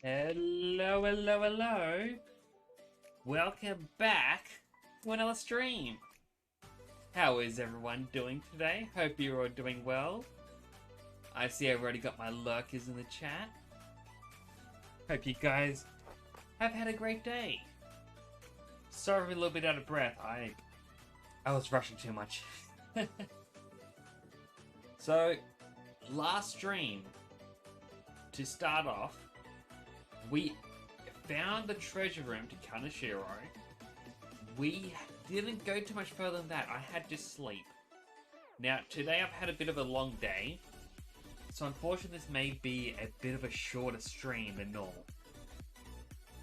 Hello, hello, hello. Welcome back to another stream. How is everyone doing today? Hope you're all doing well. I see I've already got my lurkers in the chat. Hope you guys have had a great day. Sorry I'm a little bit out of breath. I was rushing too much. So, last stream, to start off, we found the treasure room to Kaneshiro. We didn't go too much further than that. I had to sleep. Now, today I've had a bit of a long day, so unfortunately this may be a bit of a shorter stream than normal.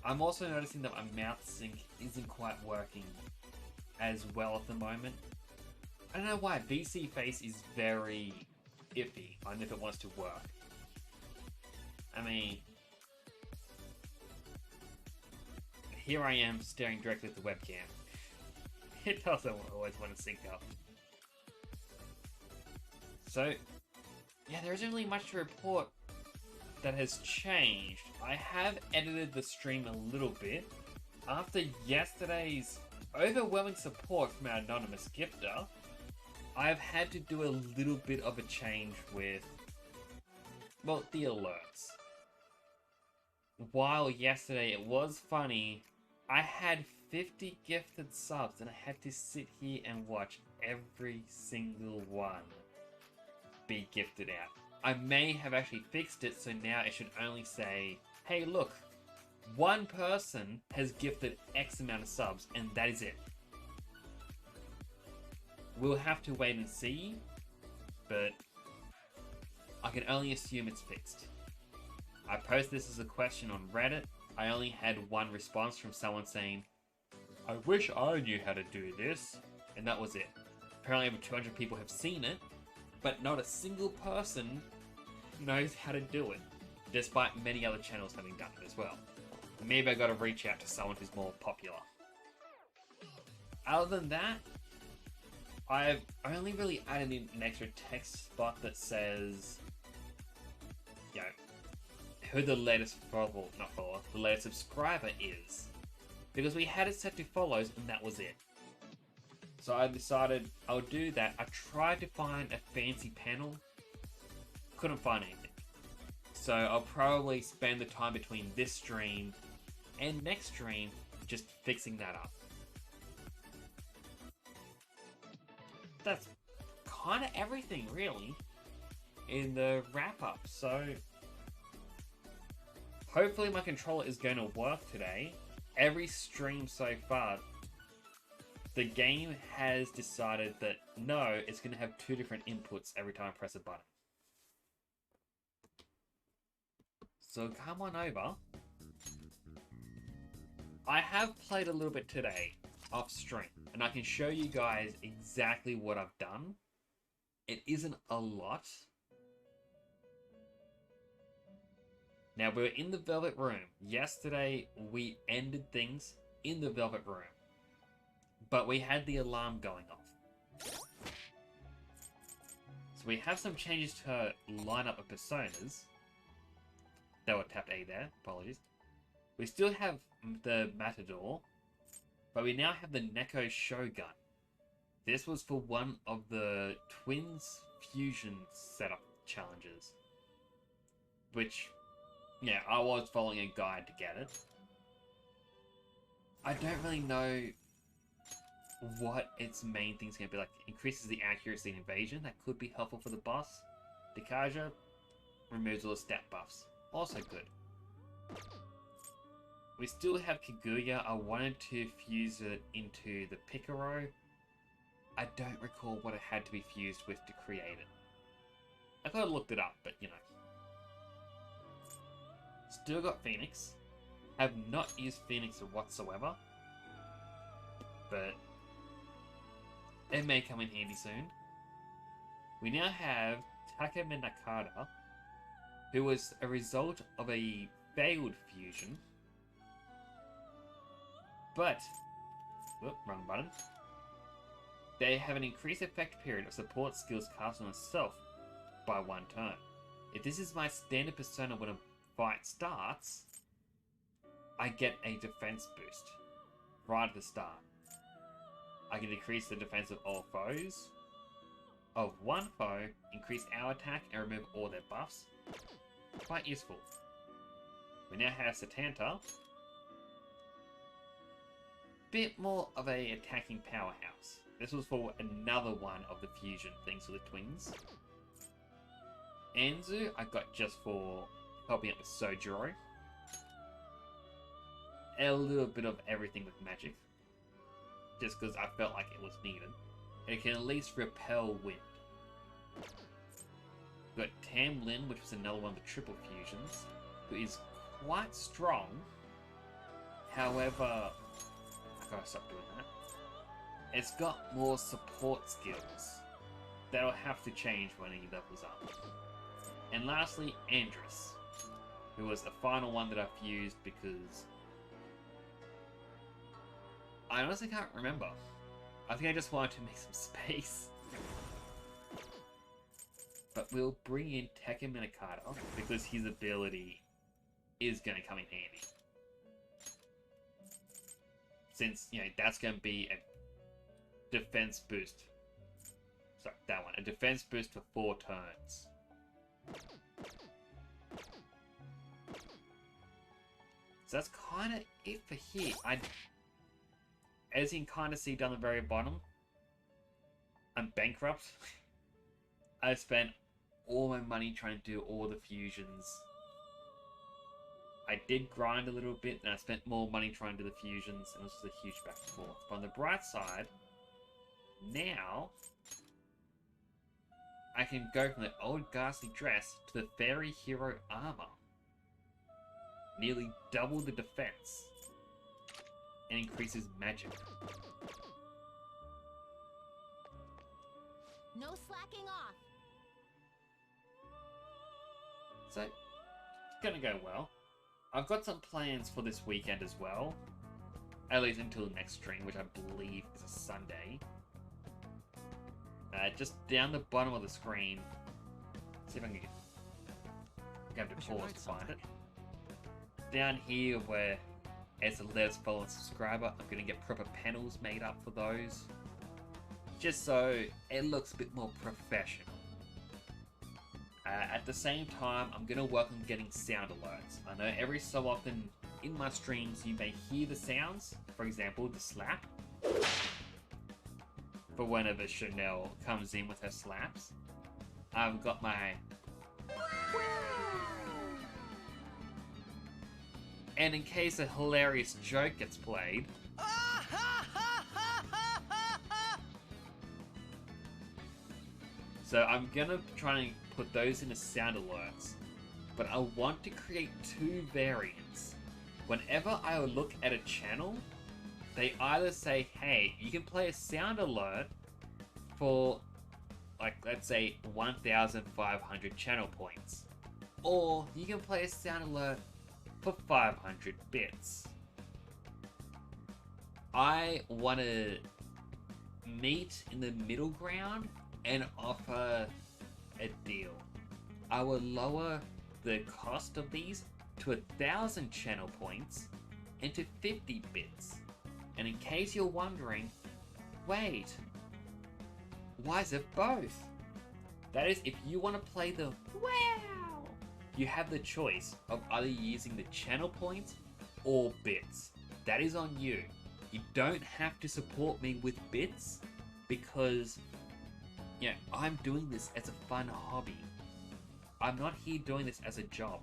I'm also noticing that my mouth sync isn't quite working as well at the moment. I don't know why. VC Face is very iffy on if it wants to work. I mean, here I am staring directly at the webcam. It doesn't always want to sync up. So, yeah, there isn't really much to report that has changed. I have edited the stream a little bit. After yesterday's overwhelming support from our anonymous gifter, I've had to do a little bit of a change with, well, the alerts. While yesterday it was funny, I had 50 gifted subs and I had to sit here and watch every single one be gifted out. I may have actually fixed it, so now it should only say, hey look, one person has gifted X amount of subs and that is it. We'll have to wait and see, but I can only assume it's fixed. I posted this as a question on Reddit. I only had one response from someone saying, I wish I knew how to do this, and that was it. Apparently over 200 people have seen it, but not a single person knows how to do it, despite many other channels having done it as well. Maybe I gotta reach out to someone who's more popular. Other than that, I've only really added in an extra text spot that says, you know, who the latest the latest subscriber is. Because we had it set to follows and that was it. So I decided I'll do that. I tried to find a fancy panel, couldn't find anything. So I'll probably spend the time between this stream and next stream just fixing that up. That's kind of everything really in the wrap up. So hopefully my controller is going to work today. Every stream so far, the game has decided that no, it's going to have 2 different inputs every time I press a button. So come on over. I have played a little bit today off stream, and I can show you guys exactly what I've done. It isn't a lot. Now, we're in the Velvet Room. Yesterday, we ended things in the Velvet Room. But we had the alarm going off. So we have some changes to her lineup of personas. That were tapped A there, apologies. We still have the Matador, but we now have the Neko Shogun. This was for one of the Twins Fusion setup challenges. Which, yeah, I was following a guide to get it. I don't really know what its main thing's going to be like. Increases the accuracy and evasion. That could be helpful for the boss. Dikaja removes all the stat buffs. Also good. We still have Kaguya. I wanted to fuse it into the Picaro. I don't recall what it had to be fused with to create it. I could have looked it up, but you know. Still got Phoenix. Have not used Phoenix whatsoever. But it may come in handy soon. We now have Takeme Nakata, who was a result of a failed fusion. But, whoop, wrong button. They have an increased effect period of support skills cast on itself by 1 turn. If this is my standard persona when a fight starts, I get a defense boost right at the start. I can decrease the defense of all foes, of one foe, increase our attack, and remove all their buffs. Quite useful. We now have Satanta. Bit more of a attacking powerhouse. This was for another one of the fusion things for the twins. Anzu I got just for helping out with Sojiro. A little bit of everything with magic. Just because I felt like it was needed. It can at least repel wind. We've got Tam Lin, which was another one of the triple fusions, who is quite strong. However, I gotta stop doing that. It's got more support skills that'll have to change when he levels up. And lastly, Andrus, who was the final one that I fused because I honestly can't remember. I think I just wanted to make some space. But we'll bring in Takeme Nakata because his ability is going to come in handy. Since, you know, that's going to be a defense boost. Sorry, that one. A defense boost for 4 turns. So that's kind of it for here. As you can kind of see down the very bottom, I'm bankrupt. I spent all my money trying to do all the fusions. I did grind a little bit, and I spent more money trying to do the fusions, and it was just a huge back and forth. But on the bright side, now I can go from the old ghastly dress to the fairy hero armor. Nearly double the defense. And increases magic. No slacking off. So, it's gonna go well. I've got some plans for this weekend as well. At least until the next stream, which I believe is a Sunday. Just down the bottom of the screen. See if I can get... I'm going to have to pause to find it. Down here where it's a let us follow and subscriber, I'm going to get proper panels made up for those. Just so it looks a bit more professional. At the same time, I'm going to work on getting sound alerts. I know every so often in my streams you may hear the sounds. For example, the slap. For whenever Chanel comes in with her slaps. I've got my... And in case a hilarious joke gets played... So I'm gonna try and put those into sound alerts. But I want to create two variants. Whenever I look at a channel, they either say, hey, you can play a sound alert for, like, let's say 1,500 channel points. Or you can play a sound alert for 500 bits. I want to meet in the middle ground and offer a deal. I will lower the cost of these to 1,000 channel points and to 50 bits. And in case you're wondering, wait, why is it both? That is, if you want to play the wow, you have the choice of either using the channel points or bits. That is on you. You don't have to support me with bits because, you know, I'm doing this as a fun hobby. I'm not here doing this as a job.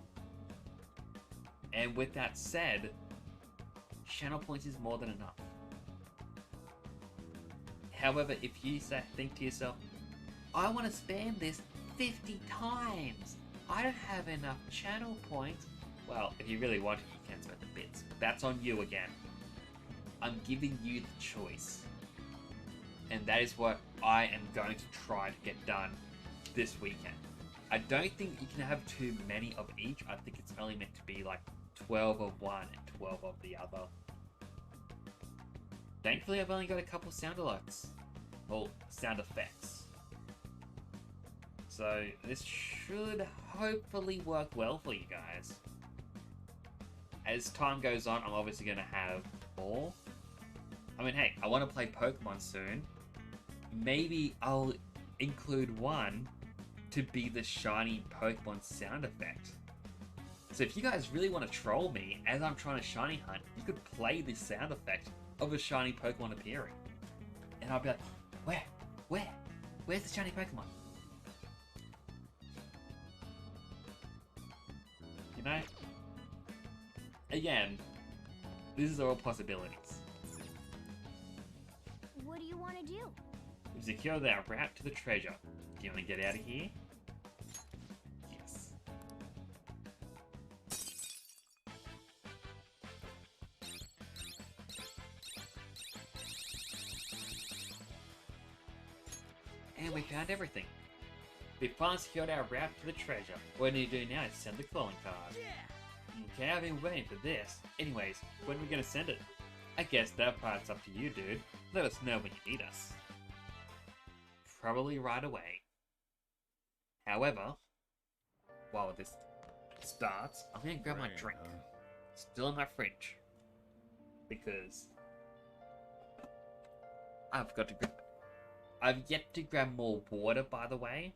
And with that said, channel points is more than enough. However, if you think to yourself, I want to spam this 50 times. I don't have enough channel points. Well, if you really want it, you can spend the bits. That's on you again. I'm giving you the choice. And that is what I am going to try to get done this weekend. I don't think you can have too many of each. I think it's only meant to be like 12 of one and 12 of the other. Thankfully, I've only got a couple sound alerts. Well, sound effects. So this should hopefully work well for you guys. As time goes on, I'm obviously going to have more. I mean, hey, I want to play Pokemon soon. Maybe I'll include one to be the shiny Pokemon sound effect. So if you guys really want to troll me as I'm trying to shiny hunt, you could play this sound effect of a shiny Pokemon appearing. And I'll be like, where's the shiny Pokemon? You know? Again, these are all possibilities. What do you want to do? We've secured our route to the treasure. Do you want to get out of here? Yes. And we found everything. We finally secured our route to the treasure. What we need to do now is send the calling card. Okay, I've been waiting for this. Anyways, when are we gonna send it? I guess that part's up to you, dude. Let us know when you need us. Probably right away. However, while this starts, I'm gonna grab my drink. Still in my fridge. Because I've yet to grab more water, by the way.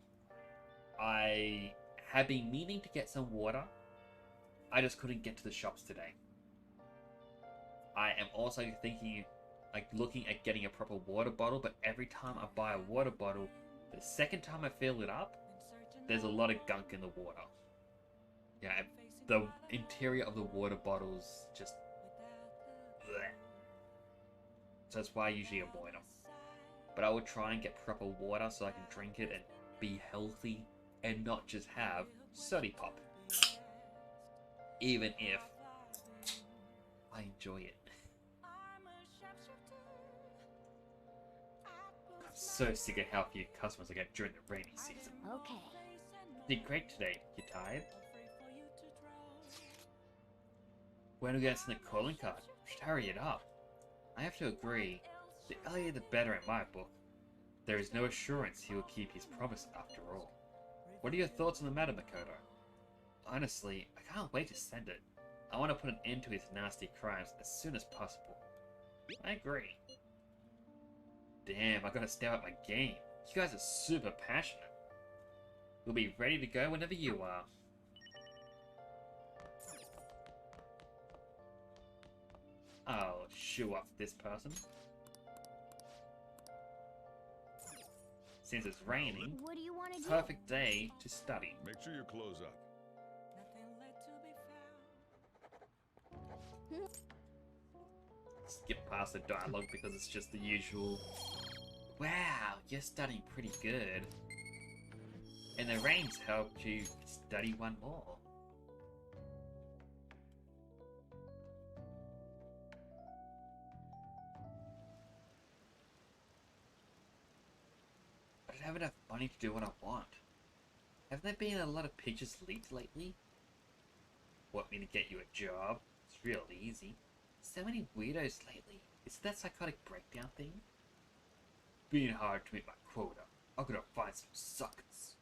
I have been meaning to get some water. I just couldn't get to the shops today. I am also thinking, like, looking at getting a proper water bottle, but every time I buy a water bottle, the second time I fill it up, there's a lot of gunk in the water. Yeah, the interior of the water bottles just... bleh. So that's why I usually avoid them. But I will try and get proper water so I can drink it and be healthy and not just have sody pop. Even if I enjoy it. I'm so sick of how few customers I get during the rainy season. Okay. Did great today. You tired? When are we going to send the calling card? We should hurry it up. I have to agree. The earlier the better in my book. There is no assurance he will keep his promise after all. What are your thoughts on the matter, Makoto? Honestly, I can't wait to send it. I want to put an end to his nasty crimes as soon as possible. I agree. Damn, I gotta step up my game. You guys are super passionate. We'll be ready to go whenever you are. I'll shoo off this person. Since it's raining, What do you want to do? perfect day to study. Make sure your clothes up. Skip past the dialogue because it's just the usual. Wow, you're studying pretty good. And the rain's helped you study one more. I don't have enough money to do what I want. Haven't there been a lot of pictures leaked lately? Want me to get you a job? It's real easy. So many weirdos lately. Is it that psychotic breakdown thing? Being hard to meet my quota. I'm gonna find some suckers.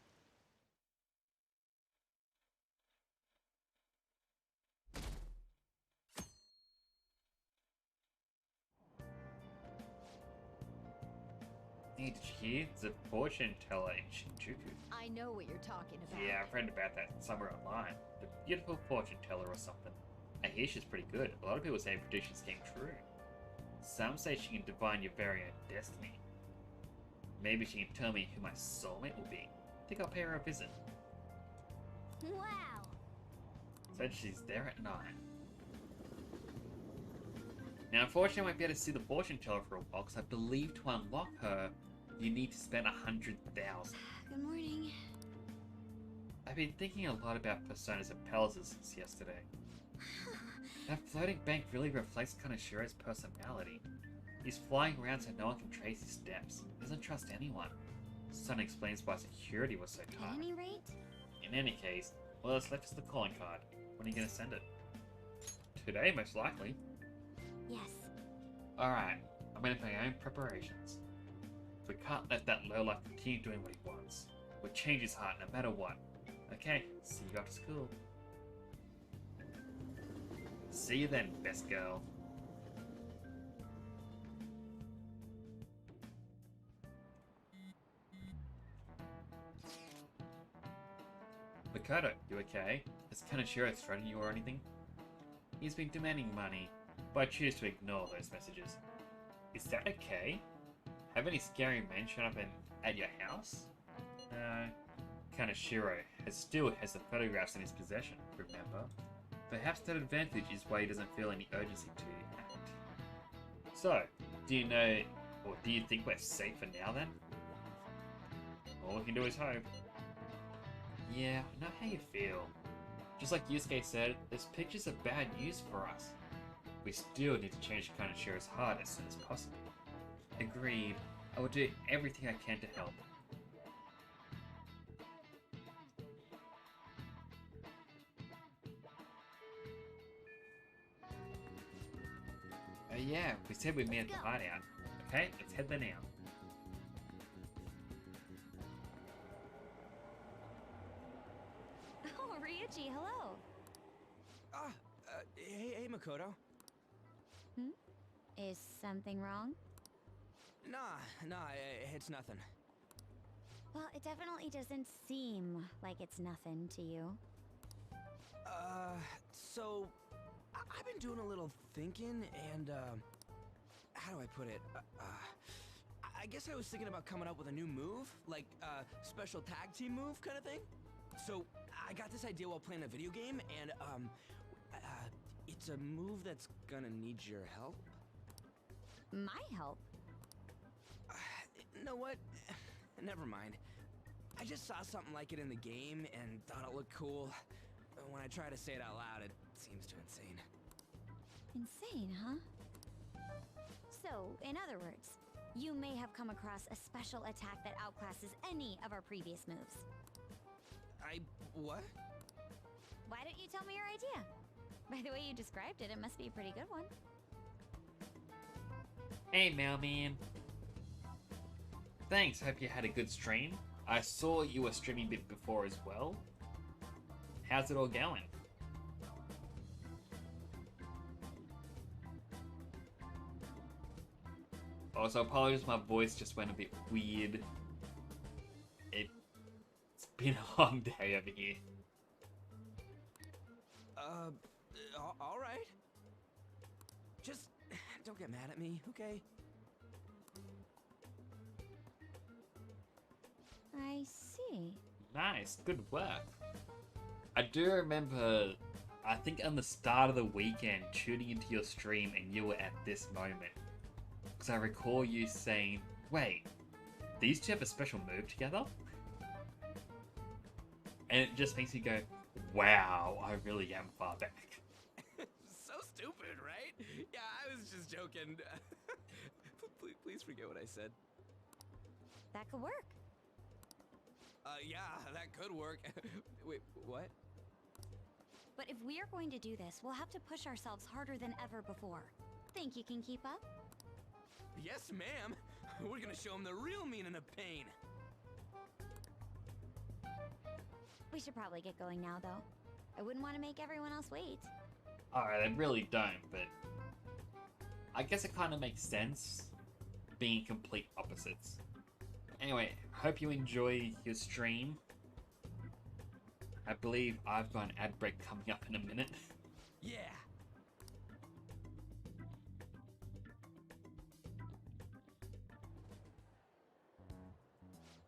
Hey, did you hear? There's a fortune teller in Shinjuku. I know what you're talking about. Yeah, I've read about that somewhere online. The beautiful fortune teller or something. I hear she's pretty good. A lot of people say predictions came true. Some say she can divine your very own destiny. Maybe she can tell me who my soulmate will be. Think I'll pay her a visit. Wow. Said she's there at 9. Now, unfortunately, I won't be able to see the fortune teller for a while because I believe to unlock her, you need to spend 100,000. Good morning. I've been thinking a lot about personas and palaces since yesterday. That floating bank really reflects Kaneshiro's personality. He's flying around so no one can trace his steps. He doesn't trust anyone. Son explains why security was so tight. At any rate? In any case, all that's left is the calling card. When are you going to send it? Today, most likely. Yes. Alright, I'm going to make my own preparations. We can't let that lowlife continue doing what he wants. We'll change his heart no matter what. Okay, see you after school. See you then, best girl. Makoto, you okay? Has Kaneshiro threatened you or anything? He's been demanding money, but I choose to ignore those messages. Is that okay? Have any scary men shown up at your house? No. Kaneshiro still has the photographs in his possession, remember? Perhaps that advantage is why he doesn't feel any urgency to act. So, do you know, or do you think we're safe for now then? All we can do is hope. Yeah, I know how you feel. Just like Yusuke said, this picture's a bad news for us. We still need to change Kaneshiro's heart as soon as possible. Agreed. I will do everything I can to help. Yeah, we said we'd meet at the hideout. Okay, let's head there now. Oh, Ryuji, hello. Hey, Makoto. Is something wrong? Nah, it's nothing. Well, it definitely doesn't seem like it's nothing to you. So, I've been doing a little thinking, and, how do I put it? I guess I was thinking about coming up with a new move, like a special tag team move kind of thing. So, I got this idea while playing a video game, and, it's a move that's gonna need your help. My help? You know what? Never mind. I just saw something like it in the game and thought it looked cool. When I try to say it out loud, it seems too insane. Insane, huh? So, in other words, you may have come across a special attack that outclasses any of our previous moves. What? Why don't you tell me your idea? By the way you described it, it must be a pretty good one. Hey, Mailman. Thanks, hope you had a good stream. I saw you were streaming a bit before as well. How's it all going? Also, apologies, my voice just went a bit weird. It's been a long day over here. All right. Just don't get mad at me, okay? I see. Nice, good work. I do remember, I think on the start of the weekend, tuning into your stream and you were at this moment. Because I recall you saying, wait, these two have a special move together? And it just makes me go, wow, I really am far back. So stupid, right? Yeah, I was just joking. Please forget what I said. That could work. Yeah, that could work. Wait, what? But if we are going to do this, we'll have to push ourselves harder than ever before. Think you can keep up? Yes, ma'am. We're gonna show him the real meaning of pain. We should probably get going now, though. I wouldn't want to make everyone else wait. Alright, I really don't, but I guess it kind of makes sense being complete opposites. Anyway, hope you enjoy your stream. I believe I've got an ad break coming up in a minute. Yeah.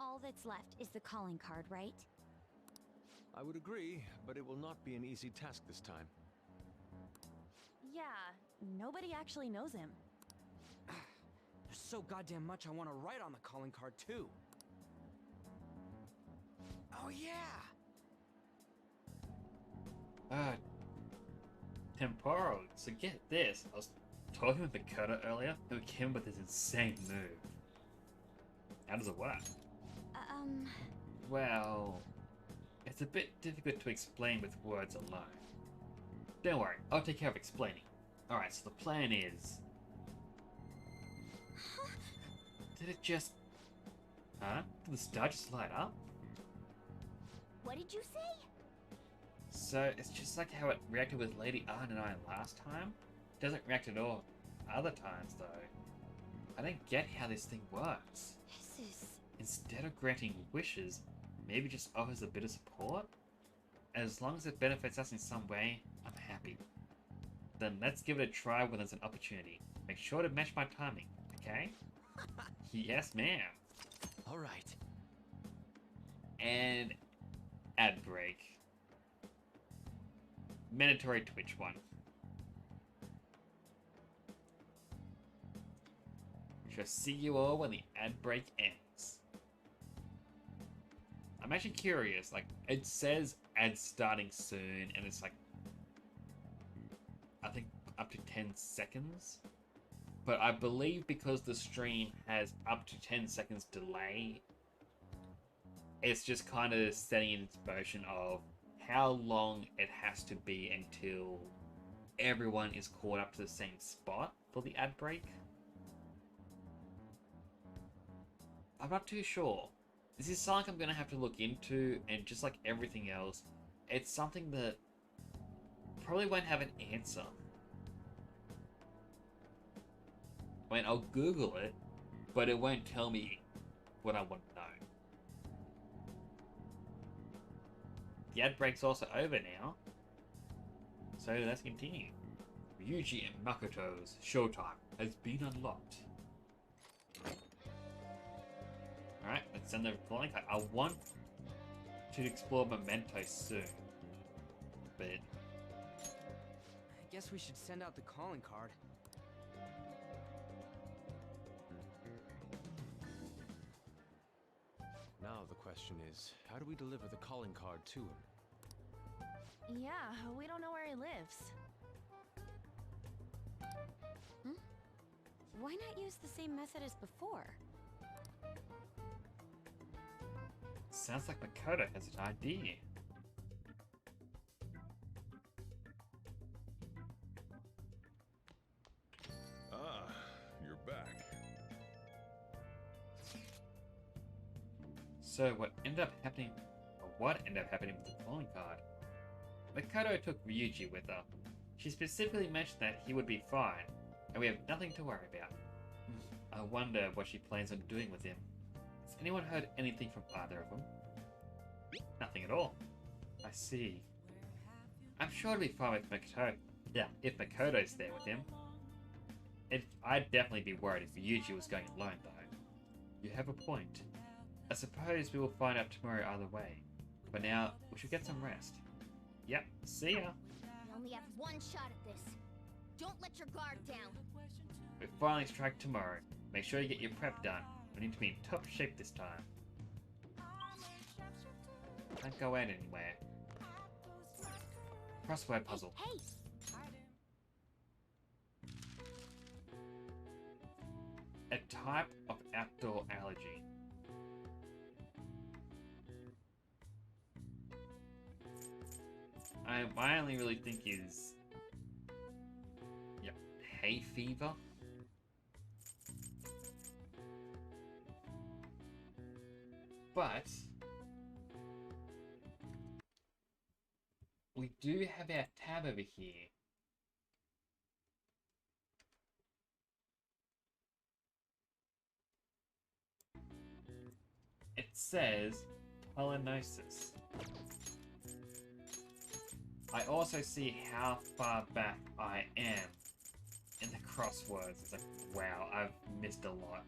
All that's left is the calling card, right? I would agree, but it will not be an easy task this time. Yeah, nobody actually knows him. There's so goddamn much I want to write on the calling card, too. Oh, yeah. Temporo, so get this. I was talking with Dakota earlier, who came with this insane move. How does it work? Well, it's a bit difficult to explain with words alone. Don't worry, I'll take care of explaining. Alright, so the plan is... Did it just... Huh? Did the star just light up? What did you say? So, it's just like how it reacted with Lady Ann and I last time? It doesn't react at all other times, though. I don't get how this thing works. This is... Instead of granting wishes, maybe just offers a bit of support? As long as it benefits us in some way, I'm happy. Then let's give it a try when there's an opportunity. Make sure to match my timing, okay? Yes, ma'am. All right. And... ad break. Mandatory Twitch one. Shall see you all when the ad break ends. I'm actually curious, like, it says ad starting soon, and it's like, I think up to 10 seconds. But I believe because the stream has up to 10 seconds delay, it's just kind of setting in its motion of how long it has to be until everyone is caught up to the same spot for the ad break. I'm not too sure. This is something I'm going to have to look into, and just like everything else, it's something that probably won't have an answer. I mean, I'll Google it, but it won't tell me what I want to know. The ad break's also over now, so let's continue. Ryuji and Makoto's showtime has been unlocked. Alright, let's send the calling card. I want to explore Memento soon, but... I guess we should send out the calling card. Now the question is, how do we deliver the calling card to him? Yeah, we don't know where he lives. Why not use the same method as before? Sounds like Makoto has an idea. So what ended up happening, or what ended up happening with the calling card? Makoto took Ryuji with her. She specifically mentioned that he would be fine, and we have nothing to worry about. I wonder what she plans on doing with him. Has anyone heard anything from either of them? Nothing at all. I see. I'm sure it'll be fine with Makoto. Yeah, if Makoto's there with him. I'd definitely be worried if Ryuji was going alone, though. You have a point. I suppose we will find out tomorrow either way. For now, we should get some rest. Yep, see ya. You only have one shot at this. Don't let your guard down. We finally strike tomorrow. Make sure you get your prep done. We need to be in top shape this time. Can't go out anywhere. Crossword puzzle. Hey! A type of outdoor allergy. I only really think is... Yep, hay fever. But... we do have our tab over here. It says pollinosis. I also see how far back I am in the crosswords. It's like, wow, I've missed a lot.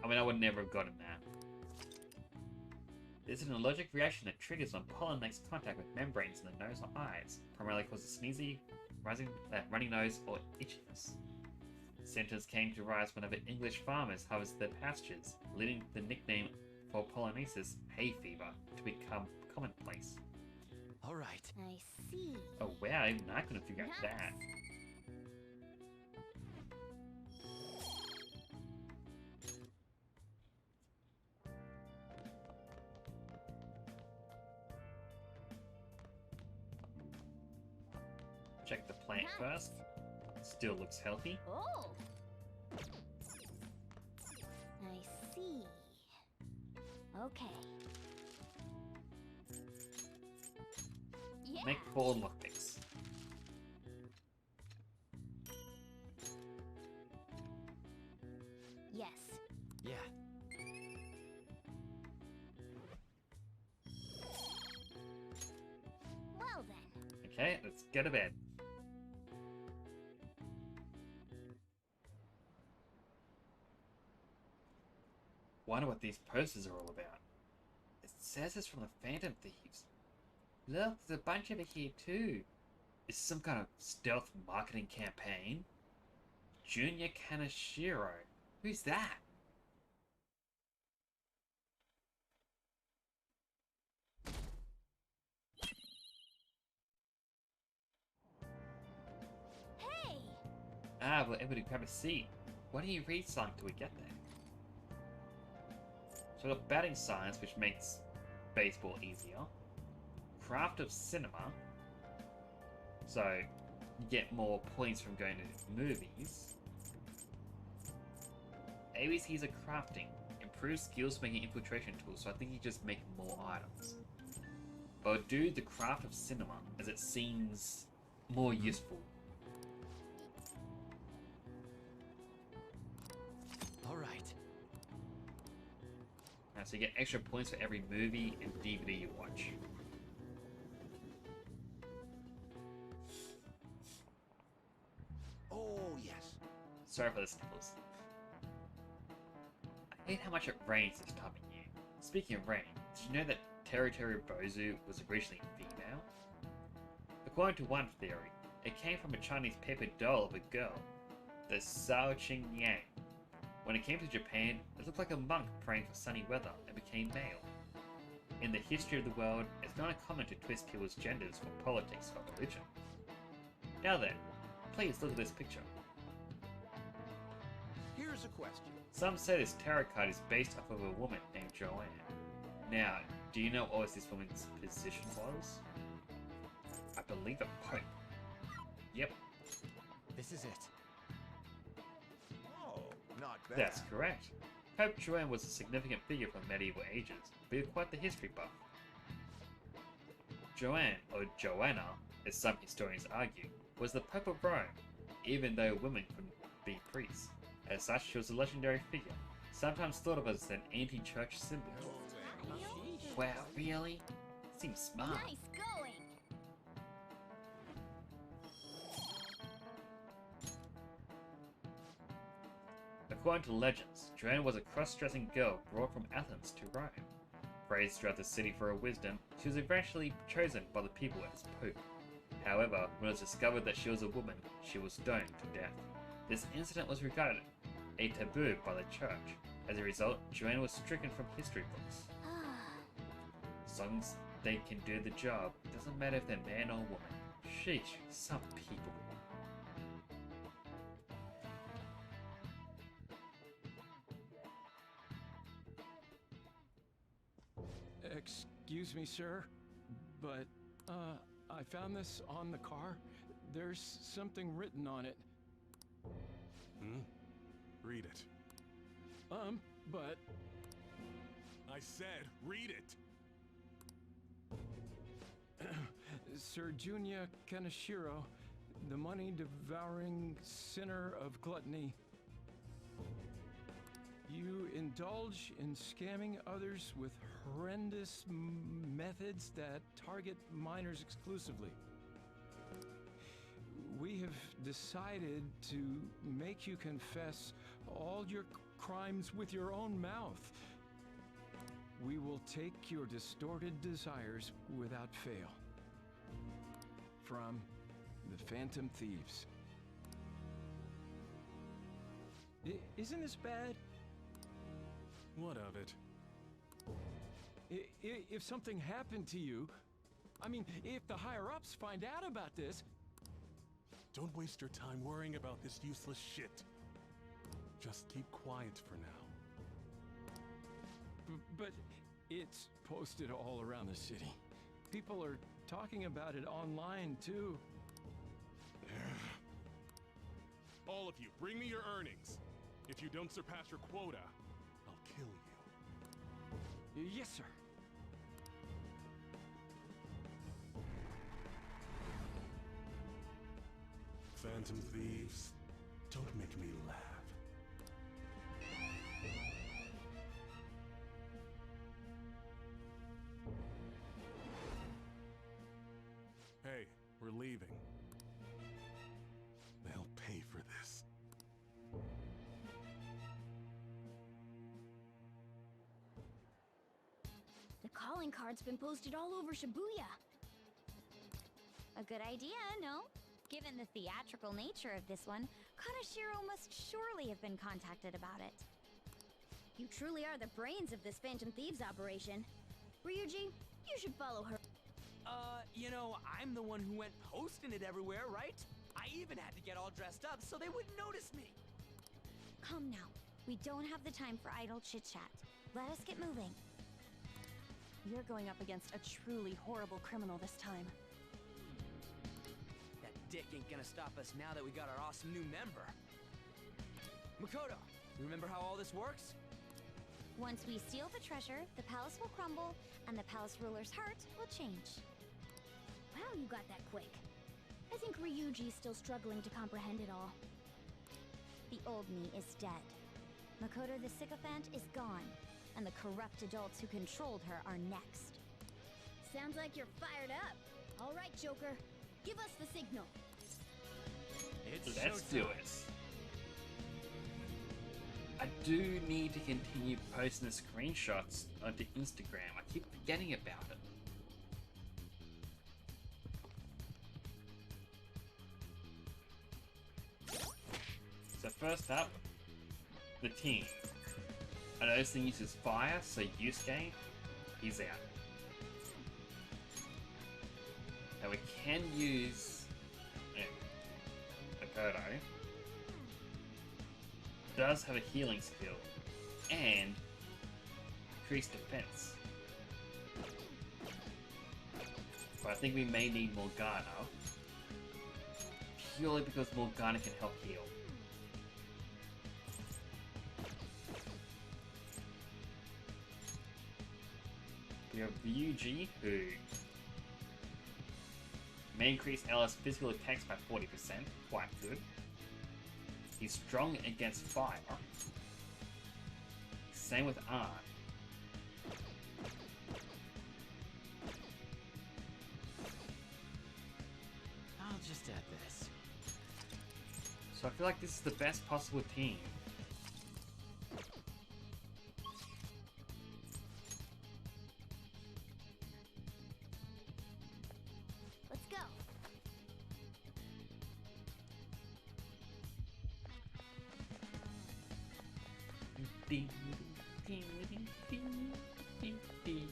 I mean, I would never have gotten that. This is an allergic reaction that triggers when pollen makes contact with membranes in the nose or eyes, primarily causes sneezy, running nose, or itchiness. Symptoms came to rise whenever English farmers harvested their pastures, leading to the nickname for pollinosis, hay fever, to become commonplace. All right. I see. Oh wow, even I couldn't figure out that. Check the plant first. Still looks healthy. Oh! I see. Okay. Yeah. Make 4 lockpicks. Yes. Yeah. Well then. Okay, let's go to bed. Wonder what these posters are all about. It says it's from the Phantom Thieves. Look, there's a bunch over here too. Is this some kind of stealth marketing campaign? Junior Kaneshiro. Who's that? Hey! Ah, we're able to grab a seat. Why don't you read something till we get there? So we've got batting science, which makes baseball easier. Craft of cinema. So you get more points from going to movies. ABCs of crafting. Improve skills making infiltration tools, so I think you just make more items. But I'll do the craft of cinema, as it seems more useful. All right. So you get extra points for every movie and DVD you watch. Oh, yes. Sorry for the sniffles. I hate how much it rains this time of year. Speaking of rain, did you know that Terutoru Bozu was originally female? According to one theory, it came from a Chinese paper doll of a girl, the Sao Ching Yang. When it came to Japan, it looked like a monk praying for sunny weather and became male. In the history of the world, it's not uncommon to twist people's genders for politics or religion. Now then, please look at this picture. Here's a question. Some say this tarot card is based off of a woman named Joanne. Now, do you know what this woman's position was? I believe a pope. Yep, This is it. Oh, not bad. that's correct. Pope Joanne was a significant figure from medieval ages, but you're quite the history buff. Joanne, or Joanna, as some historians argue, was the Pope of Rome, even though women couldn't be priests. As such, she was a legendary figure, sometimes thought of as an anti-church symbol. Wow, really? Seems smart. Nice going! According to legends, Joanne was a cross-dressing girl brought from Athens to Rome. Praised throughout the city for her wisdom, she was eventually chosen by the people as Pope. However, when it was discovered that she was a woman, she was stoned to death. This incident was regarded a taboo by the church. As a result, Joanne was stricken from history books. As long as they can do the job, it doesn't matter if they're man or woman. Sheesh, some people. Excuse me, sir, but, I found this on the car. There's something written on it. Read it. But I said, read it. Sir Junia Kaneshiro, the money-devouring sinner of gluttony. You indulge in scamming others with horrendous methods that target minors exclusively. We have decided to make you confess all your crimes with your own mouth. We will take your distorted desires without fail. From the Phantom Thieves. Isn't this bad? What of it? If something happened to you, I mean, if the higher-ups find out about this... Don't waste your time worrying about this useless shit. Just keep quiet for now. But it's posted all around the city. People are talking about it online, too. All of you, bring me your earnings. If you don't surpass your quota, I'll kill you. Yes, sir. Phantom thieves, don't make me laugh. Hey, we're leaving. They'll pay for this. The calling card's been posted all over Shibuya. A good idea, no? Given the theatrical nature of this one, Kaneshiro must surely have been contacted about it. You truly are the brains of this Phantom Thieves operation. Ryuji, you should follow her. You know, I'm the one who went posting it everywhere, right? I even had to get all dressed up so they wouldn't notice me. Come now. We don't have the time for idle chit-chat. Let us get moving. You're going up against a truly horrible criminal this time. That dick ain't gonna stop us now that we got our awesome new member. Makoto, you remember how all this works? Once we steal the treasure, the palace will crumble, and the palace ruler's heart will change. Wow, you got that quick. I think Ryuji's still struggling to comprehend it all. The old me is dead. Makoto the sycophant is gone, and the corrupt adults who controlled her are next. Sounds like you're fired up. All right, Joker. Give us the signal. Let's do it. I do need to continue posting the screenshots onto Instagram. I keep forgetting about it. So first up, the team. I know this thing uses fire, so Yusuke, he's out. Now we can use Makoto. Does have a healing skill and increased defense. But I think we may need Morgana. purely because Morgana can help heal. We have Ryuji, who may increase Ella's physical attacks by 40%, quite good. He's strong against fire. Same with Arn. I'll just add this. So I feel like this is the best possible team. Let's go. Ding, ding, ding, ding, ding, ding.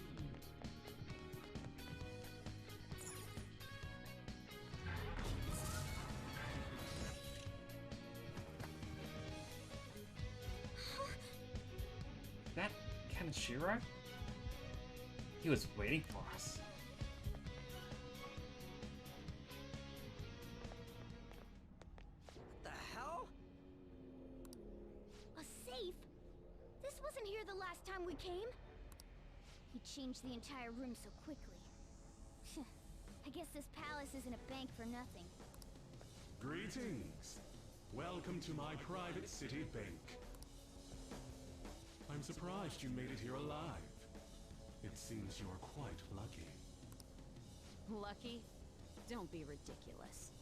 That Kaneshiro? He was waiting for us. What the hell? A safe? This wasn't here the last time we came. He changed the entire room so quickly. I guess this palace isn't a bank for nothing. Greetings. Welcome to my private city bank. I'm surprised you made it here alive. It seems you're quite lucky. Lucky? Don't be ridiculous.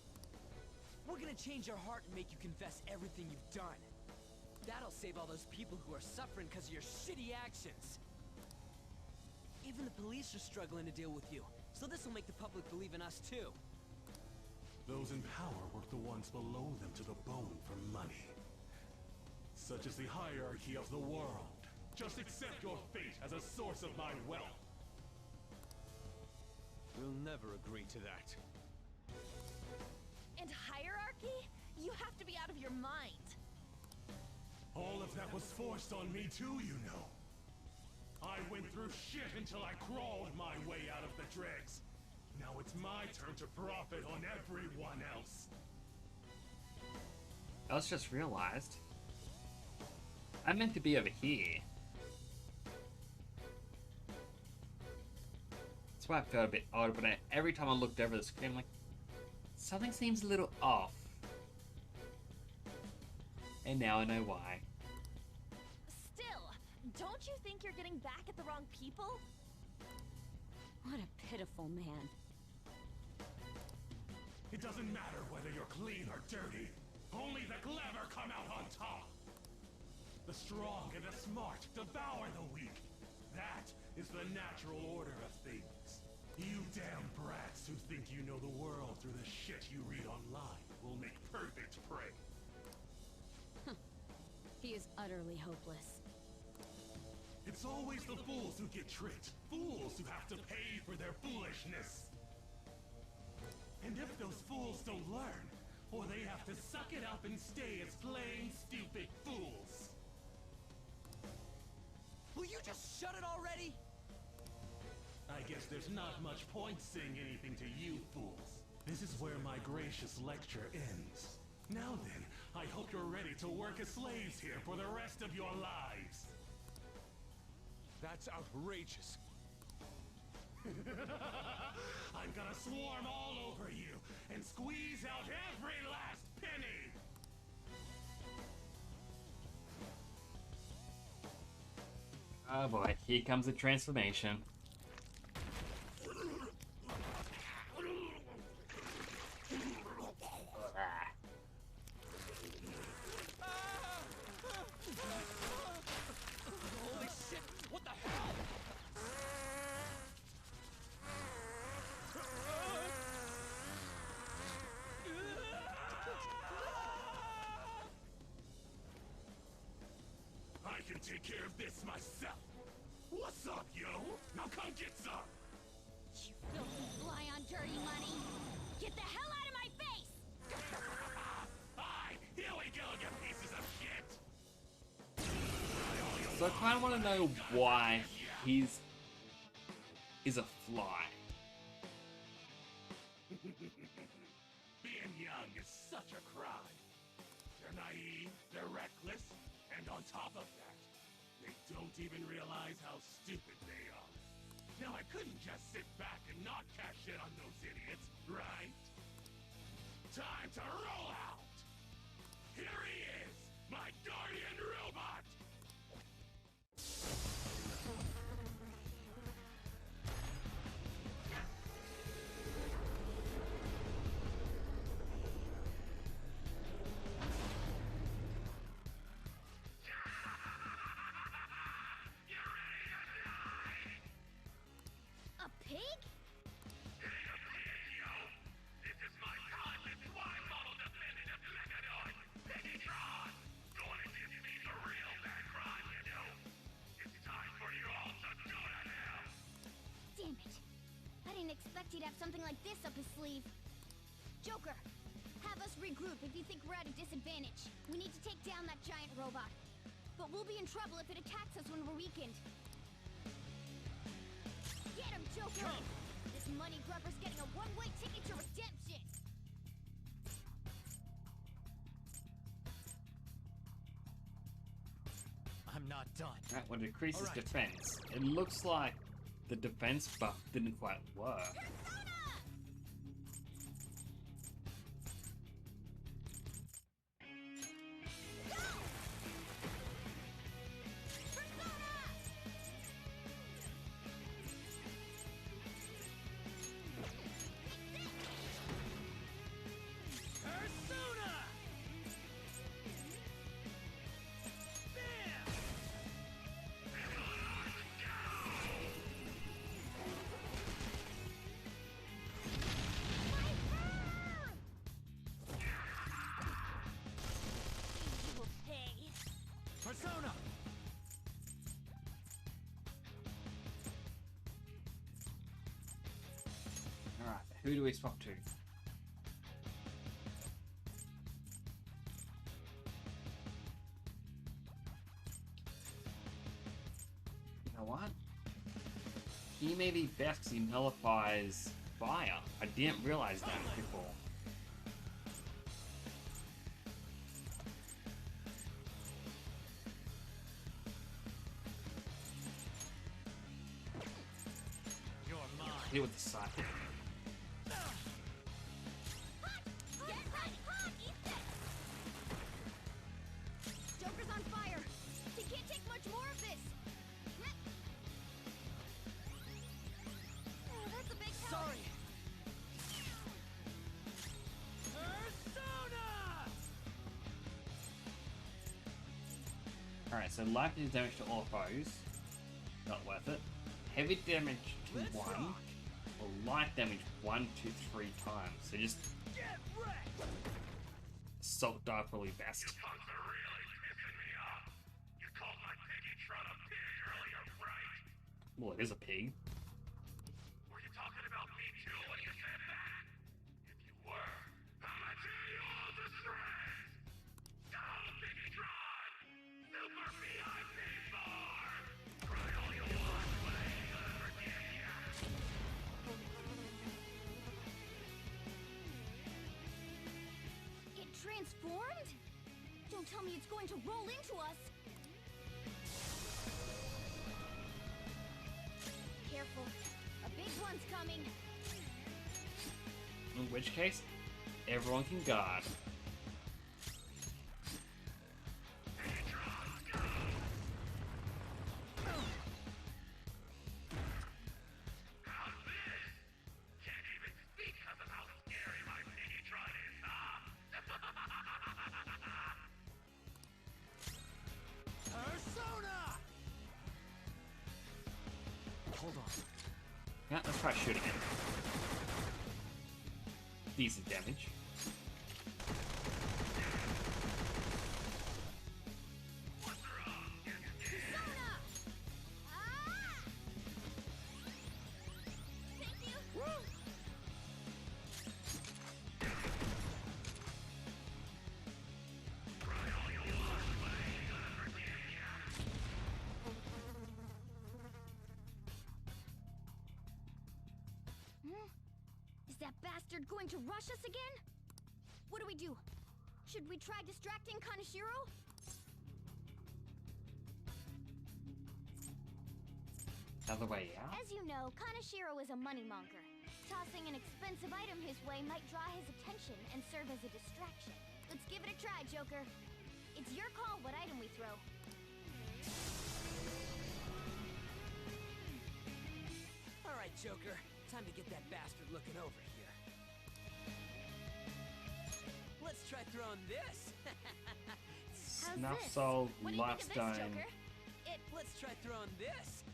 We're gonna change your heart and make you confess everything you've done. That'll save all those people who are suffering because of your shitty actions. Even the police are struggling to deal with you, so this will make the public believe in us too. Those in power work the ones below them to the bone for money. Such is the hierarchy of the world. Just accept your fate as a source of my wealth. We'll never agree to that. And hierarchy? You have to be out of your mind. All of that was forced on me too, you know. I went through shit until I crawled my way out of the dregs. Now it's my turn to profit on everyone else. I was just realized I meant to be over here. That's why I felt a bit odd, but every time I looked over the screen, I'm like, something seems a little off. And now I know why. Still, don't you think you're getting back at the wrong people? What a pitiful man. It doesn't matter whether you're clean or dirty. Only the clever come out on top. The strong and the smart devour the weak. That is the natural order of things. You damn brats who think you know the world through the shit you read online will make perfect prey. He is utterly hopeless. It's always the fools who get tricked. Fools who have to pay for their foolishness. And if those fools don't learn, or they have to suck it up and stay as plain stupid fools. Will you just shut it already? I guess there's not much point saying anything to you fools. This is where my gracious lecture ends. Now then, I hope you're ready to work as slaves here for the rest of your lives. That's outrageous. I'm gonna swarm all over you and squeeze out every last penny! Oh boy, here comes the transformation. Holy shit! What the hell? I can take care of this myself. What's up, yo? Now come get some! You filthy fly on dirty money! Get the hell out of my face! Aye, here we go, you pieces of shit! So I kind of want to know why he's is a fly. Being young is such naive, they're reckless, and on top of that, they don't even realize how stupid they are. Now I couldn't just sit back and not cash in on those idiots, right? Time to roll out! Here he is, my guardian robot! A pig? Damn it. I didn't expect he'd have something like this up his sleeve. Joker, have us regroup if you think we're at a disadvantage. We need to take down that giant robot. But we'll be in trouble if it attacks us when we're weakened. Get him, Joker! This money grubber's getting a one-way ticket to redemption! I'm not done. That would increase his All right. defense. It looks like the defense buff didn't quite work. You will pay. Persona! Alright, who do we swap to? You know what? He may be best because he nullifies fire. I didn't realize that before. You're mine. Deal with the side. Get ready! Eat this! Joker's on fire! He can't take much more of this! Oh, that's a big help! Sorry! Persona! Alright, so light damage to all foes. Not worth it. Heavy damage to Let's one. rock. Or light damage 1 to 3 times. So just Get wrecked! assault die probably best. Punks are really pissing me off. You called my Piggytron a pig earlier, right? Well, it is a pig. Were you talking about me too when you said that? If you were, I'ma tear you all to shreds! Down, Piggytron! Super VIP form! Cry all you want, but I ain't gonna forgive ya! It transformed? Don't tell me it's going to roll into us! Careful. A big one's coming. In which case, everyone can guard. Can't even speak because of how scary my Piggytron is, huh? Persona! Hold on. Yeah, let's try shooting it. Decent damage. Persona! Ah! Thank you! Is that bastard going to rush us again? What do we do? Should we try distracting Kaneshiro? Other way out? As you know, Kaneshiro is a moneymonger. Tossing an expensive item his way might draw his attention and serve as a distraction. Let's give it a try, Joker. It's your call what item we throw. All right, Joker. Time to get that bastard looking over here. Let's try throwing this. How's Snuff this? Soul, What do you think of this, Lifestone. Joker? Let's try throwing this.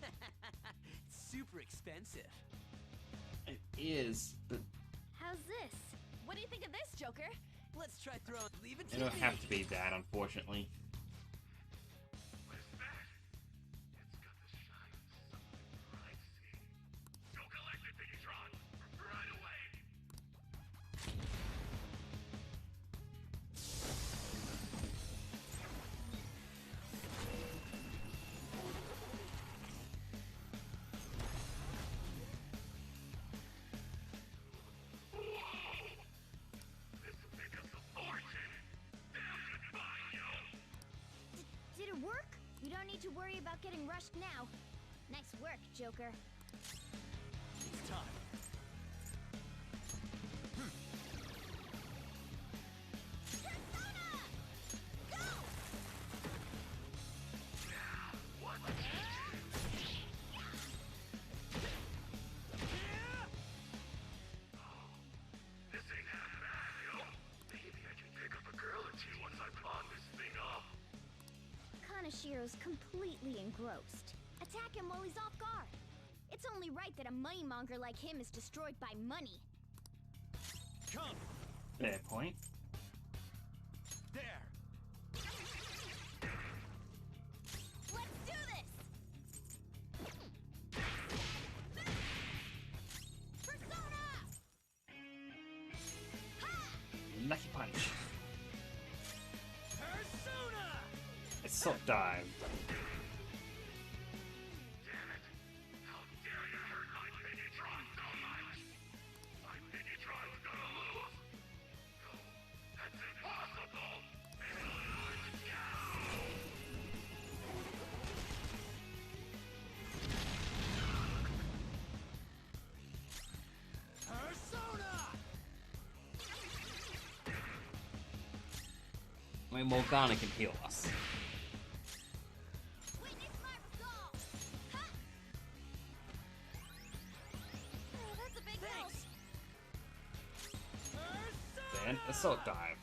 It's super expensive. It is, but How's this? What do you think of this, Joker? Let's try throwing. Leave it to it don't me. have to be that, unfortunately. What is that? It's got the shine of something pricey. Go collect it, Biggitron! Right away! This will make us a fortune! Damn goodbye, yo! Did it work? You don't need to worry about getting rushed now. Nice work, Joker. It's time. Persona! Go! This ain't half bad, yo. Maybe I can pick up a girl or two once I pawn this thing off. Kaneshiro's completely engrossed. Attack him while he's off guard. It's only right that a moneymonger like him is destroyed by money. Come! Fair point. There! Let's do this! Persona! Ha! Lucky punch. Persona! It's Sock Dive. Damn it! How dare you hurt my Biggitron so much! My Biggitron's gonna lose! No, that's impossible! Persona! I mean, Morgana can heal us. Witness my resolve! Ha! Oh, that's a big help! Then, Assault Dive.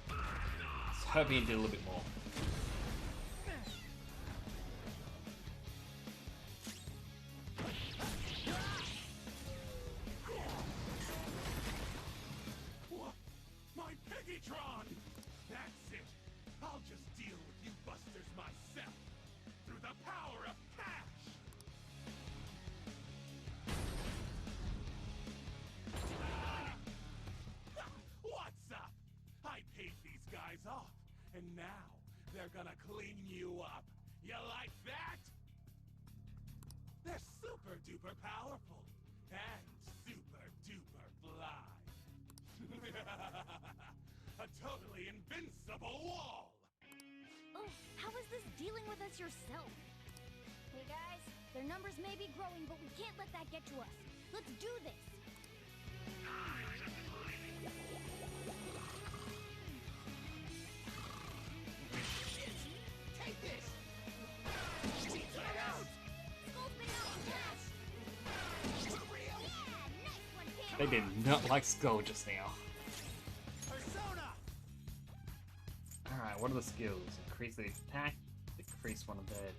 I was hoping it did a little bit more. What? My Biggitron! That's it! I'll just deal with you busters myself! Through the power of cash! What's up? I paid these guys off, and now they're gonna clean you up. You like that? They're super duper powerful and super duper fly. A totally invincible wall! Oh, how is this dealing with us yourself? Hey guys, their numbers may be growing, but we can't let that get to us. Let's do this! Take this. Skull's been out on gas! Yeah, nice one, kid! They did not like Skull just now. Persona! Alright, what are the skills? Increase the attack, decrease one of their...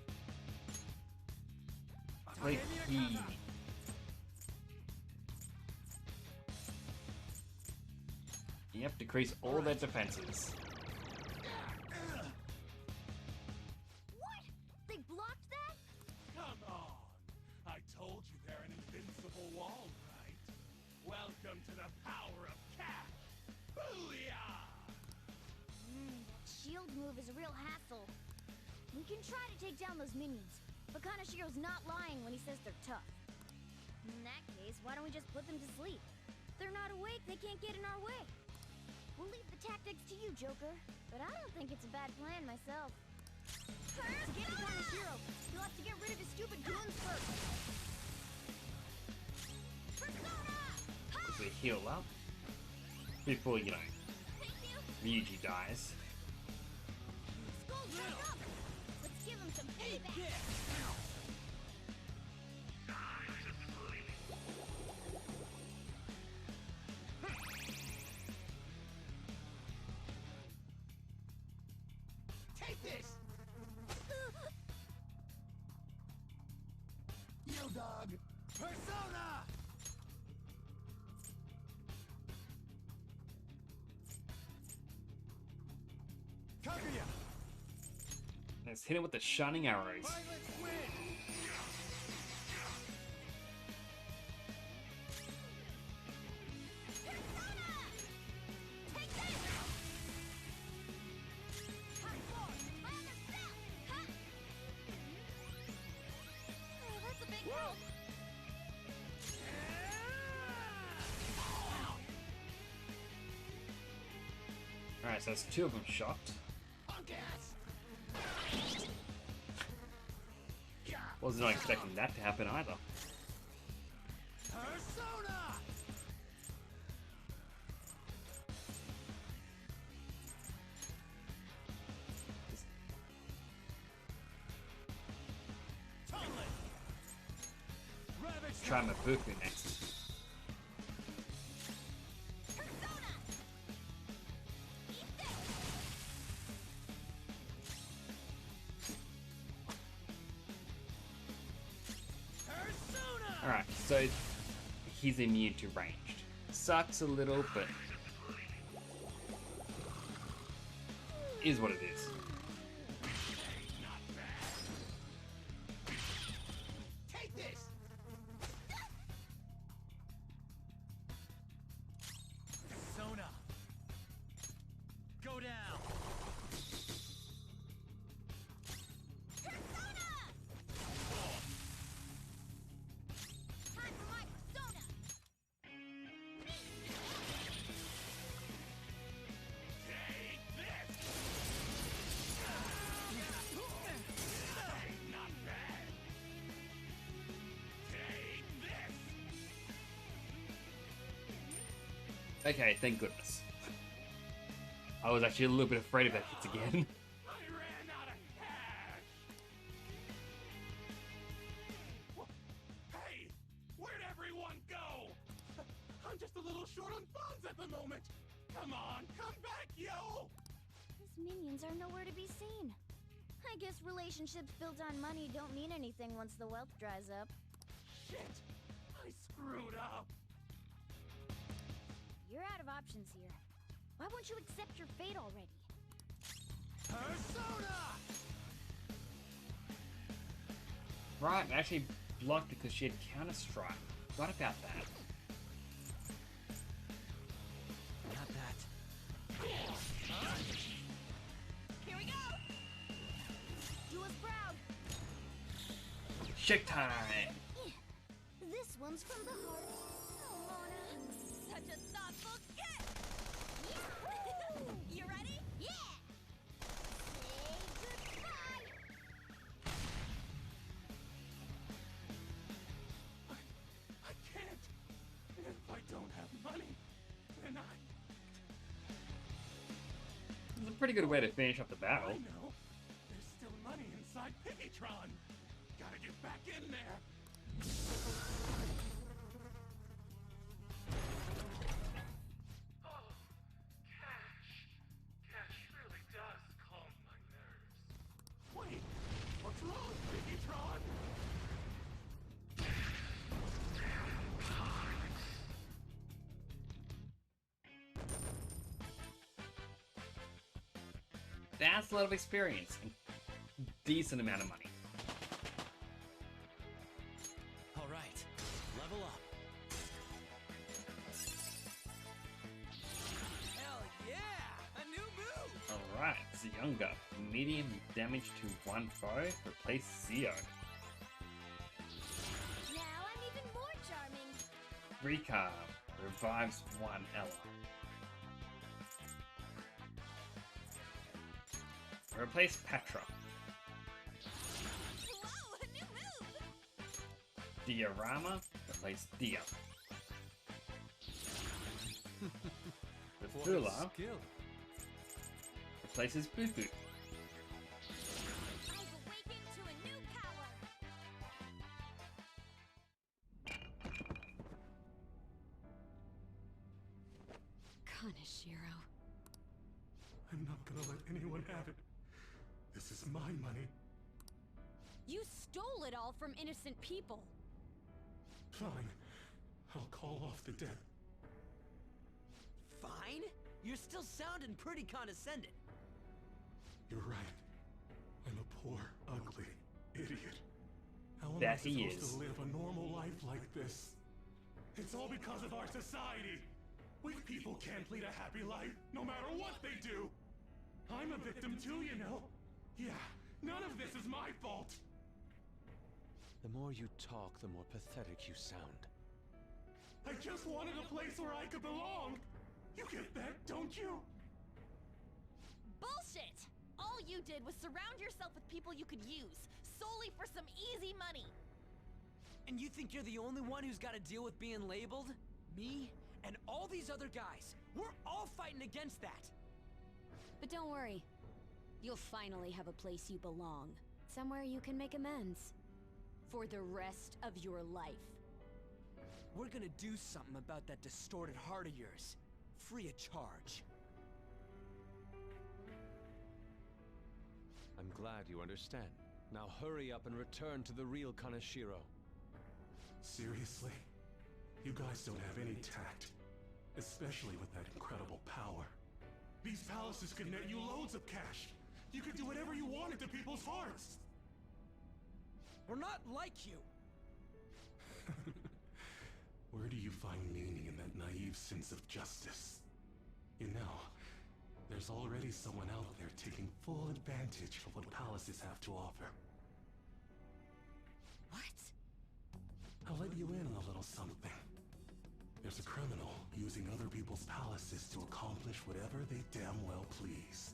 I believe he... Yep, decrease all their defenses. What? They blocked that? Come on! I told you they're an invincible wall, right? Welcome to the power of cash! Booyah! That shield move is a real hassle. We can try to take down those minions, but Kaneshiro's not lying when he says they're tough. In that case, why don't we just put them to sleep? If they're not awake, they can't get in our way. We'll leave the tactics to you, Joker. But I don't think it's a bad plan myself. To get to Kaneshiro, you'll have to get rid of his stupid goons first. So heal up before, you know, Ryuji dies. Skull's back up. Let's give him some payback. Take this! You dog! Persona! Kaguya! Let's hit him with the shining arrows. Violent wind! That's a big help. Alright, so there's two of them shot. Punk ass! Was not expecting that to happen either. Persona! Tunneling! Ravage! Try Mabuku next. Persona! Alright, so he's immune to ranged. Sucks a little, but is what it is. Take this! Persona! Go down! Time for my persona. Take this! Not bad! Take this! Okay, thank goodness. I was actually a little bit afraid of that hits again. I ran out of cash! Hey! Where'd everyone go? I'm just a little short on funds at the moment! Come on, come back, yo! His minions are nowhere to be seen. I guess relationships built on money don't mean anything once the wealth dries up. Shit! I screwed up! You're out of options here. Why won't you accept your fate already? Persona! Right, I actually blocked because she had counter strike. Forgot about that. Not that. Here we go! Do us proud. Shake time! This one's from the heart. Oh, Mona. Such a thoughtful skit! Yahoo! You ready? Yeah! Say goodbye! I can't! If I don't have money, then It's a pretty good way to finish up the I battle. know! There's still money inside Piggytron! Gotta get back in there! Oh, cash! Cash really does calm my nerves. Wait, what's wrong, Piggytron? That's a lot of experience and decent amount of money. All right, level up. Hell yeah! A new move! Alright, Zionga. Medium damage to one foe. Replace Zio. Now I'm even more charming. Rika revives one ally. Replace Petra. Whoa, a new move! Diorama. Replace Dia. The What Fula a skill. replaces Bufu. I've awakened to a new power! Kaneshiro. I'm not gonna let anyone have it. This is my money. You stole it all from innocent people. Fine. I'll call off the debt. Fine? You're still sounding pretty condescending. You're right. I'm a poor, ugly idiot. How am I That he supposed is. to live a normal life like this? It's all because of our society. We people can't lead a happy life, no matter what they do. I'm a victim too, you know. Yeah, none of this is my fault. The more you talk, the more pathetic you sound. I just wanted a place where I could belong. You get that, don't you? Bullshit! All you did was surround yourself with people you could use, solely for some easy money. And you think you're the only one who's got to deal with being labeled? Me and all these other guys. We're all fighting against that. But don't worry. You'll finally have a place you belong. Somewhere you can make amends. For the rest of your life. We're gonna do something about that distorted heart of yours. Free of charge. I'm glad you understand. Now hurry up and return to the real Kaneshiro. Seriously? You guys don't have any tact. Especially with that incredible power. These palaces could net you loads of cash. You could do whatever you wanted to people's hearts. We're not like you. Where do you find meaning in that naive sense of justice? You know, there's already someone out there taking full advantage of what palaces have to offer. What? I'll let you in on a little something. There's a criminal using other people's palaces to accomplish whatever they damn well please.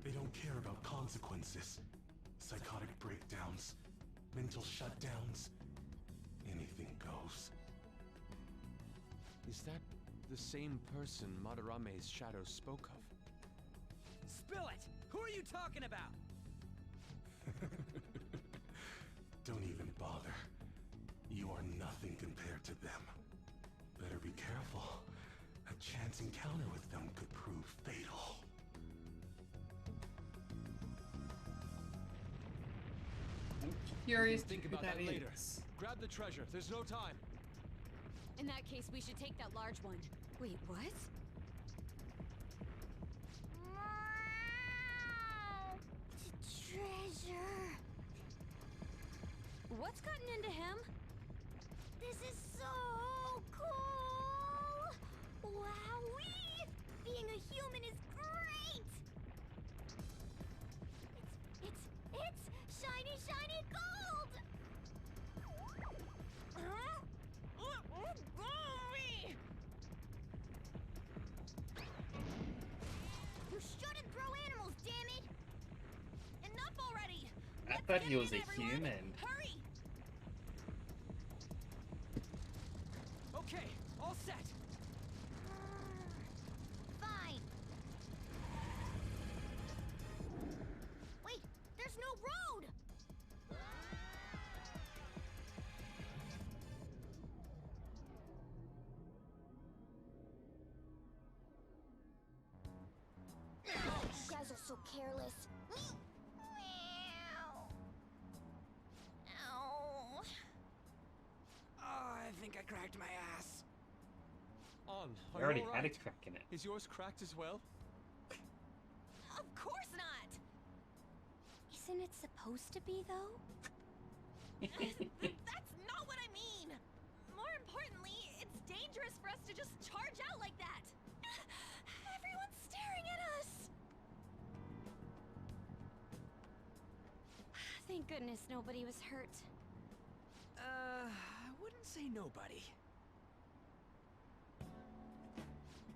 They don't care about consequences, psychotic breakdowns, mental shutdowns. Anything goes. Is that the same person Madarame's shadow spoke of? Spill it! Who are you talking about? Don't even bother. You are nothing compared to them. Better be careful. A chance encounter with them could prove fatal. I'm curious to Think who about that that later. is. Grab the treasure. There's no time. In that case, we should take that large one. Wait, what? Treasure. What's gotten into him? This is so cool! Wowee! Being a human is great! It's shiny, shiny gold! You shouldn't throw animals, damn it! Enough already! I Let's thought get he was in, a everyone. human. Hurry! Okay, all set. Fine. Wait, there's no road! You guys are so careless. Meow. Ow. Oh, I think I cracked my ass. On. I Are already you all had a right? crack in it. Is yours cracked as well? Of course not! Isn't it supposed to be, though? That's not what I mean! More importantly, it's dangerous for us to just charge out like that! Everyone's staring at us! Thank goodness nobody was hurt. I wouldn't say nobody.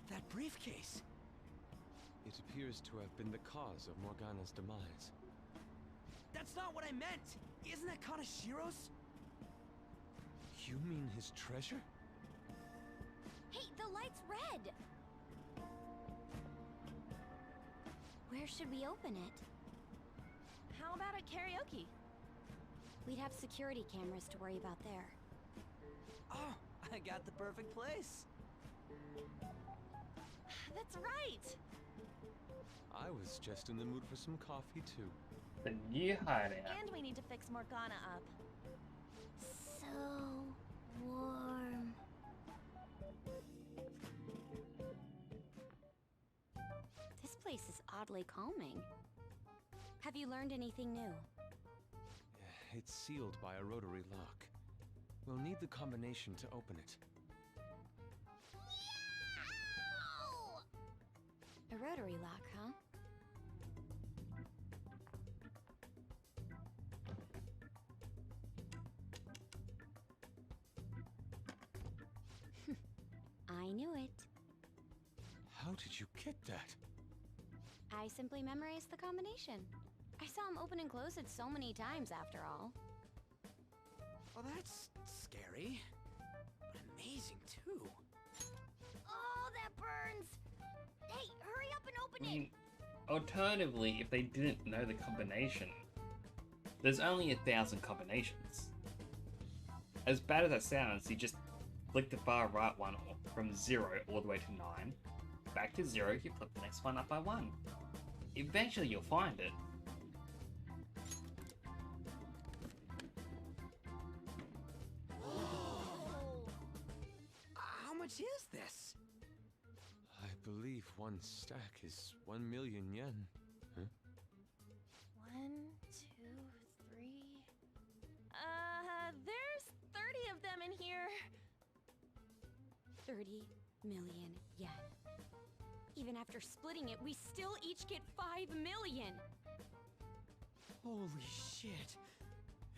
That briefcase. It appears to have been the cause of Morgana's demise. That's not what I meant! Isn't that Kaneshiro's? You mean his treasure? Hey, the light's red! Where should we open it? How about at karaoke? We'd have security cameras to worry about there. Oh, I got the perfect place. That's right! I was just in the mood for some coffee too. The new hideout. And we need to fix Morgana up. So warm. This place is oddly calming. Have you learned anything new? It's sealed by a rotary lock. We'll need the combination to open it. A rotary lock, huh? I knew it. How did you get that? I simply memorized the combination. I saw him open and close it so many times after all. Well, that's scary. But amazing, too. Oh, that burns! Hey, hurry up and open I it! mean, alternatively, if they didn't know the combination, there's only 1,000 combinations. As bad as that sounds, you just flick the far right one from 0 all the way to 9. Back to 0, you flip the next one up by 1. Eventually you'll find it. How much is this? I believe one stack is 1 million yen. Huh? 1, 2, 3. There's 30 of them in here. 30 million yen. Even after splitting it, we still each get 5 million! Holy shit.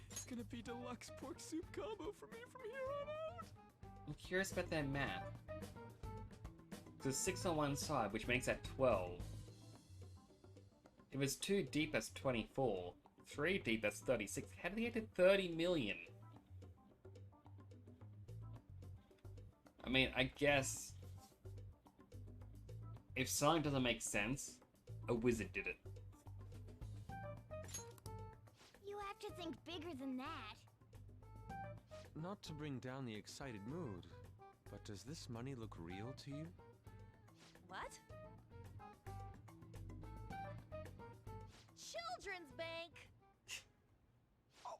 It's gonna be deluxe pork soup combo for me from here on out. I'm curious about their math. There's 6 on one side, which makes that 12. If it's 2 deep, that's 24. 3 deep, that's 36. How did they get to 30 million? I mean, I guess if selling doesn't make sense, a wizard did it. You have to think bigger than that. Not to bring down the excited mood, but does this money look real to you? What? Children's bank! Oh,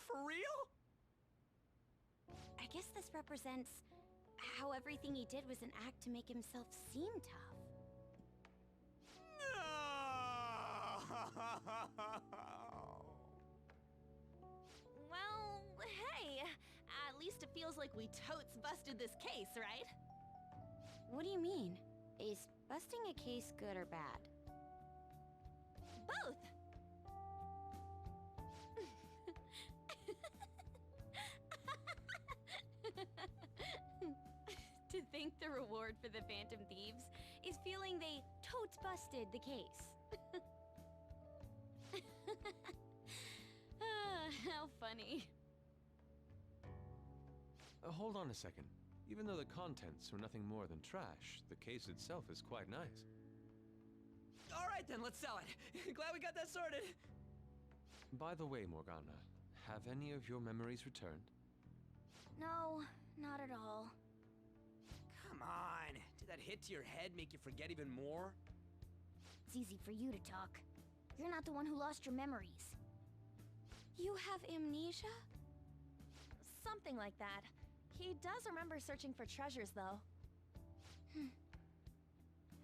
for real? I guess this represents how everything he did was an act to make himself seem tough. Well, hey, at least it feels like we totes busted this case, right? What do you mean? Is busting a case good or bad? Both! To think the reward for the Phantom Thieves is feeling they totes busted the case. How funny. Hold on a second. Even though the contents were nothing more than trash, the case itself is quite nice. All right then, let's sell it. Glad we got that sorted. By the way, Morgana, have any of your memories returned? No, not at all. Come on. Did that hit to your head make you forget even more? It's easy for you to talk. You're not the one who lost your memories. You have amnesia? Something like that. He does remember searching for treasures, though.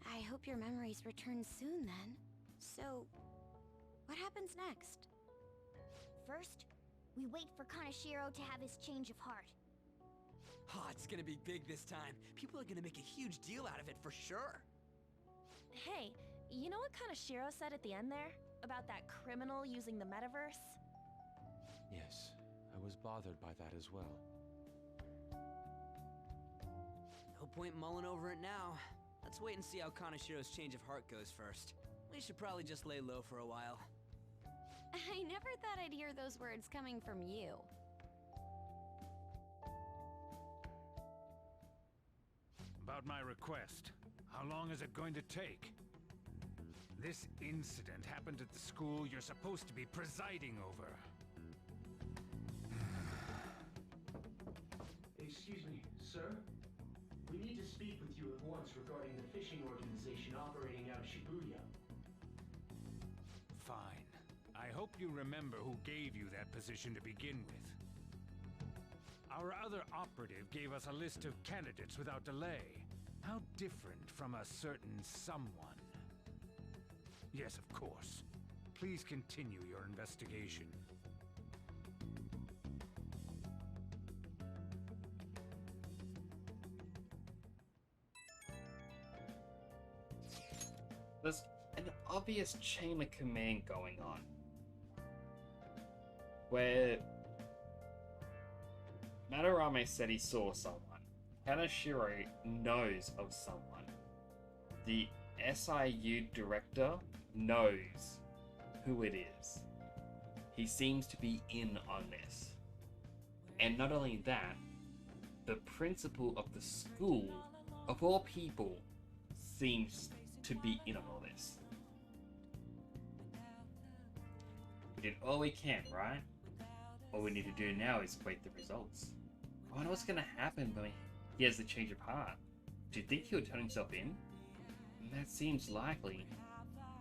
I hope your memories return soon, then. So, what happens next? First, we wait for Kaneshiro to have his change of heart. Oh, it's gonna be big this time. People are gonna make a huge deal out of it for sure. Hey, you know what Kaneshiro said at the end there? About that criminal using the metaverse? Yes, I was bothered by that as well. No point mulling over it now. Let's wait and see how Kaneshiro's change of heart goes first. We should probably just lay low for a while. I never thought I'd hear those words coming from you. About my request. How long is it going to take? This incident happened at the school you're supposed to be presiding over. Excuse me, sir? We need to speak with you at once regarding the fishing organization operating out of Shibuya. Fine. I hope you remember who gave you that position to begin with. Our other operative gave us a list of candidates without delay. How different from a certain someone. Yes, of course. Please continue your investigation. There's an obvious chain of command going on. Where Madarame said he saw someone. Kaneshiro knows of someone. The SIU director knows who it is. He seems to be in on this. And not only that, the principal of the school, of all people, seems to be in on all this. We did all we can, right? All we need to do now is wait the results. I wonder what's gonna happen when he has the change of heart. Do you think he'll turn himself in? That seems likely.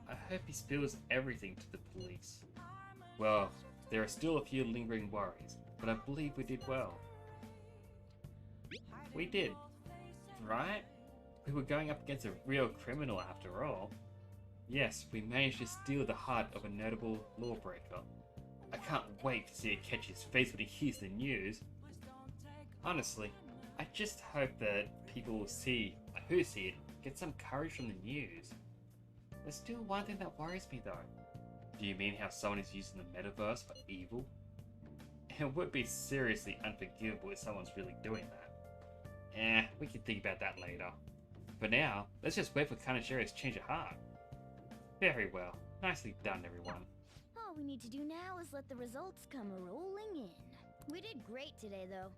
I hope he spills everything to the police. Well, there are still a few lingering worries, but I believe we did well. We did, right? We were going up against a real criminal after all. Yes, we managed to steal the heart of a notable lawbreaker. I can't wait to see it catch his face when he hears the news. Honestly, I just hope that people who see it get some courage from the news. There's still one thing that worries me though. Do you mean how someone is using the metaverse for evil? It would be seriously unforgivable if someone's really doing that. We can think about that later. For now, let's just wait for Kaneshiro's change of heart. Very well. Nicely done, everyone. All we need to do now is let the results come rolling in. We did great today, though.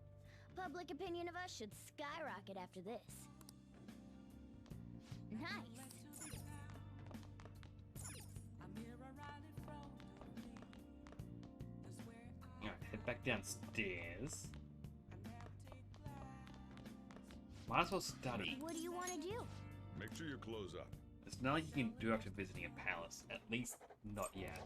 Public opinion of us should skyrocket after this. Nice. Alright, head back downstairs. Might as well study. What do you want to do? Make sure your clothes up. There's nothing you can do after visiting a palace. At least, not yet.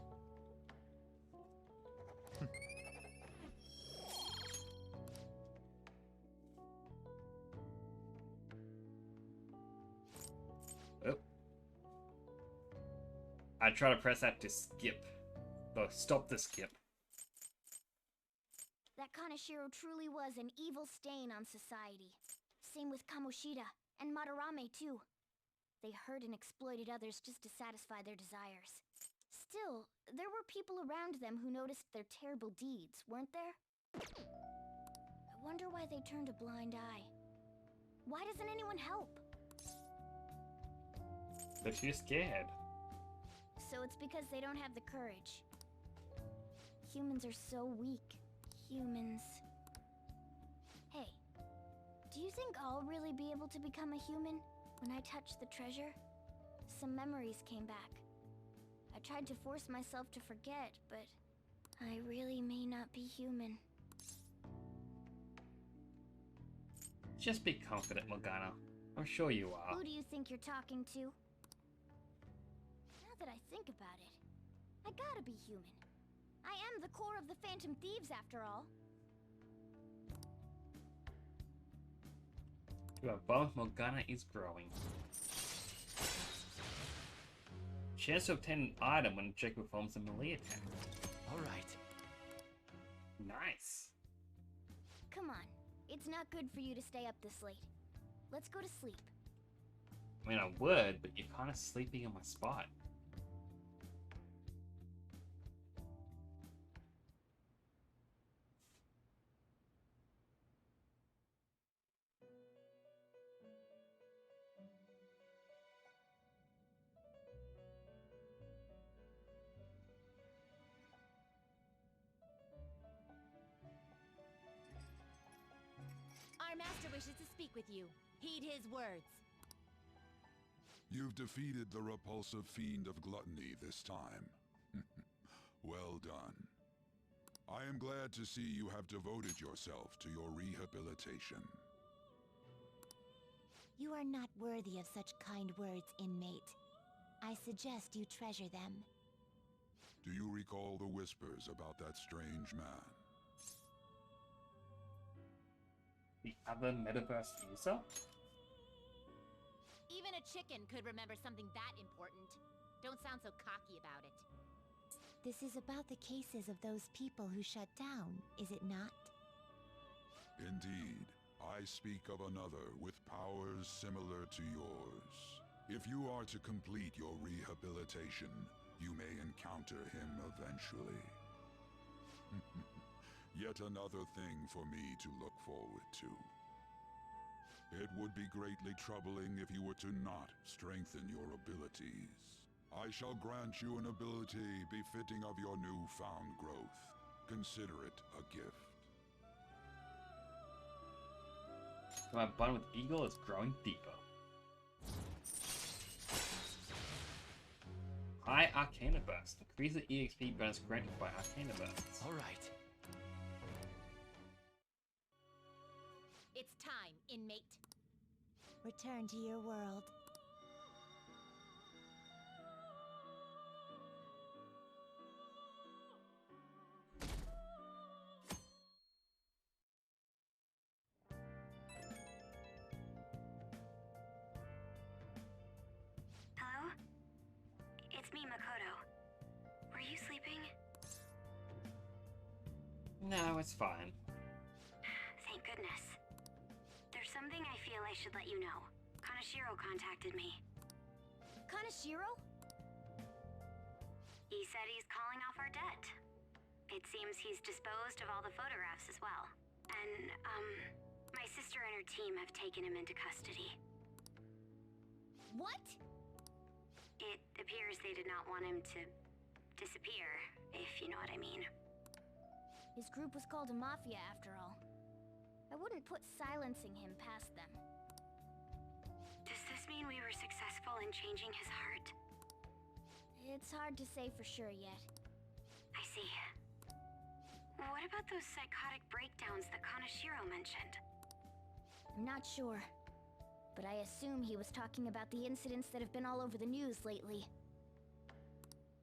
Oh. I try to press that to skip. Oh, stop the skip. That Kaneshiro truly was an evil stain on society. Same with Kamoshida, and Madarame too. They hurt and exploited others just to satisfy their desires. Still, there were people around them who noticed their terrible deeds, weren't there? I wonder why they turned a blind eye. Why doesn't anyone help? But she's scared. So it's because they don't have the courage. Humans are so weak. Humans. Hey, do you think I'll really be able to become a human? When I touched the treasure, some memories came back. I tried to force myself to forget, but I really may not be human. Just be confident, Morgana. I'm sure you are. Who do you think you're talking to? Now that I think about it, I gotta be human. I am the core of the Phantom Thieves, after all. Your bond with Morgana is growing. Chance to obtain an item when Jake performs a melee attack. Alright. Nice. Come on, it's not good for you to stay up this late. Let's go to sleep. I mean, I would, but you're kind of sleeping in my spot. speak with you. Heed his words. You've defeated the repulsive fiend of gluttony this time. Well done. I am glad to see you have devoted yourself to your rehabilitation. You are not worthy of such kind words, inmate. I suggest you treasure them. Do you recall the whispers about that strange man? The other metaverse user? Even a chicken could remember something that important. Don't sound so cocky about it. This is about the cases of those people who shut down, is it not? Indeed. I speak of another with powers similar to yours. If you are to complete your rehabilitation, you may encounter him eventually. Yet another thing for me to look forward to. It would be greatly troubling if you were to not strengthen your abilities. I shall grant you an ability befitting of your newfound growth. Consider it a gift. My bond with Eagle is growing deeper. High Arcana Burst. Increase the EXP bonus granted by Arcana Bursts. Alright. It's time, inmate. Return to your world. Hello? It's me, Makoto. Were you sleeping? No, it's fine. Thank goodness. There's something I feel I should let you know. Kaneshiro contacted me. Kaneshiro? He said he's calling off our debt. It seems he's disposed of all the photographs as well. And, my sister and her team have taken him into custody. What? It appears they did not want him to disappear, if you know what I mean. His group was called a mafia after all. I wouldn't put silencing him past them. Does this mean we were successful in changing his heart? It's hard to say for sure yet. I see. What about those psychotic breakdowns that Kaneshiro mentioned? I'm not sure, but I assume he was talking about the incidents that have been all over the news lately.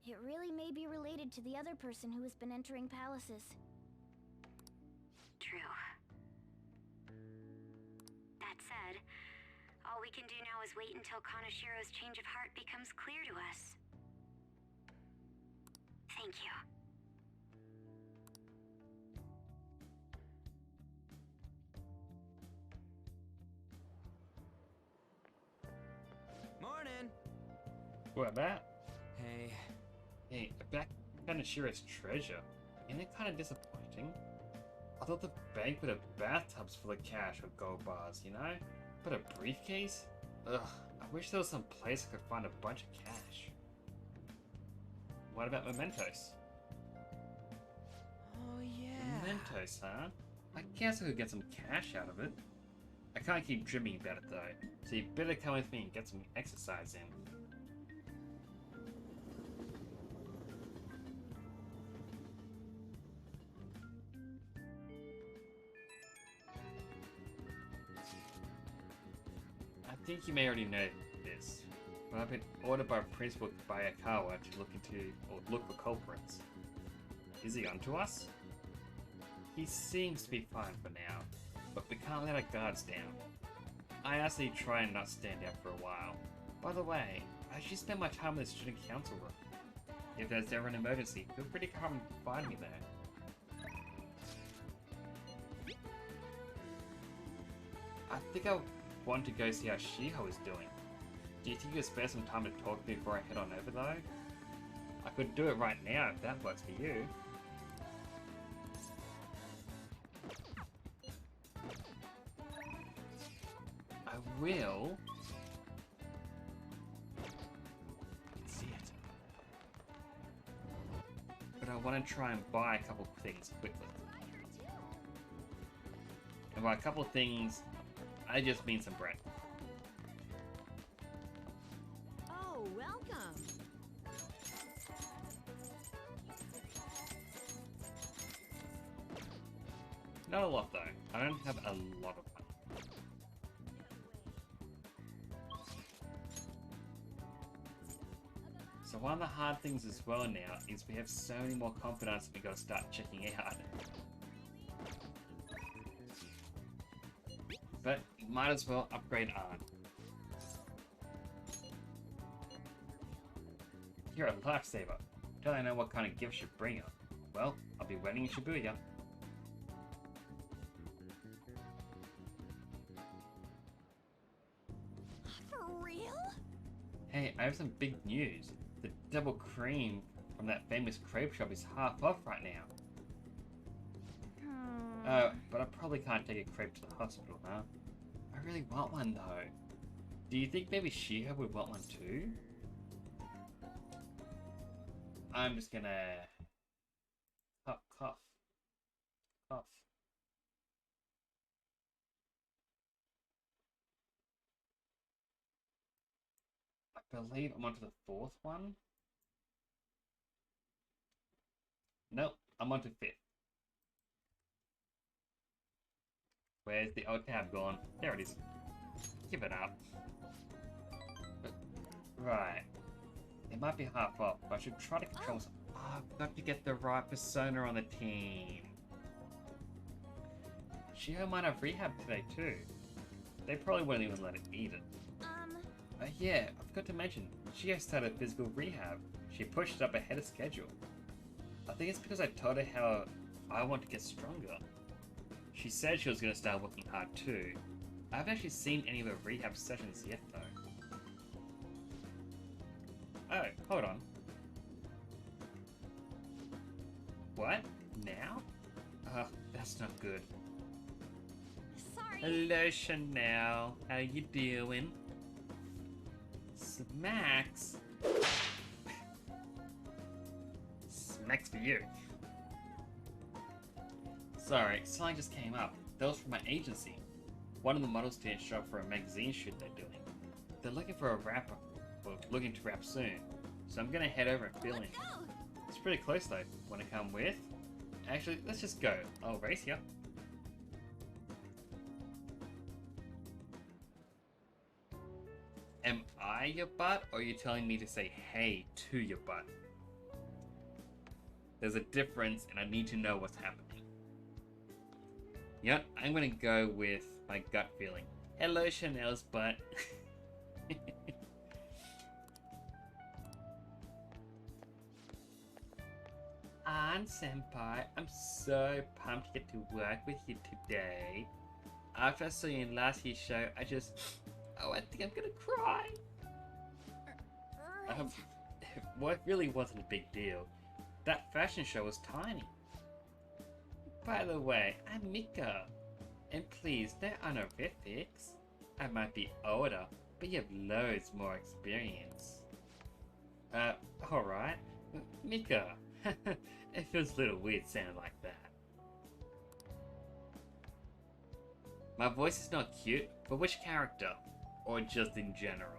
It really may be related to the other person who has been entering palaces. True. That said, all we can do now is wait until Kaneshiro's change of heart becomes clear to us. Thank you. Morning! What about? Hey. Hey, back Kaneshiro's treasure. Isn't it kind of disappointing? I thought the bank would have bathtubs full of cash or gold bars, you know? But a briefcase? Ugh, I wish there was some place I could find a bunch of cash. What about mementos? Oh, yeah. Mementos, huh? I guess I could get some cash out of it. I can't keep dreaming about it though, so you better come with me and get some exercise in. I think you may already know this, but I've been ordered by Principal Bayakawa to look for culprits. Is he onto us? He seems to be fine for now, but we can't let our guards down. I asked that he try and not stand out for a while. By the way, I actually spend my time in the student council room. If there's ever an emergency, feel free to come and find me there. I think I want to go see how Shiho is doing. Do you think you could spare some time to talk to me before I head on over though? I could do it right now if that works for you. I will. See it. But I want to try and buy a couple of things quickly. And by a couple of things, I just mean some bread. Oh, welcome. Not a lot though. I don't have a lot of money. So one of the hard things as well now is we have so many more confidants we gotta start checking out. But might as well upgrade on. You're a lifesaver. Don't I know what kind of gift you bring up? Well, I'll be waiting in Shibuya. For real? Hey, I have some big news. The double cream from that famous crepe shop is half off right now. But I probably can't take a crepe to the hospital, huh? I really want one though. Do you think maybe Shiho would want one too? I'm just gonna... cough, cough. Cough. I believe I'm onto the fourth one. Nope, I'm onto fifth. Where's the old tab gone? There it is. Give it up. Right. It might be half off, but I should try to control some... Oh, I've got to get the right persona on the team. Shiho might have rehab today too. They probably won't even let it eat it. Yeah, I forgot to mention, Shiho started physical rehab. She pushed it up ahead of schedule. I think it's because I told her how I want to get stronger. She said she was going to start working hard too. I haven't actually seen any of her rehab sessions yet though. Oh, hold on. What? Now? That's not good. Sorry. Hello, Chanel. How you doing? Smacks? Smacks for you. Sorry, something just came up. That was from my agency. One of the models didn't show up for a magazine shoot they're doing. They're looking for a rapper. Well, looking to rap soon. So I'm gonna head over and fill in. Let's go. It's pretty close though. Wanna come with? Actually, let's just go. I'll race you. Am I your butt, or are you telling me to say hey to your butt? There's a difference, and I need to know what's happening. Yep, I'm gonna go with my gut feeling. Hello, Chanel's butt. Senpai, I'm so pumped to get to work with you today. After I saw you in last year's show, I think I'm gonna cry. Well, it really wasn't a big deal. That fashion show was tiny. By the way, I'm Mika. And please, no honorifics. I might be older, but you have loads more experience. Alright. Mika. It feels a little weird sounding like that. My voice is not cute, but which character? Or just in general?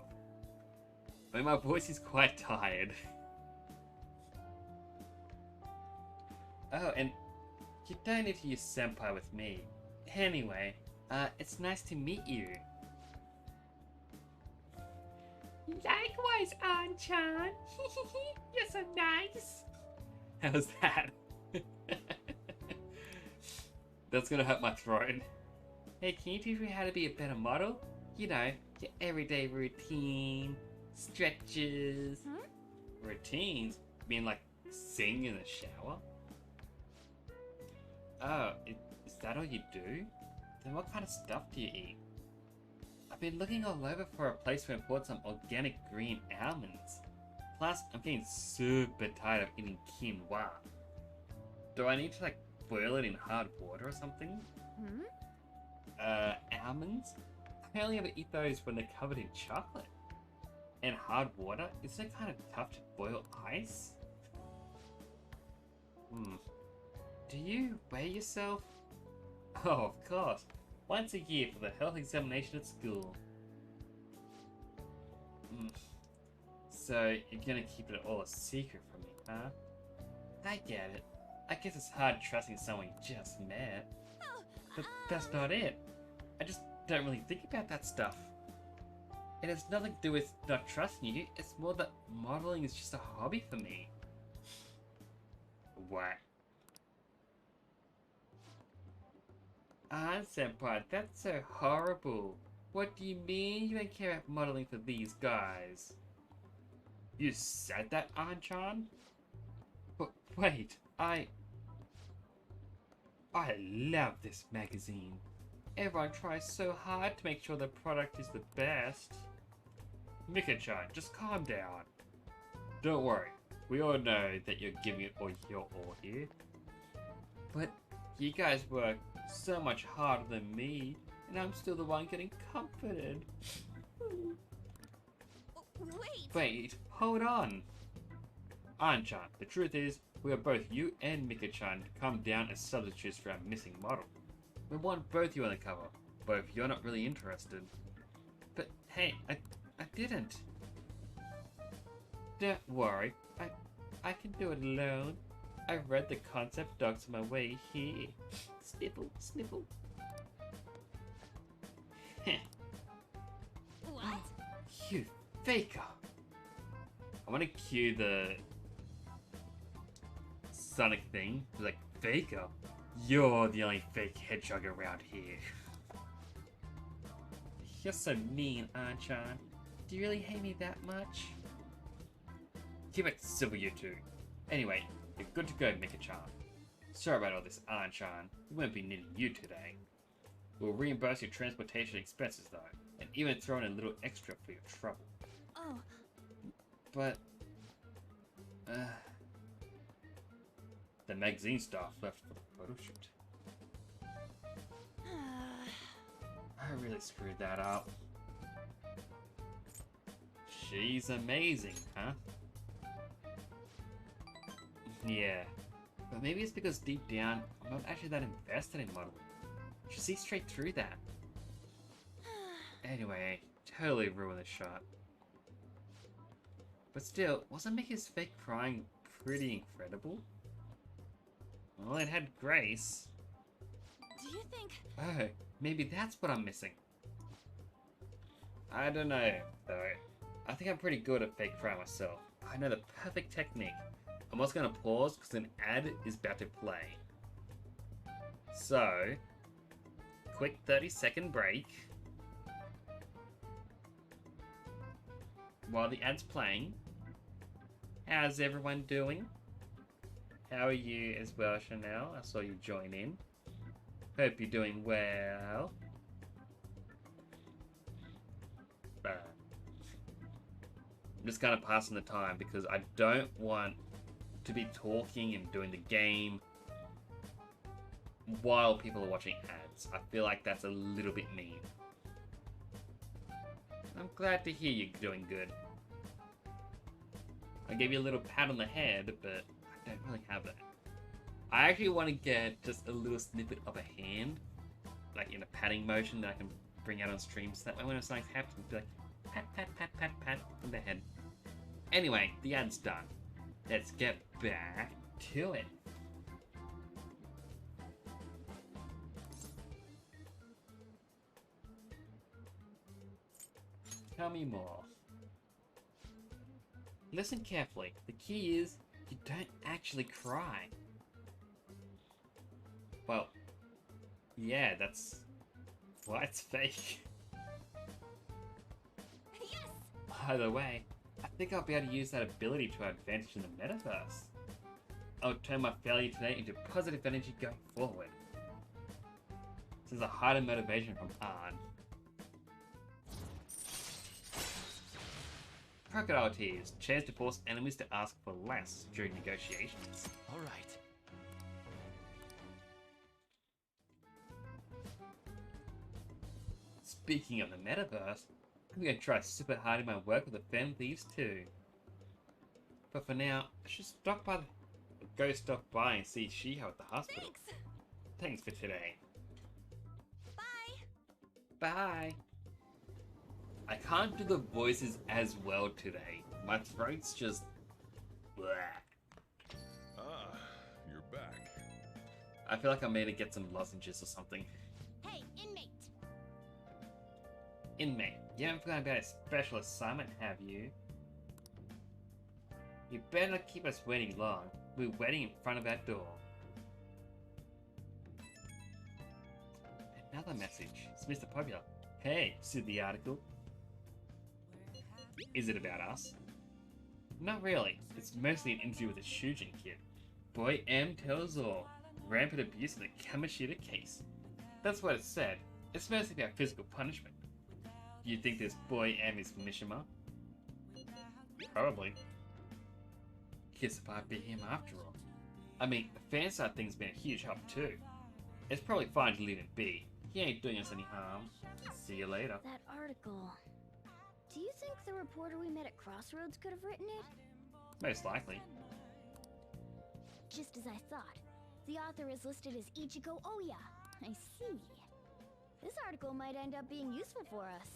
I mean, my voice is quite tired. Oh, and you don't need to use senpai with me. Anyway, it's nice to meet you. Likewise, An-chan. You're so nice. How's that? That's gonna hurt my throat. Hey, can you teach me how to be a better model? You know, your everyday routine, stretches. Routines? You mean like sing in the shower? Oh, is that all you do? Then what kind of stuff do you eat? I've been looking all over for a place to import some organic green almonds. Plus, I'm getting super tired of eating quinoa. Do I need to like boil it in hard water or something? Almonds? I only ever eat those when they're covered in chocolate. And hard water? Isn't it kind of tough to boil ice? Do you weigh yourself? Oh, of course. once a year for the health examination at school. So, you're gonna keep it all a secret from me, huh? I get it. I guess it's hard trusting someone you just met. But that's not it. I just don't really think about that stuff. It has nothing to do with not trusting you, it's more that modeling is just a hobby for me. What? Senpai, that's so horrible. What do you mean you don't care about modeling for these guys? You said that, Anchan? But wait, I love this magazine. Everyone tries so hard to make sure the product is the best. Mika-chan, just calm down. Don't worry, we all know that you're giving it all your all here. But you guys work so much harder than me, and I'm still the one getting comforted. Wait, hold on. Anchan, the truth is, we want both you and Mika-chan to come down as substitutes for our missing model. We want both you on the cover, but if you're not really interested. But hey, I didn't. Don't worry, I can do it alone. I read the concept docs on my way here. Sniffle, sniffle. What? You faker. I want to cue the Sonic thing. Like, faker? You're the only fake hedgehog around here. You're so mean, Anchan. Do you really hate me that much? Keep it civil, you two. Anyway, you're good to go, Mika-chan. Sorry about all this, Anchan. We won't be needing you today. We'll reimburse your transportation expenses, though, and even throw in a little extra for your trouble. Oh. But, the magazine staff left for the photo shoot. I really screwed that up. She's amazing, huh? Yeah, but maybe it's because deep down, I'm not actually that invested in modeling. Should see straight through that. Anyway, totally ruined the shot. But still, wasn't Mika's fake crying pretty incredible? Well, it had grace. Do you think... Oh, maybe that's what I'm missing. I don't know, though. I think I'm pretty good at fake crying myself. I know the perfect technique. I'm also going to pause because an ad is about to play. So, quick 30-second break. While the ad's playing, how's everyone doing? How are you as well, Chanel? I saw you join in. Hope you're doing well. I'm just kind of passing the time because I don't want to be talking and doing the game while people are watching ads. I feel like that's a little bit mean. I'm glad to hear you're doing good. I gave you a little pat on the head, but I don't really have that. I actually want to get just a little snippet of a hand, like in a patting motion that I can bring out on stream, so that way when something happens, it'll be like pat, pat, pat, pat, pat on the head. Anyway, the ad's done. Let's get back to it. Tell me more. Listen carefully. The key is you don't actually cry. Well, yeah, that's why it's fake. Yes! By the way, I think I'll be able to use that ability to our advantage in the metaverse. I'll turn my failure today into positive energy going forward. This is a higher motivation from Arn. Crocodile tears. Chance to force enemies to ask for less during negotiations. All right. Speaking of the metaverse, I'm gonna try super hard in my work with the Fen Thieves too. But for now, I should go stop by and see Shiho at the hospital. Thanks! Thanks for today. Bye! Bye. I can't do the voices as well today. My throat's just... bleh. Ah, you're back. I feel like I may need to get some lozenges or something. Hey, inmate! Inmate, you haven't forgotten about a special assignment, have you? You better not keep us waiting long. We're waiting in front of that door. Another message. It's Mr. Popular. Hey, see the article? Is it about us? Not really. It's mostly an interview with a Shujin kid. Boy M tells all. Rampant abuse in the Kaneshiro case. That's what it said. It's mostly about physical punishment. Do you think this boy M is Mishima? Probably. Guess it might be him after all. I mean, the fansite thing's been a huge help too. It's probably fine to leave it be. He ain't doing us any harm. See you later. That article. Do you think the reporter we met at Crossroads could have written it? Most likely. Just as I thought. The author is listed as Ichigo Oya. I see. This article might end up being useful for us.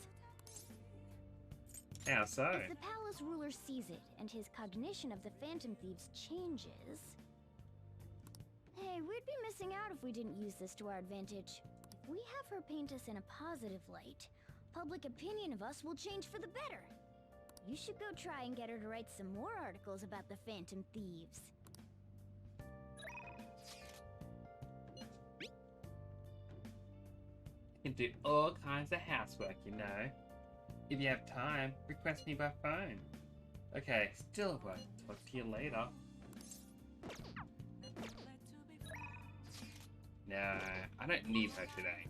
How so? If the palace ruler sees it and his cognition of the Phantom Thieves changes... Hey, we'd be missing out if we didn't use this to our advantage. If we have her paint us in a positive light, public opinion of us will change for the better. You should go try and get her to write some more articles about the Phantom Thieves. You can do all kinds of housework, you know. If you have time, request me by phone. Okay, still work. Talk to you later. No, I don't need her today.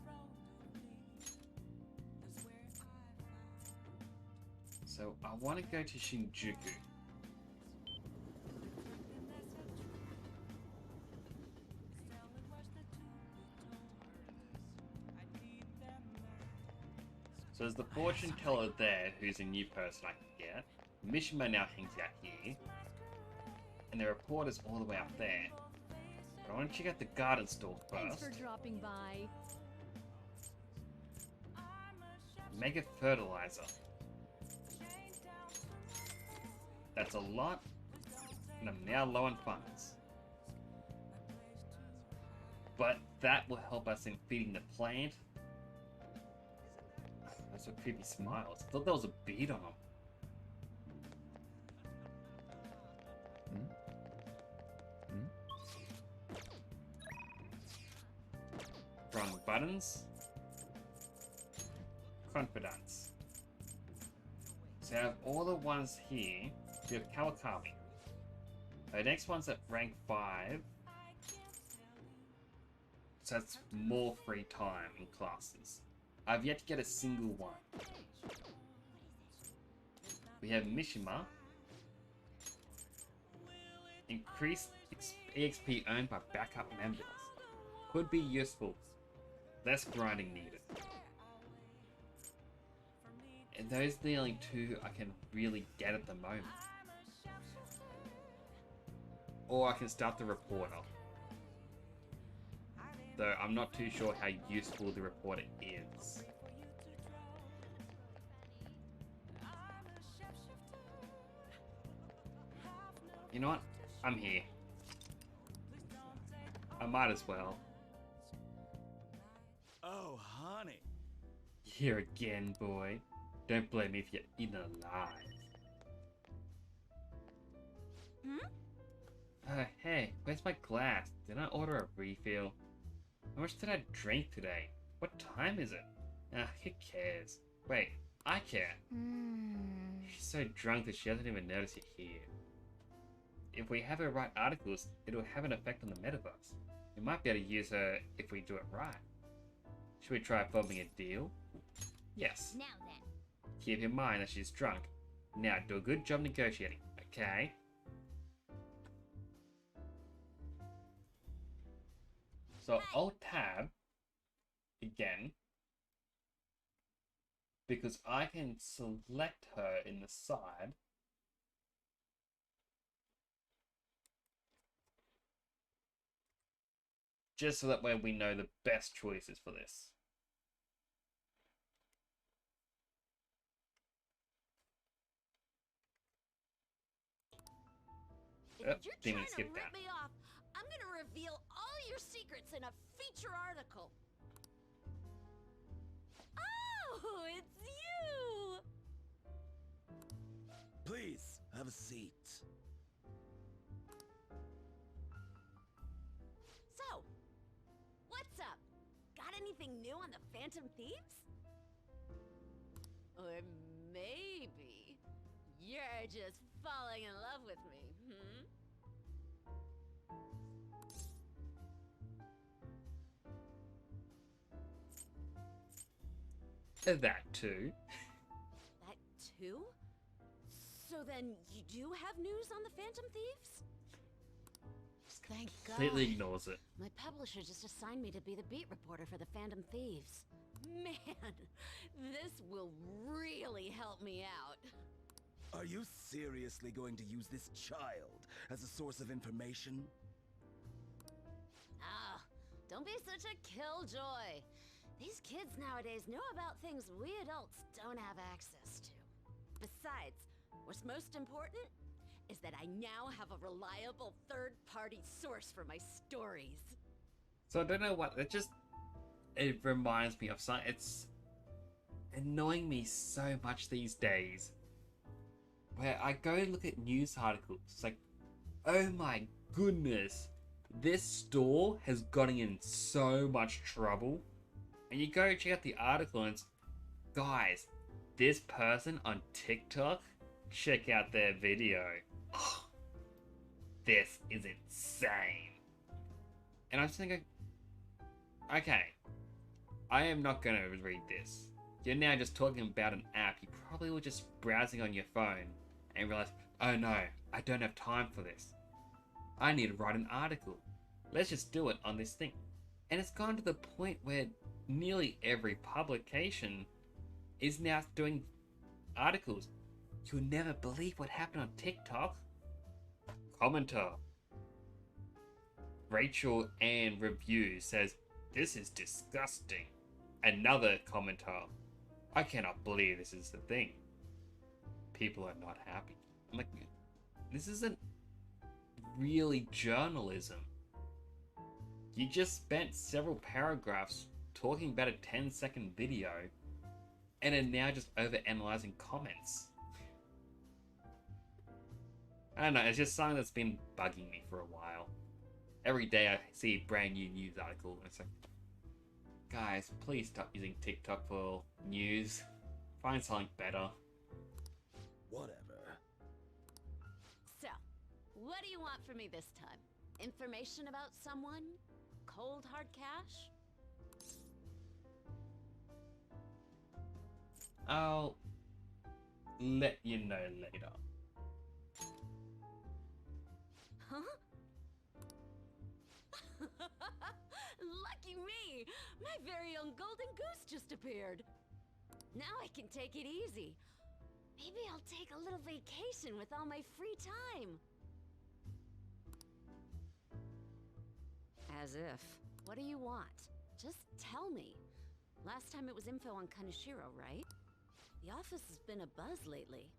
So I want to go to Shinjuku. So there's the fortune teller there, who's a new person I can get. Mishima now hangs out here. And the reporter's all the way up there. But I want to check out the garden store first. Thanks for dropping by. Mega fertilizer. That's a lot, and I'm now low on funds. But that will help us in feeding the plant. That's what creepy smiles. I thought there was a bead on him. From buttons, confidence. So I have all the ones here. We have Kawakami. The next one's at rank 5. So that's more free time in classes. I've yet to get a single one. We have Mishima. Increased EXP earned by backup members. Could be useful. Less grinding needed. And those are the only two I can really get at the moment. Or I can start the reporter. Though I'm not too sure how useful the reporter is. You know what? I'm here. I might as well. Oh, honey. Here again, boy. Don't blame me if you're eaten alive. Hey, where's my glass? Did I order a refill? How much did I drink today? What time is it? Who cares? Wait, I care. She's so drunk that she doesn't even notice you're here. If we have her write articles, it'll have an effect on the metaverse. We might be able to use her if we do it right. Should we try forming a deal? Yes. Now then. Keep in mind that she's drunk. Now do a good job negotiating, okay? So Alt Tab again, because I can select her in the side. Just so that way we know the best choices for this. If you're didn't trying to skip rip that. me off, I'm gonna reveal all your secrets in a feature article. Oh, it's you! Please, have a seat. So, what's up? Got anything new on the Phantom Thieves? Or maybe you're just falling in love with me, hmm? That too. That too? So then you do have news on the Phantom Thieves? Thank God. Completely ignores it. My publisher just assigned me to be the beat reporter for the Phantom Thieves. Man, this will really help me out. Are you seriously going to use this child as a source of information? Ah, don't be such a killjoy. These kids nowadays know about things we adults don't have access to. Besides, what's most important is that I now have a reliable third-party source for my stories. So I don't know what it reminds me of something. It's annoying me so much these days. Where I go look at news articles, it's like, oh my goodness, this store has gotten in so much trouble. And you go check out the article and it's, guys, this person on TikTok, check out their video. This is insane. And I'm just thinking, okay, I am not going to read this. You're now just talking about an app. You probably were just browsing on your phone and realized, oh no, I don't have time for this. I need to write an article. Let's just do it on this thing. And it's gone to the point where nearly every publication is now doing articles. You'll never believe what happened on TikTok. Commenter Rachel Ann Review says, this is disgusting. Another commenter, I cannot believe this is the thing. People are not happy. I'm like, this isn't really journalism. You just spent several paragraphs talking about a 10-second video and are now just over-analyzing comments. I don't know, it's just something that's been bugging me for a while. Every day I see a brand new news article and it's like, guys, please stop using TikTok for news. Find something better. Whatever. So, what do you want from me this time? Information about someone? Cold hard cash? I'll let you know later. Huh? Lucky me! My very own golden goose just appeared. Now I can take it easy. Maybe I'll take a little vacation with all my free time. As if. What do you want? Just tell me. Last time it was info on Kaneshiro, right? The office has been a buzz lately.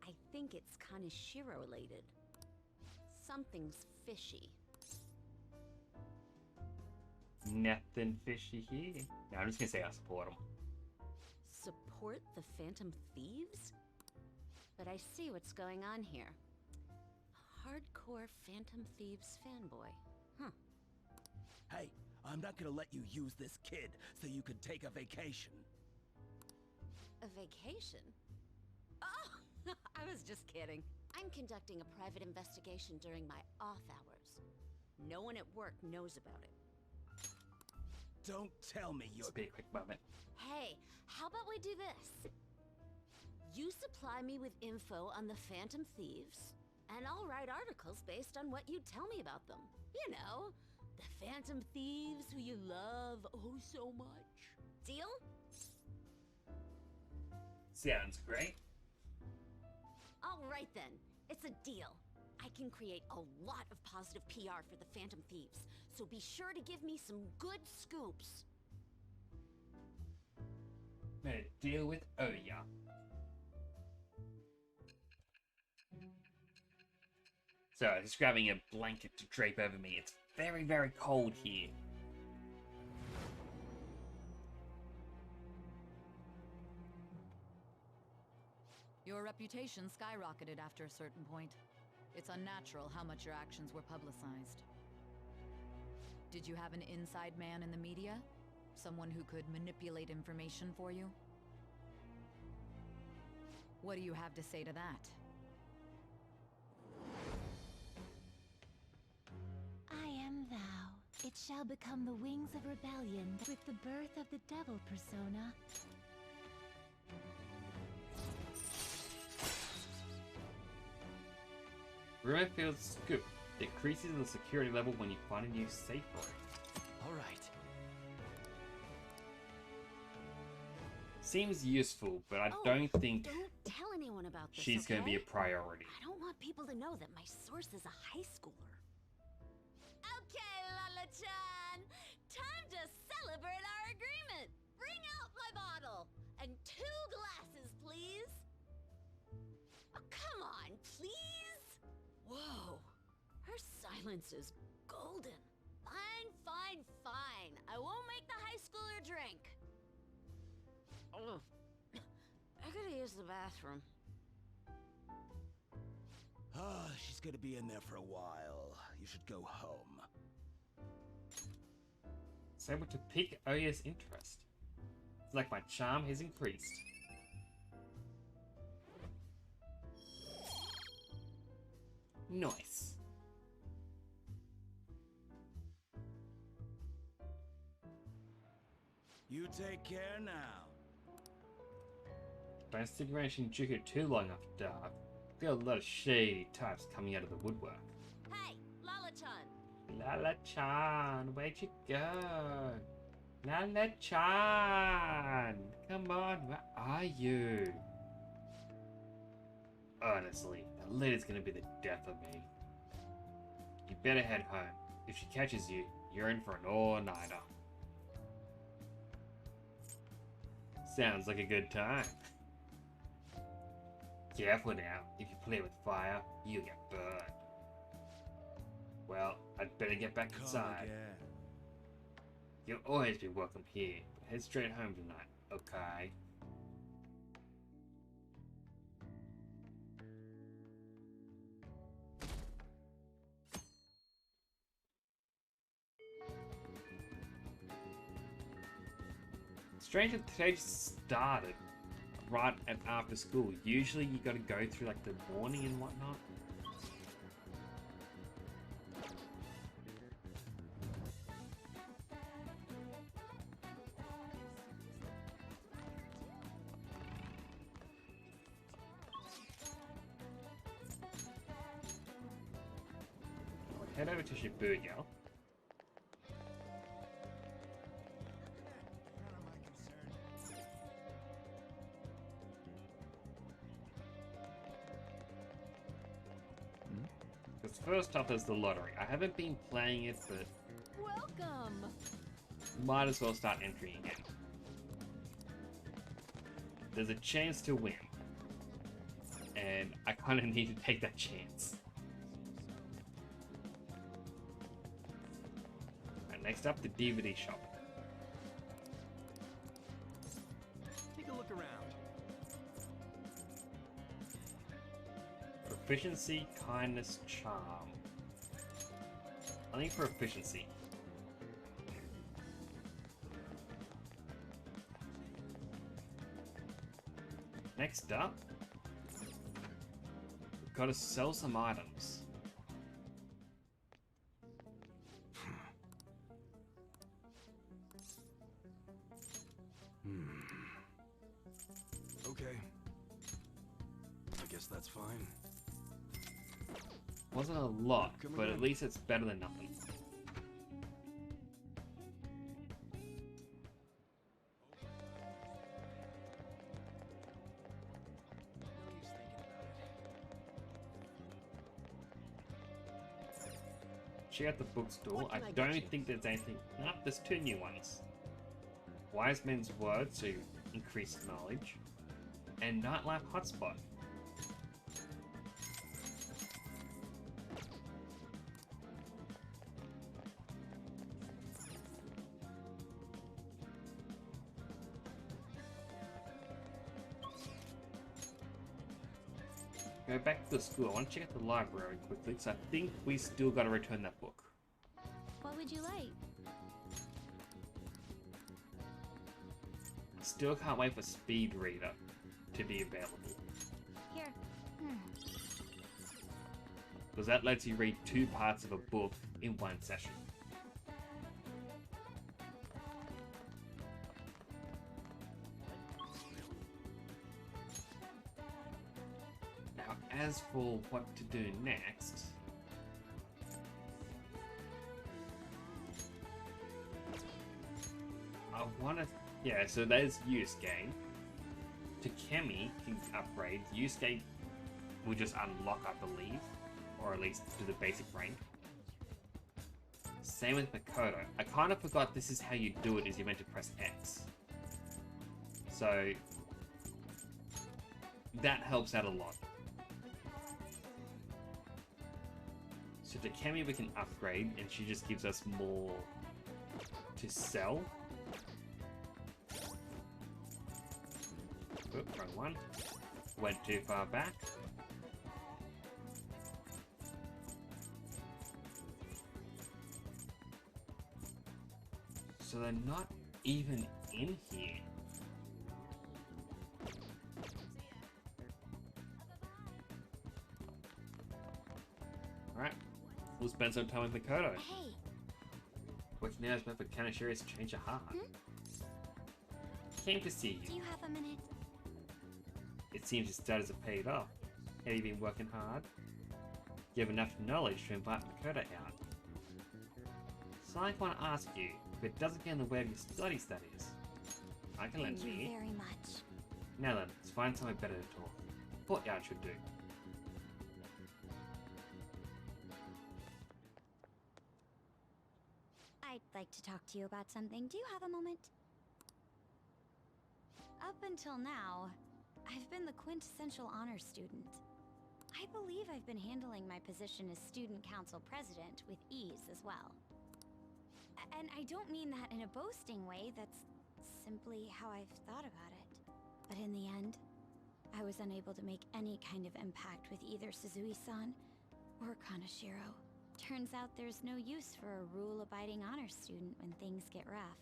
I think it's Kaneshiro related. Something's fishy. Nothing fishy here. No, I'm just gonna say I support them. Support the Phantom Thieves? But I see what's going on here. A hardcore Phantom Thieves fanboy. Huh. Hey, I'm not gonna let you use this kid so you could take a vacation. A vacation? Oh, I was just kidding. I'm conducting a private investigation during my off hours. No one at work knows about it. Don't tell me you're... Just be a quick moment. Hey, how about we do this? You supply me with info on the Phantom Thieves, and I'll write articles based on what you tell me about them. You know, the Phantom Thieves who you love oh so much. Deal? Sounds great. All right then, it's a deal. I can create a lot of positive PR for the Phantom Thieves, so be sure to give me some good scoops. Gonna deal with Oya. Sorry, just grabbing a blanket to drape over me. It's very, very cold here. Your reputation skyrocketed after a certain point. It's unnatural how much your actions were publicized. Did you have an inside man in the media? Someone who could manipulate information for you? What do you have to say to that? I am thou. It shall become the wings of rebellion with the birth of the devil persona. Rumor fields scoop. Decreases the security level when you find a new safe room. Alright. Seems useful, but I don't think Don't tell anyone about this, she's going to be a okay? priority. I don't want people to know that my source is a high schooler. Okay, Lala-chan! Time to celebrate our agreement! Bring out my bottle! And 2 glasses, please! Oh, come on, please! Whoa! Her silence is golden. Fine, fine, fine. I won't make the high schooler drink. Oh, I gotta use the bathroom. Ah, she's gonna be in there for a while. You should go home. It's able to pique Oya's interest. It's like my charm has increased. Nice. You take care now. Don't stick around Shinjuku too long after dark. There are a lot of shady types coming out of the woodwork. Hey, Lala-chan! Lala-chan, where'd you go? Lala-chan! Come on, where are you? Honestly, that lady's gonna be the death of me. You better head home. If she catches you, you're in for an all-nighter. Sounds like a good time. Careful now, if you play with fire, you'll get burned. Well, I'd better get back inside. You'll always be welcome here, but head straight home tonight, okay? Strange that today just started right at after school. Usually you gotta go through like the morning and whatnot. I'll head over to Shibuya. Because first up is the lottery. I haven't been playing it, but Welcome! might as well start entering again. There's a chance to win. And I kind of need to take that chance. Right, next up, the DVD shop. Take a look around. Proficiency, kindness, charm. I think proficiency. Next up, we've got to sell some items. Okay. I guess that's fine. Wasn't a lot, Coming but in. at least it's better than nothing. Check out the bookstore. What I can I get don't you? think there's anything. Nope, there's 2 new ones. Wise Men's Word to increase knowledge, and Nightlife Hotspot. Go back to the school. I want to check out the library quickly, because I think we still got to return that book. What would you like? Still can't wait for Speed Reader to be available. Here. Because that lets you read 2 parts of a book in one session. Now, as for what to do next... I want to... Yeah, so there's Yusuke. Takemi can upgrade. Yusuke will just unlock, I believe. Or at least do the basic rank. Same with Makoto. I kind of forgot this is how you do it, is you're meant to press X. So... that helps out a lot. So Takemi we can upgrade, and she just gives us more to sell. Oop, wrong one. Went too far back. So they're not even in here. Alright, we'll spend some time with Makoto. Hey. Which now is meant for Kaneshiro to change her heart. Came to see you. Do you have a minute? It seems your studies have paid off. Have you been working hard? You have enough knowledge to invite Makoto out. So I want to ask you, if it doesn't get in the way of your studies, I can lend Thank you. you very much. Now then, let's find somewhere better to talk. Courtyard should do. I'd like to talk to you about something. Do you have a moment? Up until now, I've been the quintessential honors student. I believe I've been handling my position as student council president with ease as well. And I don't mean that in a boasting way, that's simply how I've thought about it. But in the end, I was unable to make any kind of impact with either Suzui-san or Kaneshiro. Turns out there's no use for a rule-abiding honors student when things get rough.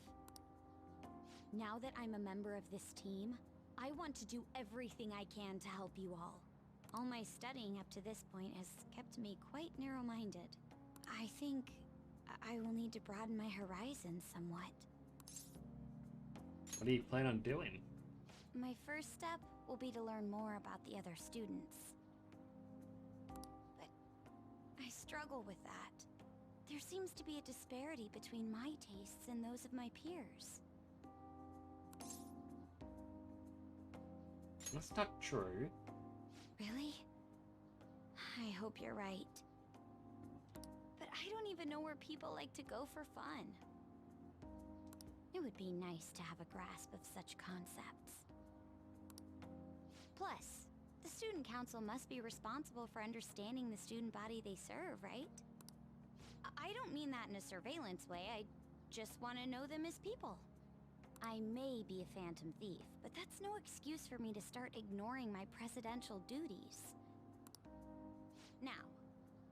Now that I'm a member of this team, I want to do everything I can to help you all. All my studying up to this point has kept me quite narrow-minded. I think I will need to broaden my horizons somewhat. What do you plan on doing? My first step will be to learn more about the other students. But I struggle with that. There seems to be a disparity between my tastes and those of my peers. That's not true. Really? I hope you're right. But I don't even know where people like to go for fun. It would be nice to have a grasp of such concepts. Plus, the student council must be responsible for understanding the student body they serve, right? I don't mean that in a surveillance way, I just want to know them as people. I may be a phantom thief, but that's no excuse for me to start ignoring my presidential duties. Now,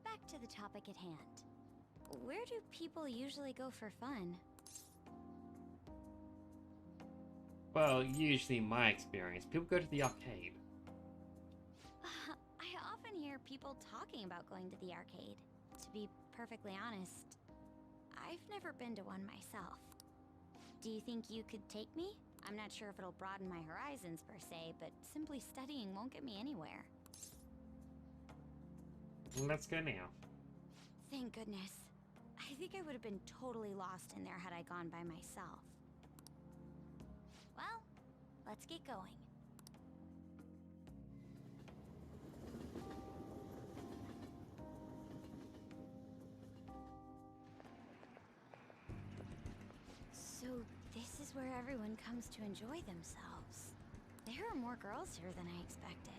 back to the topic at hand. Where do people usually go for fun? Well, usually in my experience, people go to the arcade. I often hear people talking about going to the arcade. To be perfectly honest, I've never been to one myself. Do you think you could take me? I'm not sure if it'll broaden my horizons per se, but simply studying won't get me anywhere. Let's go now. Thank goodness. I think I would have been totally lost in there had I gone by myself. Well, let's get going. So, this is where everyone comes to enjoy themselves. There are more girls here than I expected.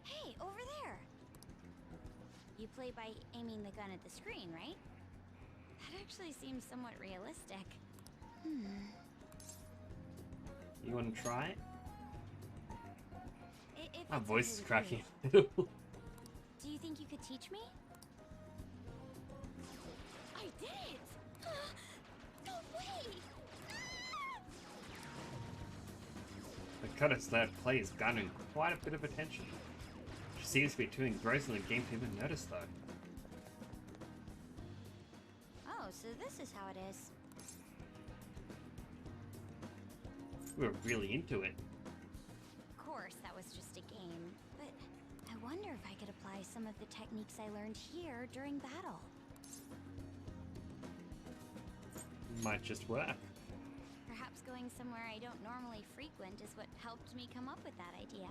Hey, over there! You play by aiming the gun at the screen, right? That actually seems somewhat realistic. You want to try it? My That's voice okay is with cracking you. a little. Do you think you could teach me? I did it! No way! Makoto's loud play is garnering quite a bit of attention. She seems to be too engrossed in the game to even notice though. Oh, so this is how it is. We were really into it. Of course, that was just a game, but I wonder if I could apply some of the techniques I learned here during battle. Might just work. Perhaps going somewhere I don't normally frequent is what helped me come up with that idea.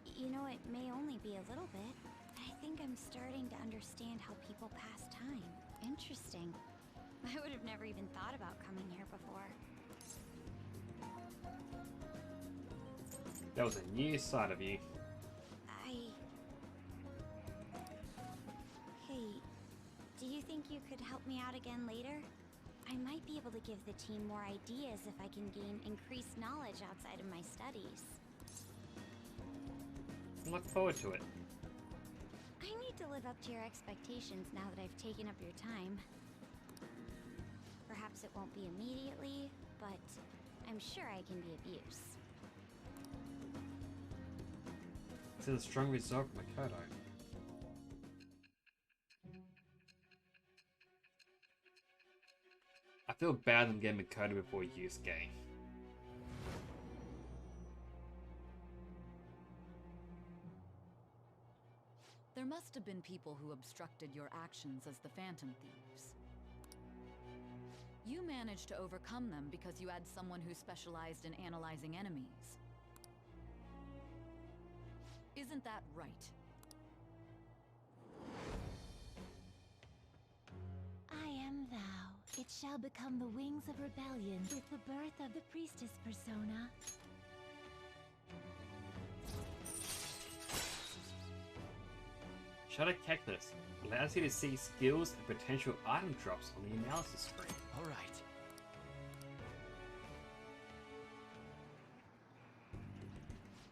You know, it may only be a little bit, but I think I'm starting to understand how people pass time. Interesting. I would have never even thought about coming here before. That was a new side of you. Hey, do you think you could help me out again later? I might be able to give the team more ideas if I can gain increased knowledge outside of my studies. Look forward to it. I need to live up to your expectations now that I've taken up your time. Perhaps it won't be immediately, but I'm sure I can be of use. This is a strong resolve from Makoto. I feel bad them getting Makoto before Yusuke. There must have been people who obstructed your actions as the Phantom Thieves. You managed to overcome them because you had someone who specialized in analyzing enemies. Isn't that right? I am thou. It shall become the wings of rebellion with the birth of the priestess persona. Shutter Calculus allows you to see skills and potential item drops on the analysis screen. All right.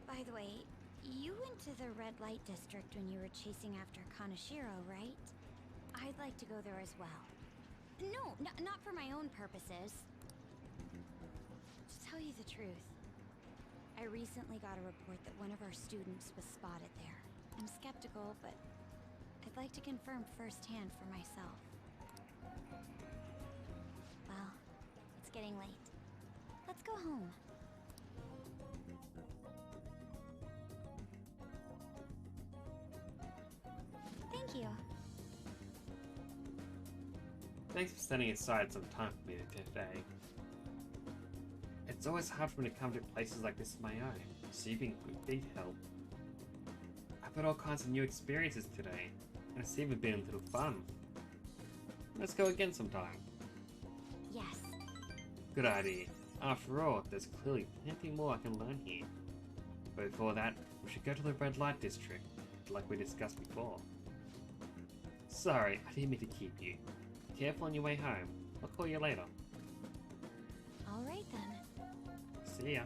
By the way, you went to the red light district when you were chasing after Kaneshiro, right? I'd like to go there as well. No, not for my own purposes. To tell you the truth, I recently got a report that one of our students was spotted there. I'm skeptical, but I'd like to confirm firsthand for myself. Well, it's getting late. Let's go home. Thank you. Thanks for setting aside some time for me today. It's always hard for me to come to places like this on my own, so you've been a big help. I've had all kinds of new experiences today, and it's even been a little fun. Let's go again sometime. Yes. Good idea. After all, there's clearly plenty more I can learn here. But before that, we should go to the red light district, like we discussed before. Sorry, I didn't mean to keep you. Careful on your way home. I'll call you later. All right then. See ya.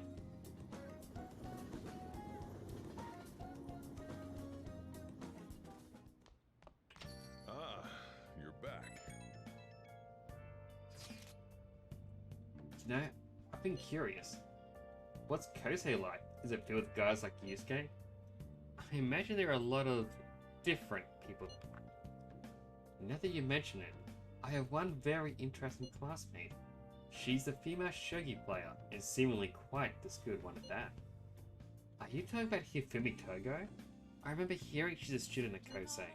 Ah, you're back. You know, I've been curious. What's Kosei like? Is it filled with guys like Yusuke? I imagine there are a lot of different people. Now that you mention it, I have one very interesting classmate. She's a female shogi player, and seemingly quite the skilled one at that. Are you talking about Hifumi Togo? I remember hearing she's a student at Kosei.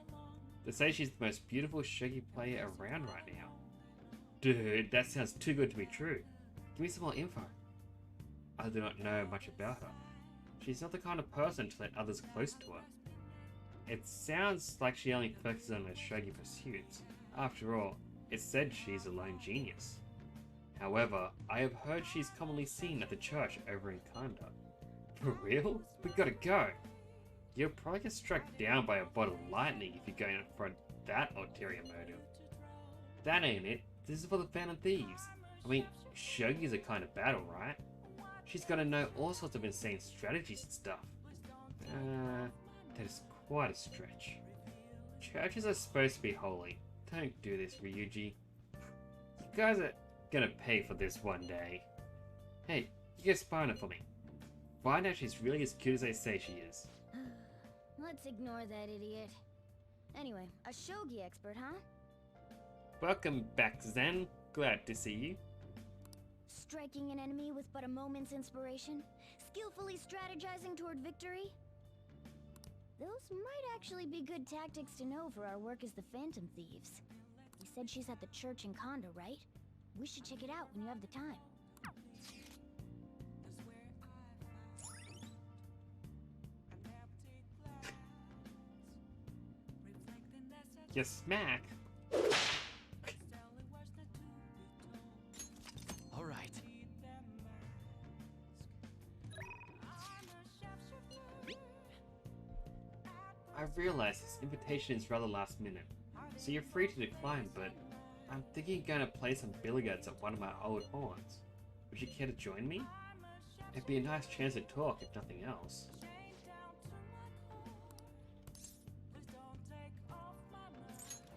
They say she's the most beautiful shogi player around right now. Dude, that sounds too good to be true. Give me some more info. I do not know much about her. She's not the kind of person to let others close to her. It sounds like she only focuses on her shogi pursuits. After all, it's said she's a lone genius. However, I have heard she's commonly seen at the church over in Kanda. For real? We gotta go! You'll probably get struck down by a bolt of lightning if you're going for that ulterior motive. That ain't it. This is for the Phantom Thieves. I mean, shogi's a kind of battle, right? She's gotta know all sorts of insane strategies and stuff. That is quite a stretch. Churches are supposed to be holy. Don't do this, Ryuji. You guys are gonna pay for this one day. Hey, you go spy on her for me. Find out she's really as cute as they say she is. Let's ignore that idiot. Anyway, a shogi expert, huh? Welcome back, Zen. Glad to see you. Striking an enemy with but a moment's inspiration? Skillfully strategizing toward victory? Those might actually be good tactics to know for our work as the Phantom Thieves. You said she's at the church in Kondo, right? We should check it out when you have the time. You smack. All right. I realize this invitation is rather last minute, so you're free to decline, but I'm thinking of going to play some billiards at one of my old haunts. Would you care to join me? It'd be a nice chance to talk, if nothing else.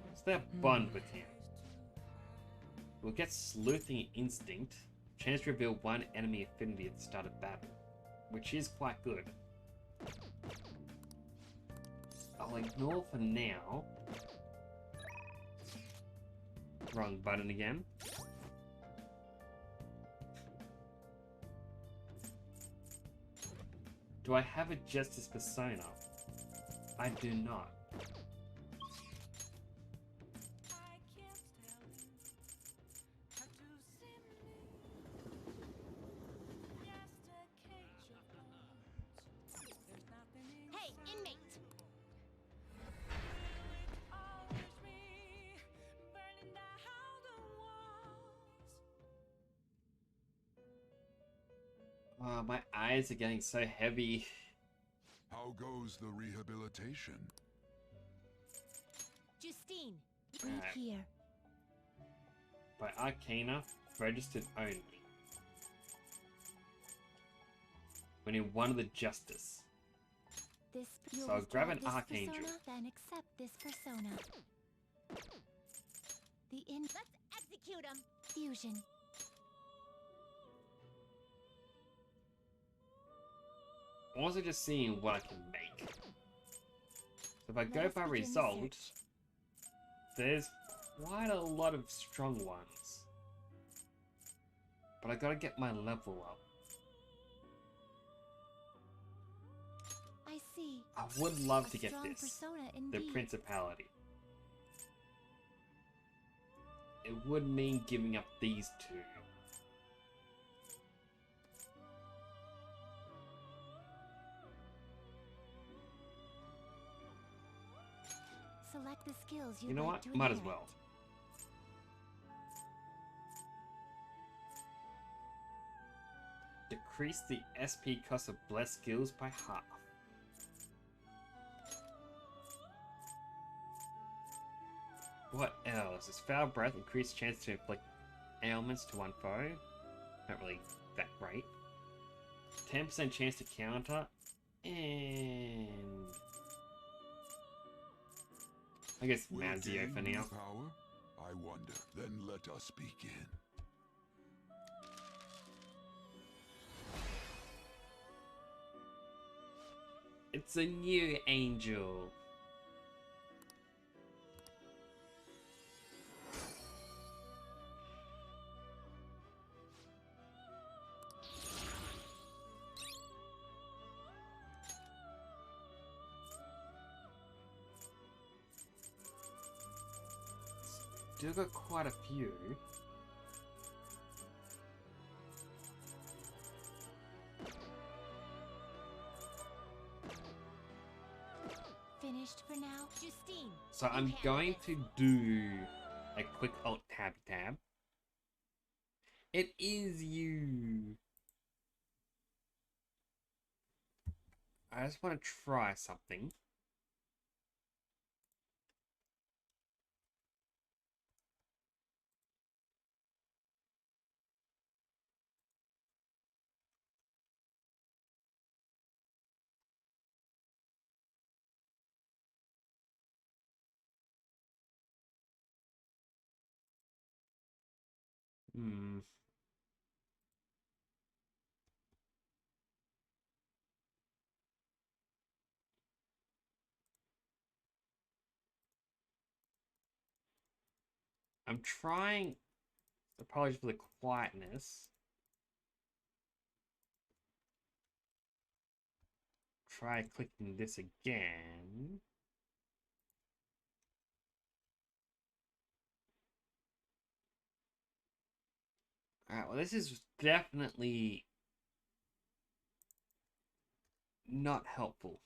What's that bond with him? We'll get Sleuthing Instinct, chance to reveal one enemy affinity at the start of battle, which is quite good. I'll ignore for now. Wrong button again. Do I have a Justice persona? I do not. Hey, inmate! Oh, my eyes are getting so heavy. How goes the rehabilitation? Justine, Right right here. By Arcana, registered only. We need one of the Justice. This So I'll grab an this Archangel. persona, then accept this persona. Let's execute him. Fusion. I'm also just seeing what I can make. So if I go Let us by begin the result, search. there's quite a lot of strong ones. But I gotta get my level up. I see. I would love to A get strong this. persona The indeed. Principality. It would mean giving up these two. Select the skills You know what? Might as well. Decrease the SP cost of blessed skills by half. What else? Is foul breath increased chance to inflict ailments to one foe? Not really that great. 10% chance to counter, and I guess Will Mazio gain for new now. Power? I wonder. Then let us begin. It's a new angel. Still got quite a few. Finished for now, Justine. So I'm going to do a quick alt tab. It is you. I just want to try something. Hmm. I'm trying. Apologies for the quietness. Try clicking this again. Alright, well, this is definitely not helpful.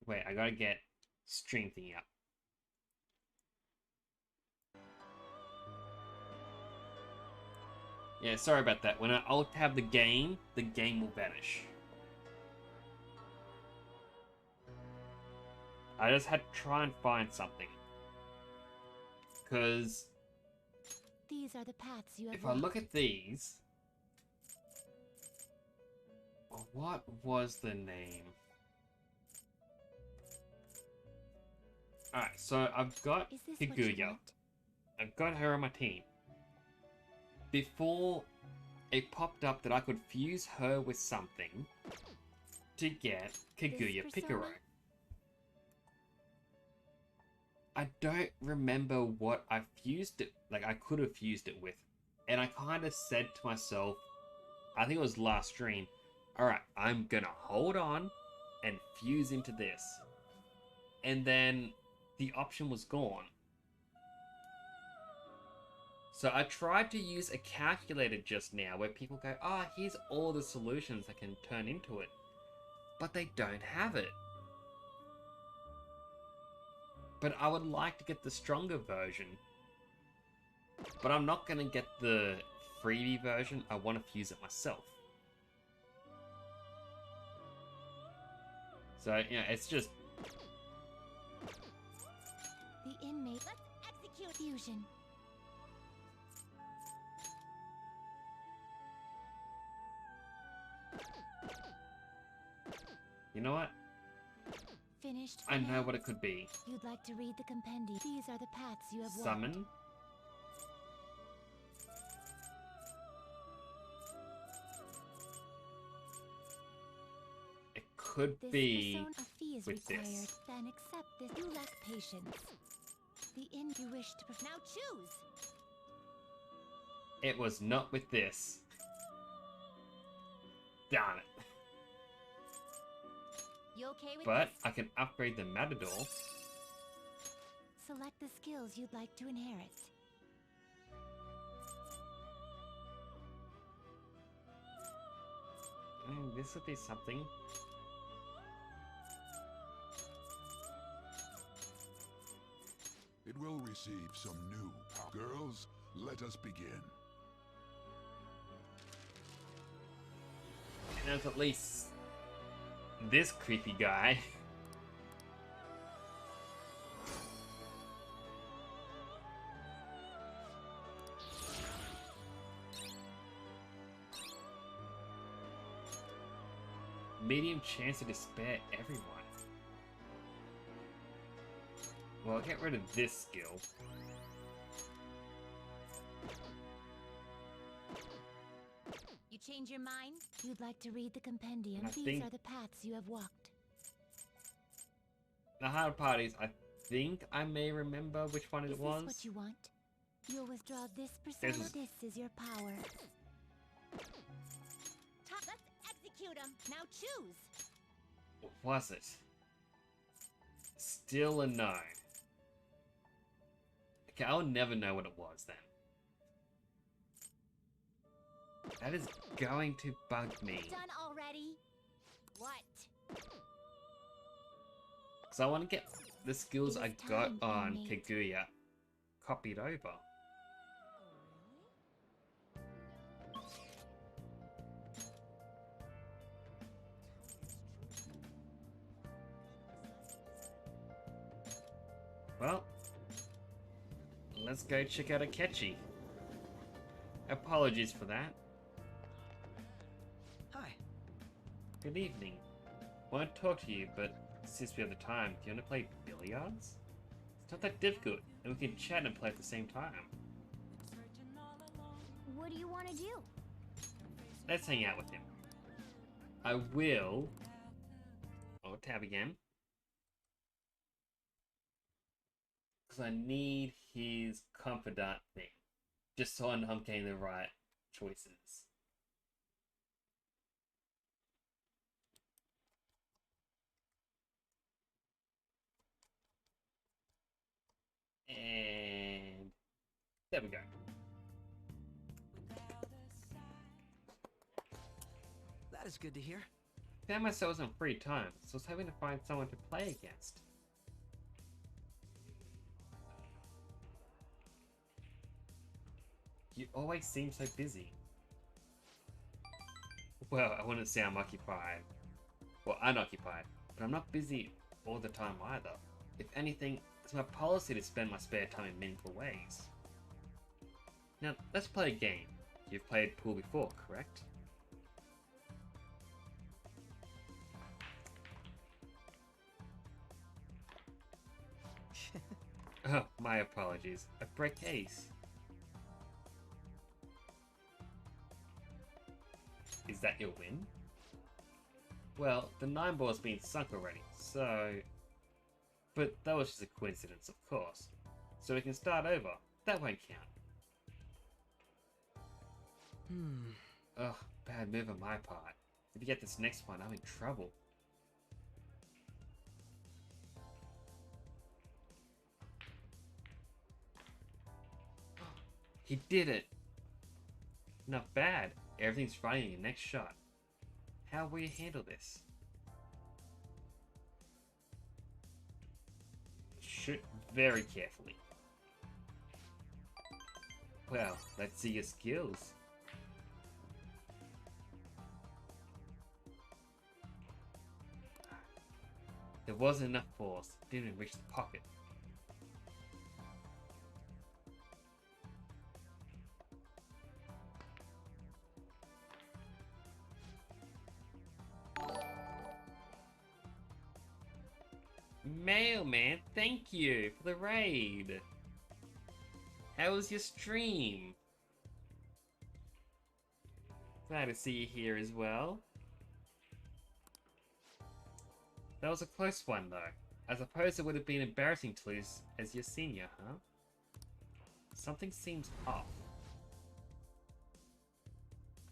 Wait, I gotta get stream thingy up. Yeah, sorry about that. When I alt tab the game will vanish. I just had to try and find something. Because These are the paths you have if I look at these, what was the name? Alright, so I've got Is this what you Kaguya. want? I've got her on my team. Before it popped up that I could fuse her with something to get Kaguya This Picaro. persona? I don't remember what I fused it, like I could have fused it with. And I kind of said to myself, I think it was last stream, alright, I'm gonna hold on and fuse into this. And then the option was gone. So I tried to use a calculator just now where people go, here's all the solutions I can turn into it. But they don't have it. But I would like to get the stronger version. But I'm not going to get the freebie version. I want to fuse it myself. So, it's just... The inmate. Let's execute fusion. You know what? Finished. I know now? what it could be. You'd like to read the compendium. These are the paths you have walked. Summon. It could This be persona, a fee is with required. this. Then accept this. You lack patience. The inn you wish to now choose. It was not with this. Darn it. You okay with But this? I can upgrade the Matador. Select the skills you'd like to inherit. This would be something. It will receive some new power. Girls, let us begin. And there's at least this creepy guy. Medium chance to despair everyone. Well, I'll get rid of this skill. You change your mind? You'd like to read the compendium. I These think- are the paths you have walked. The hard part is, I think I may remember which one Is it this was. what you want? You'll withdraw this persona. This is- This is your power. Let's execute him. Now choose. What was it? Still a no. Okay, I'll never know what it was then. That is going to bug me. Done already? What? Because I want to get the skills It I is got time, on inmate. Kaguya copied over. Well, let's go check out Akechi. Apologies for that. Hi. Good evening. Want to talk to you, but since we have the time, do you want to play billiards? It's not that difficult, and we can chat and play at the same time. What do you want to do? Let's hang out with him. I will... Oh, tab again. Because I need his confidant thing. Just so I'm getting the right choices. And there we go. That is good to hear. Found myself some free time, so I was hoping to find someone to play against. You always seem so busy. Well, I wouldn't say I'm occupied. Well, unoccupied, but I'm not busy all the time either. If anything, it's my policy to spend my spare time in meaningful ways. Now, let's play a game. You've played pool before, correct? Oh, my apologies. A break ace. Is that your win? Well, the 9 ball's been sunk already, so... But that was just a coincidence, of course. So we can start over. That won't count. Ugh, bad move on my part. If you get this next one, I'm in trouble. He did it! Not bad. Everything's running in your next shot. How will you handle this? Shoot very carefully. Well, let's see your skills. There wasn't enough force. Didn't even reach the pocket. Mailman, thank you for the raid. How was your stream? Glad to see you here as well. That was a close one though. I suppose it would have been embarrassing to lose as your senior, huh? Something seems off.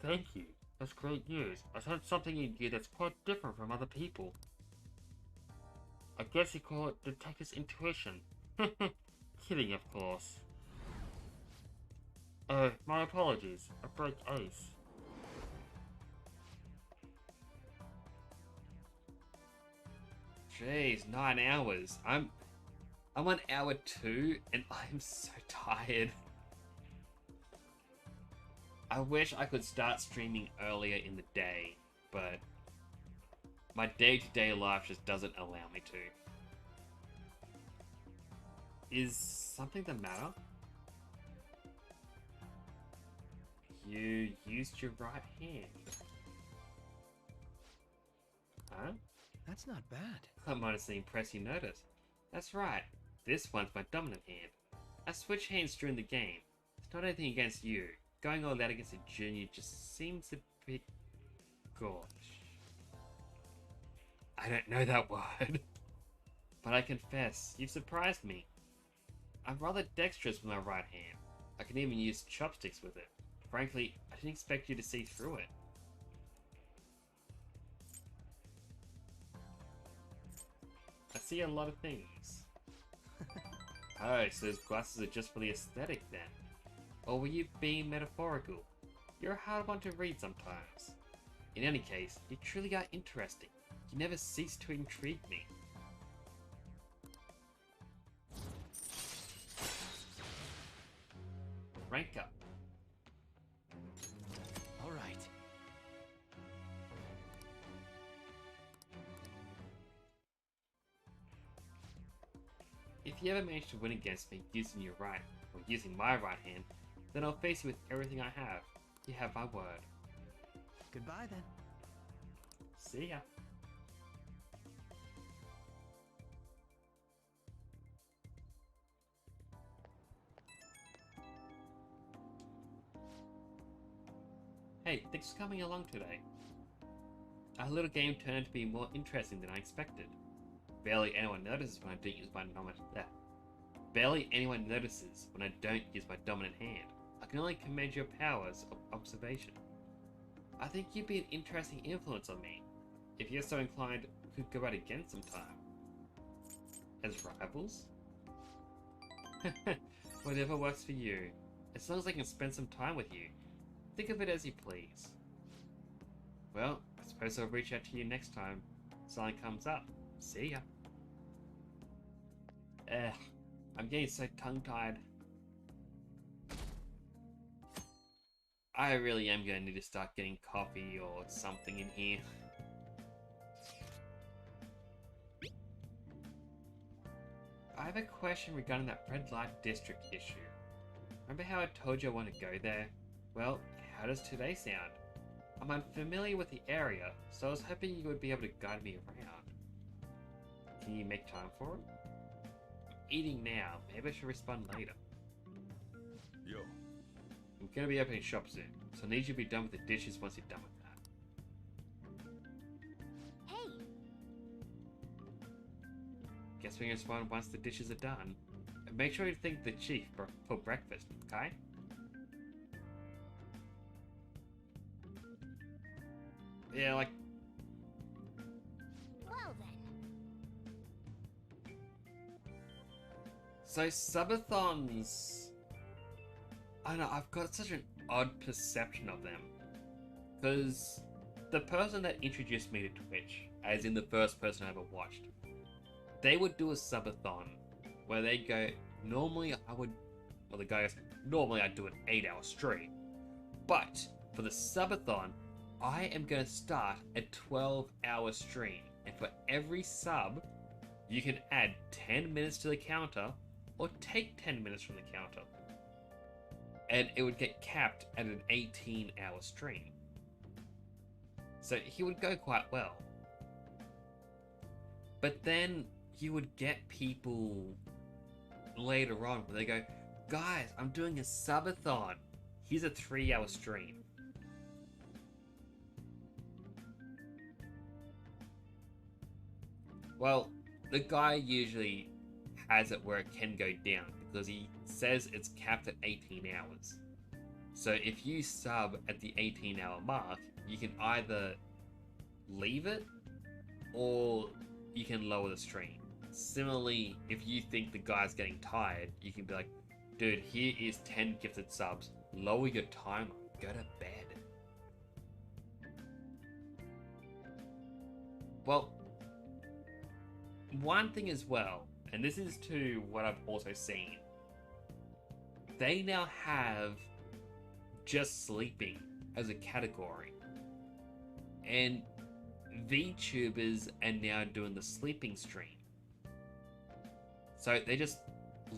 Thank you. That's great news. I sense something in you that's quite different from other people. I guess you call it detective's intuition. Kidding, of course. Oh, my apologies. A break ace. Jeez, 9 hours. I'm on hour 2 and I'm so tired. I wish I could start streaming earlier in the day, but my day-to-day life just doesn't allow me to. Is something the matter? You used your right hand. Huh? That's not bad. I'm honestly impressed you noticed. That's right. This one's my dominant hand. I switch hands during the game. It's not anything against you. Going all that against a junior just seems a bit gauche. I don't know that word. But I confess, you've surprised me. I'm rather dexterous with my right hand. I can even use chopsticks with it. Frankly, I didn't expect you to see through it. I see a lot of things. Oh, so those glasses are just for the aesthetic then? Or were you being metaphorical? You're a hard one to read sometimes. In any case, you truly are interesting. You never cease to intrigue me. Rank up. All right. If you ever manage to win against me using your right, or using my right hand, then I'll face you with everything I have. You have my word. Goodbye then. See ya. Hey, thanks for coming along today. Our little game turned out to be more interesting than I expected. Barely anyone notices when I don't use my dominant hand. I can only commend your powers of observation. I think you'd be an interesting influence on me. If you're so inclined, we could go out again sometime. As rivals? Whatever works for you. As long as I can spend some time with you. Think of it as you please. Well, I suppose I'll reach out to you next time something comes up. See ya. I'm getting so tongue-tied. I really am going to need to start getting coffee or something in here. I have a question regarding that red light district issue. Remember how I told you I want to go there? Well, how does today sound? I'm unfamiliar with the area, so I was hoping you would be able to guide me around. Can you make time for it? I'm eating now. Maybe I should respond later. Yo. I'm gonna be opening shop soon, so I need you to be done with the dishes once you're done with that. Hey! Guess we can respond once the dishes are done. And make sure you thank the chief for breakfast, okay? Yeah, like... Well then. So, subathons... I don't know, I've got such an odd perception of them. Because the person that introduced me to Twitch, as in the first person I ever watched, they would do a subathon where they go, normally the guy goes, normally I'd do an 8-hour stream. But for the subathon, I am going to start a 12-hour stream. And for every sub, you can add 10 minutes to the counter or take 10 minutes from the counter. And it would get capped at an 18-hour stream. So he would go quite well. But then you would get people later on where they go, guys, I'm doing a subathon. Here's a 3-hour stream. Well, the guy usually has it where it can go down because he says it's capped at 18 hours. So if you sub at the 18-hour mark, you can either leave it or you can lower the stream. Similarly, if you think the guy's getting tired, you can be like, dude, here is 10 gifted subs. Lower your timer. Go to bed. Well, one thing as well, and this is to what I've also seen, they now have just sleeping as a category. And VTubers are now doing the sleeping stream. So they just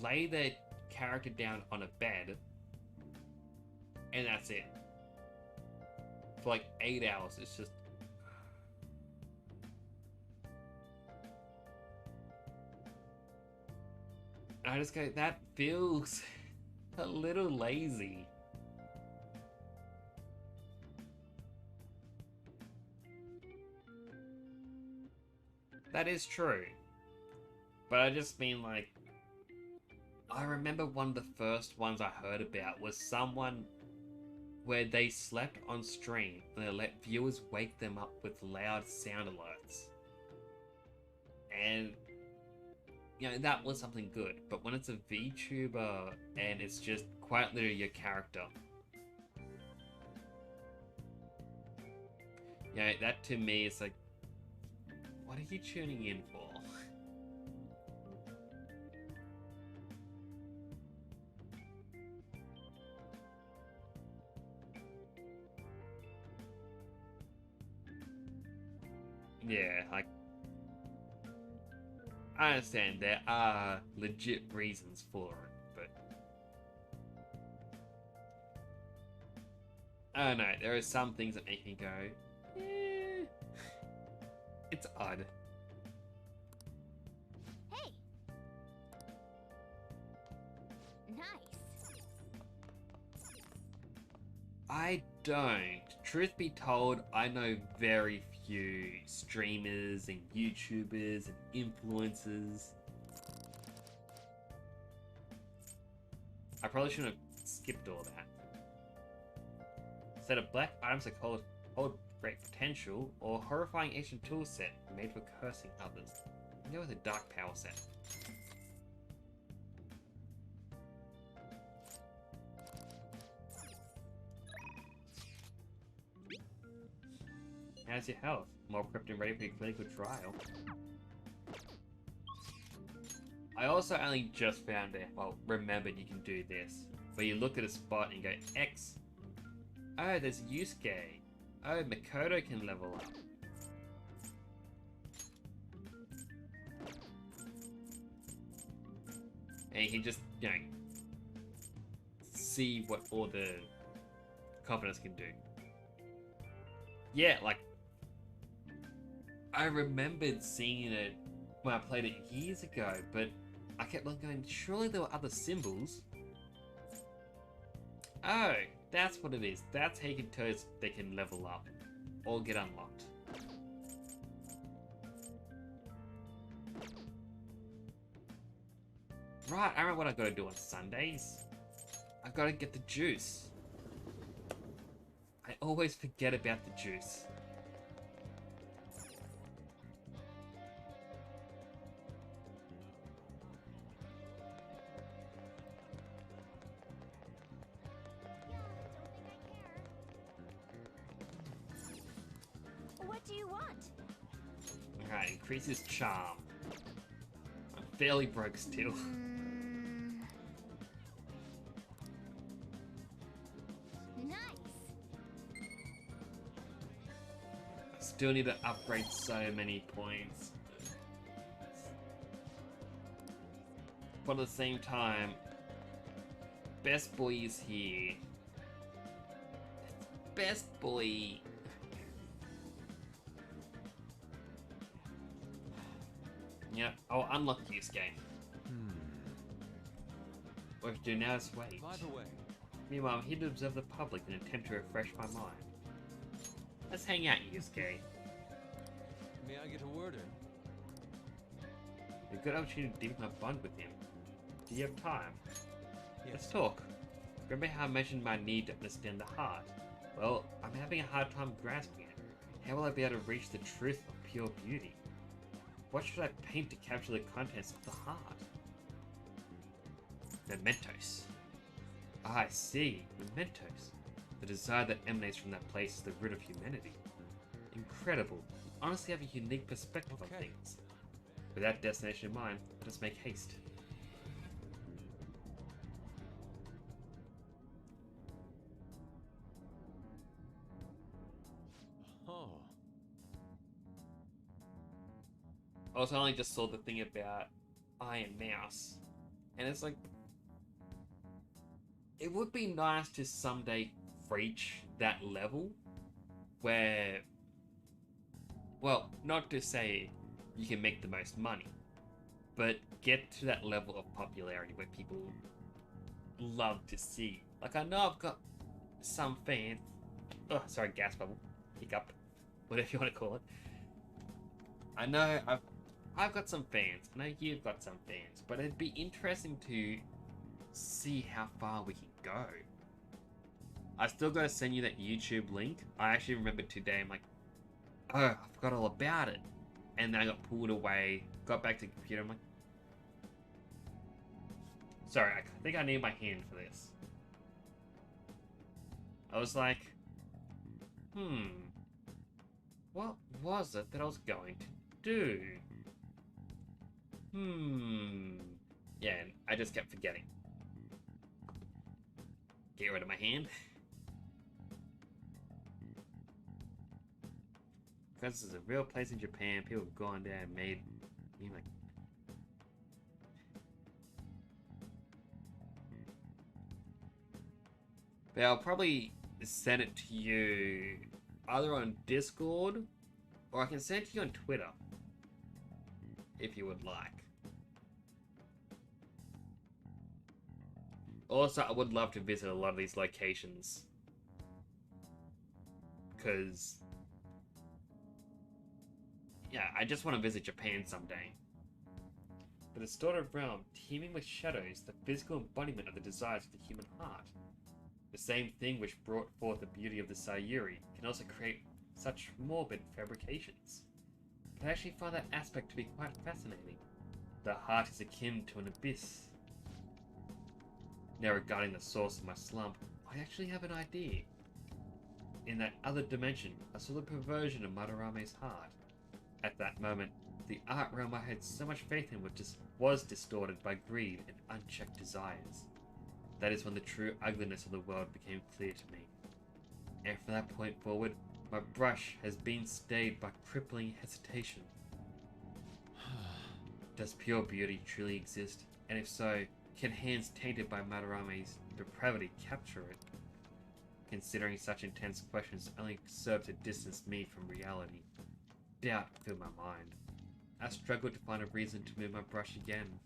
lay their character down on a bed and that's it. For like 8 hours, it's just... I just go, that feels a little lazy. That is true. But I just mean like, I remember one of the first ones I heard about was someone where they slept on stream and they let viewers wake them up with loud sound alerts. And, you know, that was something good. But when it's a VTuber and it's just quite literally your character, you know, that to me is like, what are you tuning in for? Yeah, like, I understand there are legit reasons for it, but I don't know, there are some things that make me go, eh, it's odd. Hey! Nice. I don't. Truth be told, I know very few streamers and YouTubers and influencers. I probably shouldn't have skipped all that. Set of black items that hold great potential, or horrifying ancient tool set made for cursing others. I'll go with a dark power set. How's your health? More equipped and ready for your clinical trial. I also only just found it, well, remembered you can do this, where you look at a spot and go X. Oh, there's Yusuke. Oh, Makoto can level up. And you can just, you know, see what all the confidence can do. Yeah, like, I remembered seeing it when I played it years ago, but I kept on going, surely there were other symbols. Oh, that's what it is. That's how you can tell they can level up or get unlocked. Right, I remember what I gotta do on Sundays. I gotta get the juice. I always forget about the juice. What do you want? Alright, increases charm. I'm fairly broke still. Nice. I still need to upgrade so many points. But at the same time, Best Boy is here. Best Boy. Yep, I'll unlock Yusuke. What we do now is wait. By the way, Meanwhile, I'm here to observe the public and attempt to refresh my mind. Let's hang out, Yusuke. may I get a word in? A good opportunity to deepen my bond with him. Do you have time? Yes. Let's talk. Remember how I mentioned my need to understand the heart? Well, I'm having a hard time grasping it. How will I be able to reach the truth of pure beauty? What should I paint to capture the contents of the heart? Mementos. Ah, I see. Mementos. The desire that emanates from that place is the root of humanity. Incredible. You honestly have a unique perspective on things. With that destination in mind, let us make haste. Oh. Also, I only just saw the thing about Iron Mouse, and it's like, it would be nice to someday reach that level where, well, not to say you can make the most money, but get to that level of popularity where people love to see. Like, I know I've got some fans. Oh, sorry, gas bubble, hiccup, whatever you want to call it. I know I've got some fans. I know you've got some fans, but it'd be interesting to see how far we can go. I still gotta send you that YouTube link. I actually remembered today, I'm like, oh, I forgot all about it. And then I got pulled away, got back to the computer, I'm like, sorry, I think I need my hand for this. I was like, what was it that I was going to do? Yeah, and I just kept forgetting. Get rid of my hand. Because this is a real place in Japan, people have gone there and made me like... But I'll probably send it to you either on Discord, or I can send it to you on Twitter, if you would like. Also, I would love to visit a lot of these locations because yeah, I just want to visit Japan someday. The distorted realm, teeming with shadows, the physical embodiment of the desires of the human heart. The same thing which brought forth the beauty of the Sayuri can also create such morbid fabrications. But I actually find that aspect to be quite fascinating. The heart is akin to an abyss. Now regarding the source of my slump, I actually have an idea. In that other dimension, I saw the perversion of Madarame's heart. At that moment, the art realm I had so much faith in was distorted by greed and unchecked desires. That is when the true ugliness of the world became clear to me. And from that point forward, my brush has been stayed by crippling hesitation. Does pure beauty truly exist? And if so, can hands tainted by Madarame's depravity capture it? Considering such intense questions only serve to distance me from reality. Doubt filled my mind. I struggled to find a reason to move my brush again.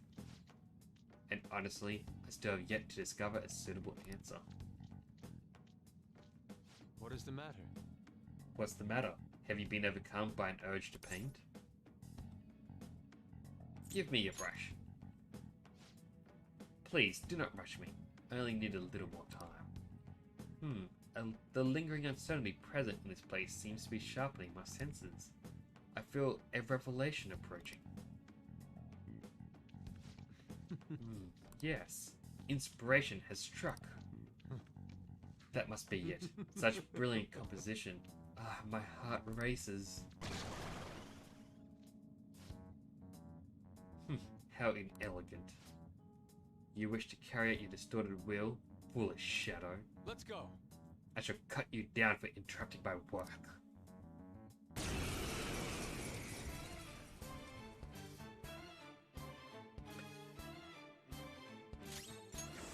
And honestly, I still have yet to discover a suitable answer. What is the matter? What's the matter? Have you been overcome by an urge to paint? Give me your brush. Please, do not rush me. I only need a little more time. The lingering uncertainty present in this place seems to be sharpening my senses. I feel a revelation approaching. Yes, inspiration has struck. That must be it. Such brilliant composition. Ah, my heart races. How inelegant. You wish to carry out your distorted will, foolish shadow. Let's go. I shall cut you down for interrupting my work.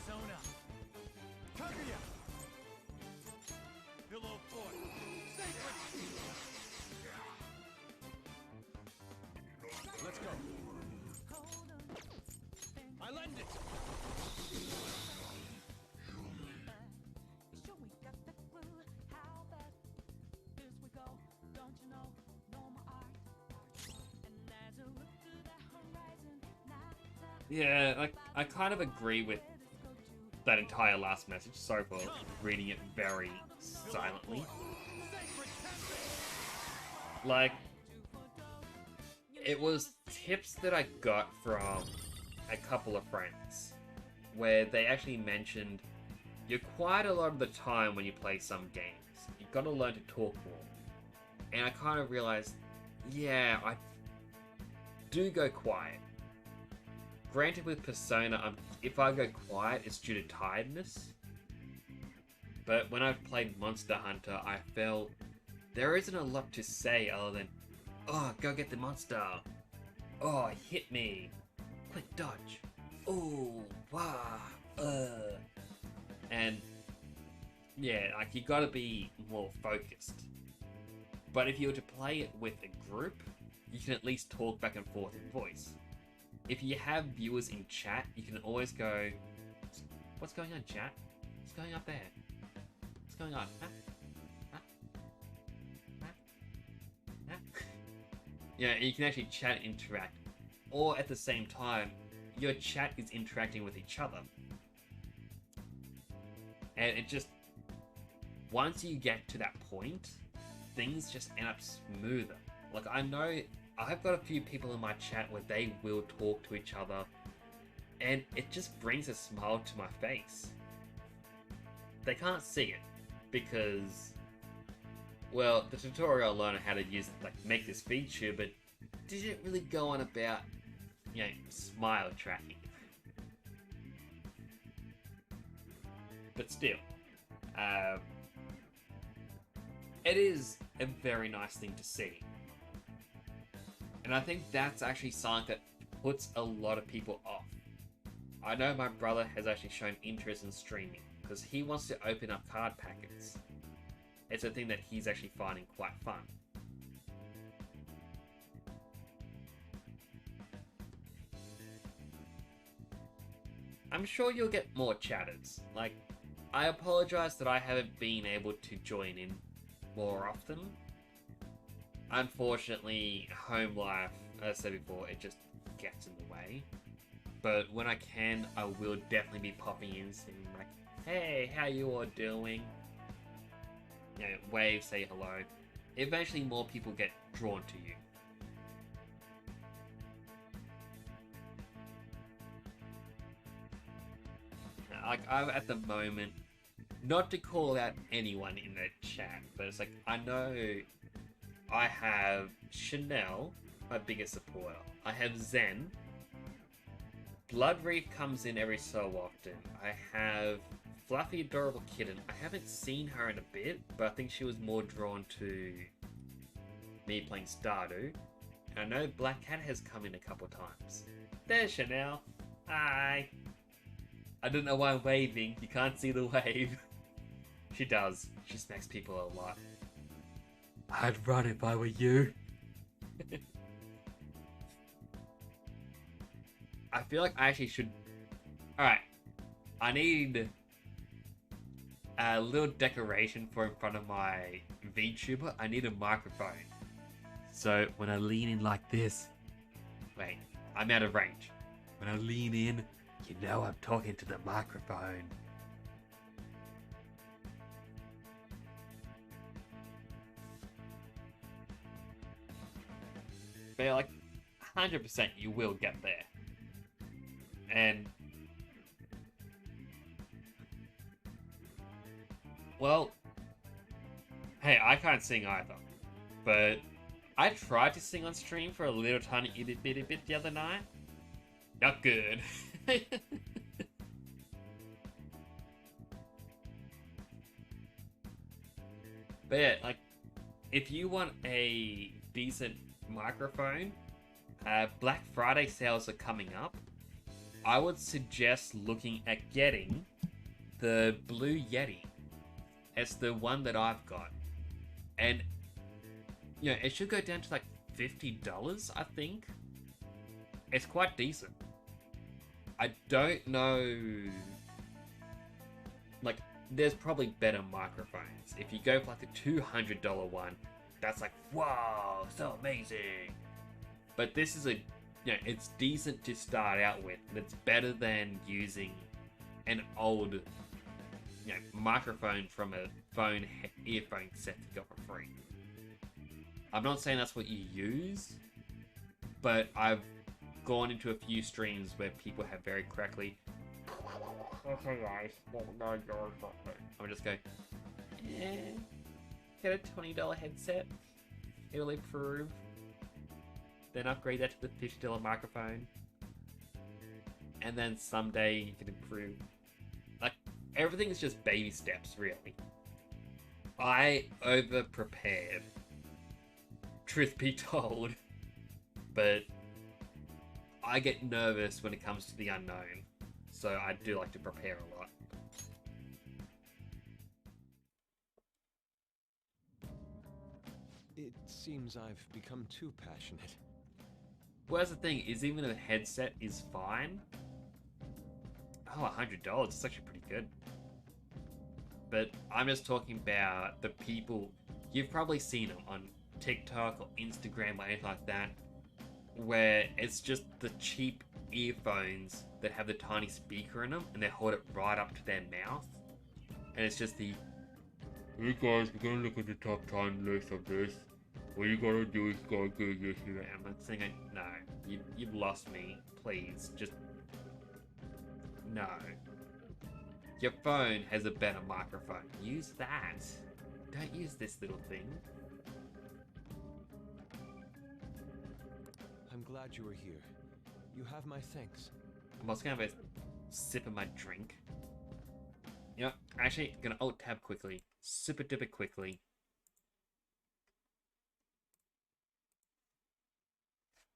Sona. Kaguya. Below Fort. Sacred. Let's go. I lend it. Yeah, I kind of agree with that entire last message. Sorry for reading it very silently. Like, it was tips that I got from a couple of friends, where they actually mentioned you're quiet a lot of the time when you play some games. You've got to learn to talk more. And I kind of realized, yeah, I do go quiet. Granted, with Persona, if I go quiet, it's due to tiredness. But when I've played Monster Hunter, I felt there isn't a lot to say other than, oh, go get the monster. Oh, hit me. Quick dodge. Oh, wow. And yeah, like, you gotta be more focused. But if you were to play it with a group, you can at least talk back and forth in voice. If you have viewers in chat, you can always go, what's going on, chat? What's going up there? What's going on? Huh? Huh? Huh? Huh? Yeah, and you can actually chat and interact. Or at the same time, your chat is interacting with each other. And it just, once you get to that point, things just end up smoother. Like, I know I've got a few people in my chat where they will talk to each other, and it just brings a smile to my face. They can't see it, because, well, the tutorial learned how to use, like, make this feature, but didn't really go on about, you know, smile tracking. But still, it is a very nice thing to see. And I think that's actually something that puts a lot of people off. I know my brother has actually shown interest in streaming, because he wants to open up card packets. It's a thing that he's actually finding quite fun. I'm sure you'll get more chatters. Like, I apologize that I haven't been able to join in more often. Unfortunately, home life, as I said before, it just gets in the way. But when I can, I will definitely be popping in, saying like, hey, how you all doing? You know, wave, say hello. Eventually more people get drawn to you. Like, I'm at the moment, not to call out anyone in the chat, but it's like, I know I have Chanel, my biggest supporter. I have Zen. Blood Reef comes in every so often. I have Fluffy Adorable Kitten. I haven't seen her in a bit, but I think she was more drawn to me playing Stardew. And I know Black Cat has come in a couple times. There's Chanel. Hi. I don't know why I'm waving. You can't see the wave. She does. She smacks people a lot. I'd run if I were you. I feel like I actually should... Alright. I need a little decoration for in front of my VTuber. I need a microphone. So when I lean in like this... Wait, I'm out of range. When I lean in, you know I'm talking to the microphone. But like, 100% you will get there. And... Well... Hey, I can't sing either. But... I tried to sing on stream for a little tiny itty bitty bit the other night. Not good. But yeah, like, if you want a decent microphone, Black Friday sales are coming up. I would suggest looking at getting the Blue Yeti. It's the one that I've got. And, you know, it should go down to like $50, I think. It's quite decent. I don't know... Like, there's probably better microphones. If you go for like the $200 one, that's like, wow, so amazing. But this is a, you know, it's decent to start out with. And it's better than using an old, you know, microphone from a phone earphone set that you got for free. I'm not saying that's what you use, but I've gone into a few streams where people have very correctly. Okay, guys. I'm just going. Get a $20 headset. It'll improve. Then upgrade that to the $50 microphone. And then someday you can improve. Like, everything is just baby steps, really. I over prepared. Truth be told. But I get nervous when it comes to the unknown. So I do like to prepare a lot. It seems I've become too passionate. Well, that's the thing, is even a headset is fine. Oh, $100, it's actually pretty good. But I'm just talking about the people, you've probably seen them on TikTok or Instagram or anything like that, where it's just the cheap earphones that have the tiny speaker in them and they hold it right up to their mouth. And it's just the, hey guys, we're gonna look at the top 10 list of this. What you gotta do is go do this and that. I'm not saying, no, you've lost me. Please, just, no. Your phone has a better microphone. Use that. Don't use this little thing. I'm glad you were here. You have my thanks. I'm also gonna have a sip of my drink. You know, actually, I'm gonna alt-tab quickly. Super duper quickly.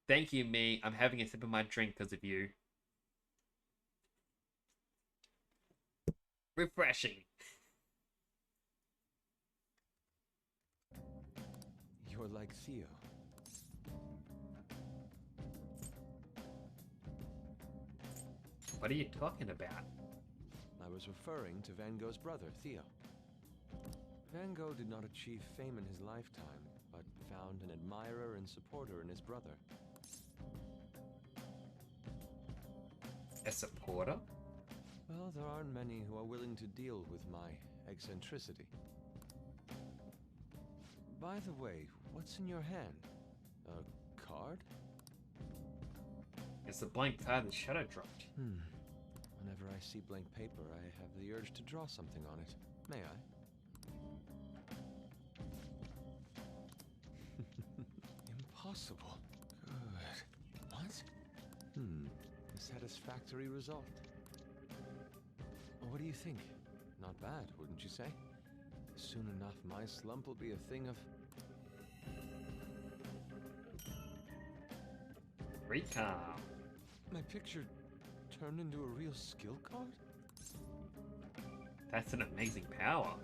Thank you, me. I'm having a sip of my drink because of you. Refreshing. You're like Theo. What are you talking about? I was referring to Van Gogh's brother, Theo. Van Gogh did not achieve fame in his lifetime, but found an admirer and supporter in his brother. A supporter? Well, there aren't many who are willing to deal with my eccentricity. By the way, what's in your hand? A card? It's a blank card that Shadow dropped. Whenever I see blank paper, I have the urge to draw something on it. May I? Impossible. Good. What? A satisfactory result. What do you think? Not bad, wouldn't you say? Soon enough, my slump will be a thing of... Recall. My picture turned into a real skill card? That's an amazing power.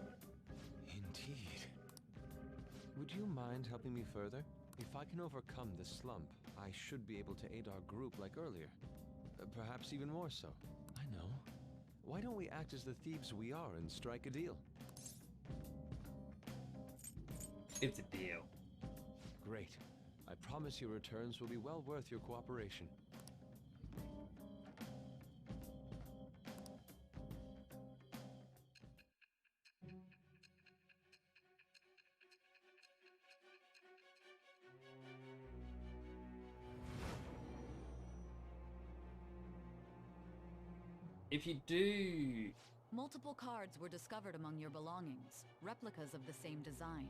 Indeed. Would you mind helping me further? If I can overcome this slump, I should be able to aid our group like earlier. Perhaps even more so. I know. Why don't we act as the thieves we are and strike a deal? It's a deal. Great. I promise your returns will be well worth your cooperation. If you do... Multiple cards were discovered among your belongings, replicas of the same design.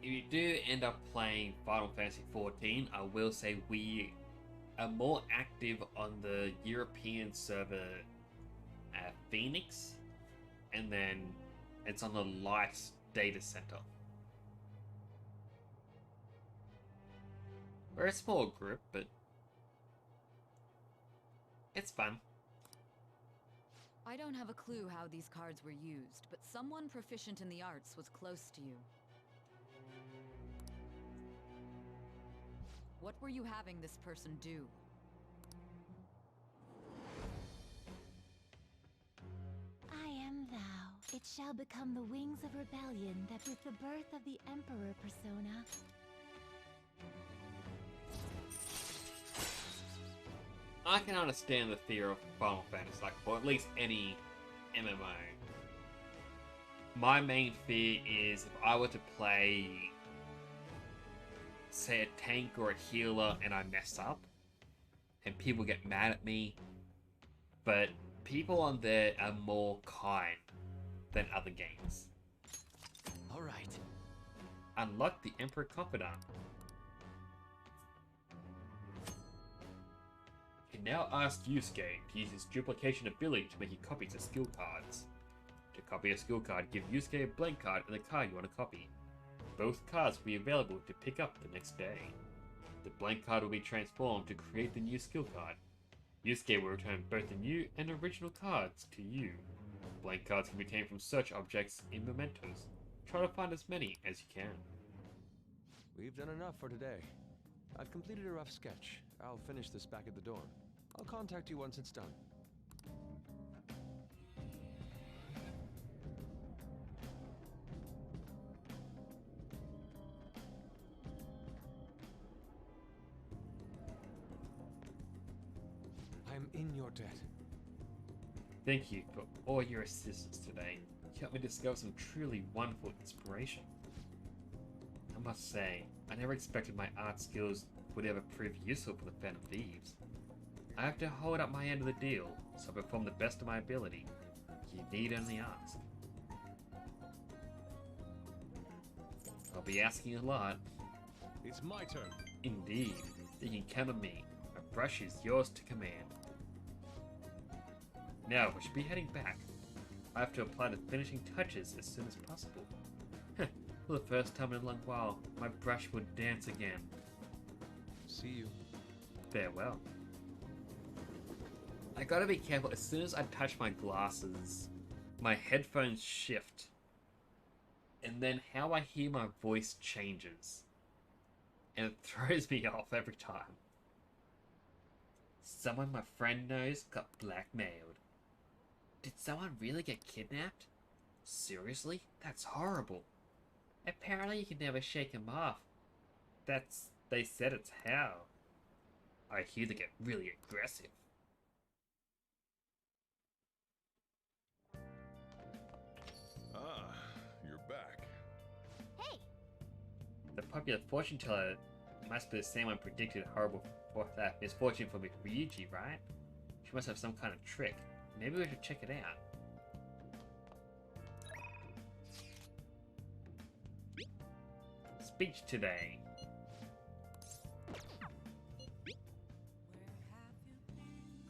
If you do end up playing Final Fantasy XIV, I will say we are more active on the European server Phoenix, and then it's on the Light data center. We're a small group, but it's fun. I don't have a clue how these cards were used, but someone proficient in the arts was close to you. What were you having this person do? I am thou. It shall become the wings of rebellion that with the birth of the Emperor persona. I can understand the fear of Final Fantasy, like, or at least any MMO. My main fear is if I were to play, say, a tank or a healer and I mess up, and people get mad at me, but people on there are more kind than other games. Alright. Unlock the Emperor Confidant. You can now ask Yusuke to use his duplication ability to make you copies of skill cards. To copy a skill card, give Yusuke a blank card and the card you want to copy. Both cards will be available to pick up the next day. The blank card will be transformed to create the new skill card. Yusuke will return both the new and original cards to you. Blank cards can be obtained from search objects in mementos. Try to find as many as you can. We've done enough for today. I've completed a rough sketch. I'll finish this back at the dorm. I'll contact you once it's done. I'm in your debt. Thank you for all your assistance today. You helped me discover some truly wonderful inspiration. I must say, I never expected my art skills would ever prove useful for the Phantom Thieves. I have to hold up my end of the deal, so I perform the best of my ability. You need only ask. I'll be asking a lot. It's my turn. Indeed. You can count on me. My brush is yours to command. Now, we should be heading back. I have to apply the finishing touches as soon as possible. For the first time in a long while, my brush will dance again. See you. Farewell. I gotta be careful. As soon as I touch my glasses, my headphones shift. And then how I hear my voice changes. And it throws me off every time. Someone my friend knows got blackmailed. Did someone really get kidnapped? Seriously? That's horrible. Apparently you can never shake him off. They said it's how. I hear they get really aggressive. Ah, you're back. Hey! The popular fortune teller must be the same one predicted horrible misfortune for Ryuji, right? She must have some kind of trick. Maybe we should check it out. Speech today.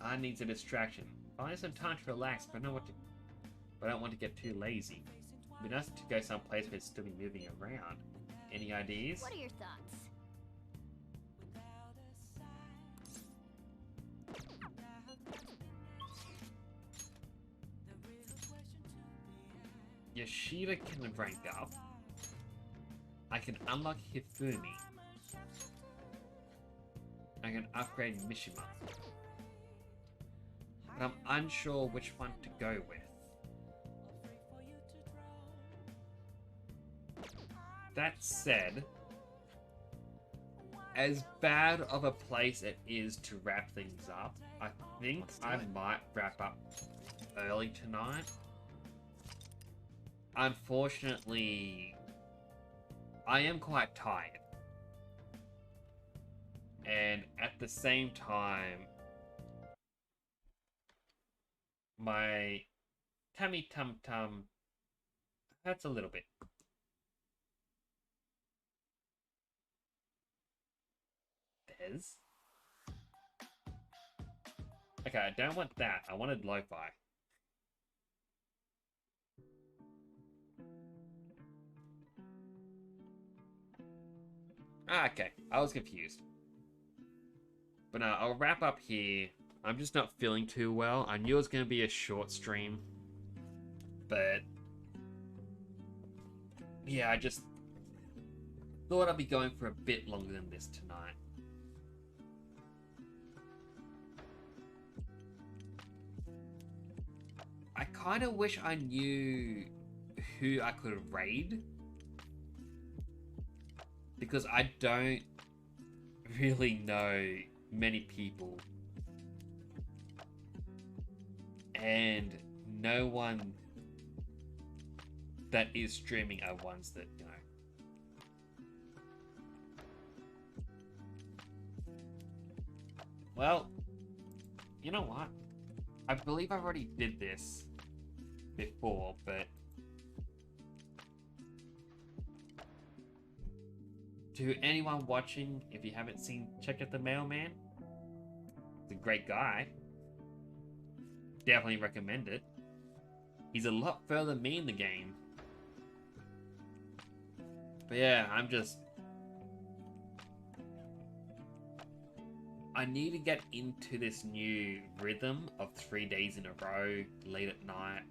I need a distraction. I need some time to relax, but I don't want to get too lazy. It'd be nice to go someplace where it's still be moving around. Any ideas? What are your thoughts? Yoshida can rank up. I can unlock Hifumi. I can upgrade Mishima. But I'm unsure which one to go with. That said, as bad of a place it is to wrap things up, I think I might wrap up early tonight. Unfortunately, I am quite tired. And at the same time, my tummy tum-tum hurts a little bit. Bez? Okay, I don't want that. I wanted lo-fi. Ah, okay. I was confused. But no, I'll wrap up here. I'm just not feeling too well. I knew it was going to be a short stream. But yeah, I just thought I'd be going for a bit longer than this tonight. I kind of wish I knew who I could raid. Because I don't really know many people. And no one that is streaming are ones that, you know. Well, you know what? I believe I already did this before, but to anyone watching, if you haven't seen, check out the Mailman. He's a great guy. Definitely recommend it. He's a lot further than me in the game. But yeah, I need to get into this new rhythm of 3 days in a row, late at night.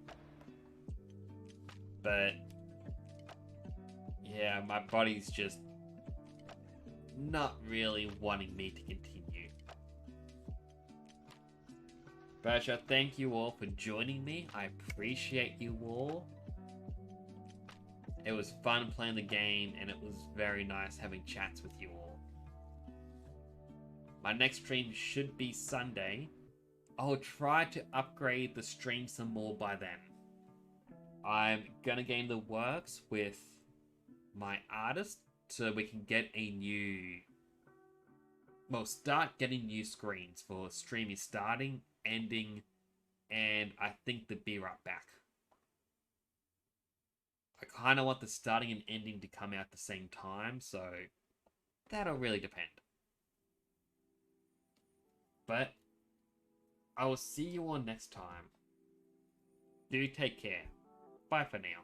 But yeah, my body's just not really wanting me to continue. But thank you all for joining me. I appreciate you all. It was fun playing the game, and it was very nice having chats with you all. My next stream should be Sunday. I'll try to upgrade the stream some more by then. I'm gonna get in the works with my artist so we can get a new... Well, start getting new screens for streaming starting, ending, and I think the Be Right Back. I kind of want the starting and ending to come out at the same time, so that'll really depend. But I will see you all next time. Do take care. Bye for now.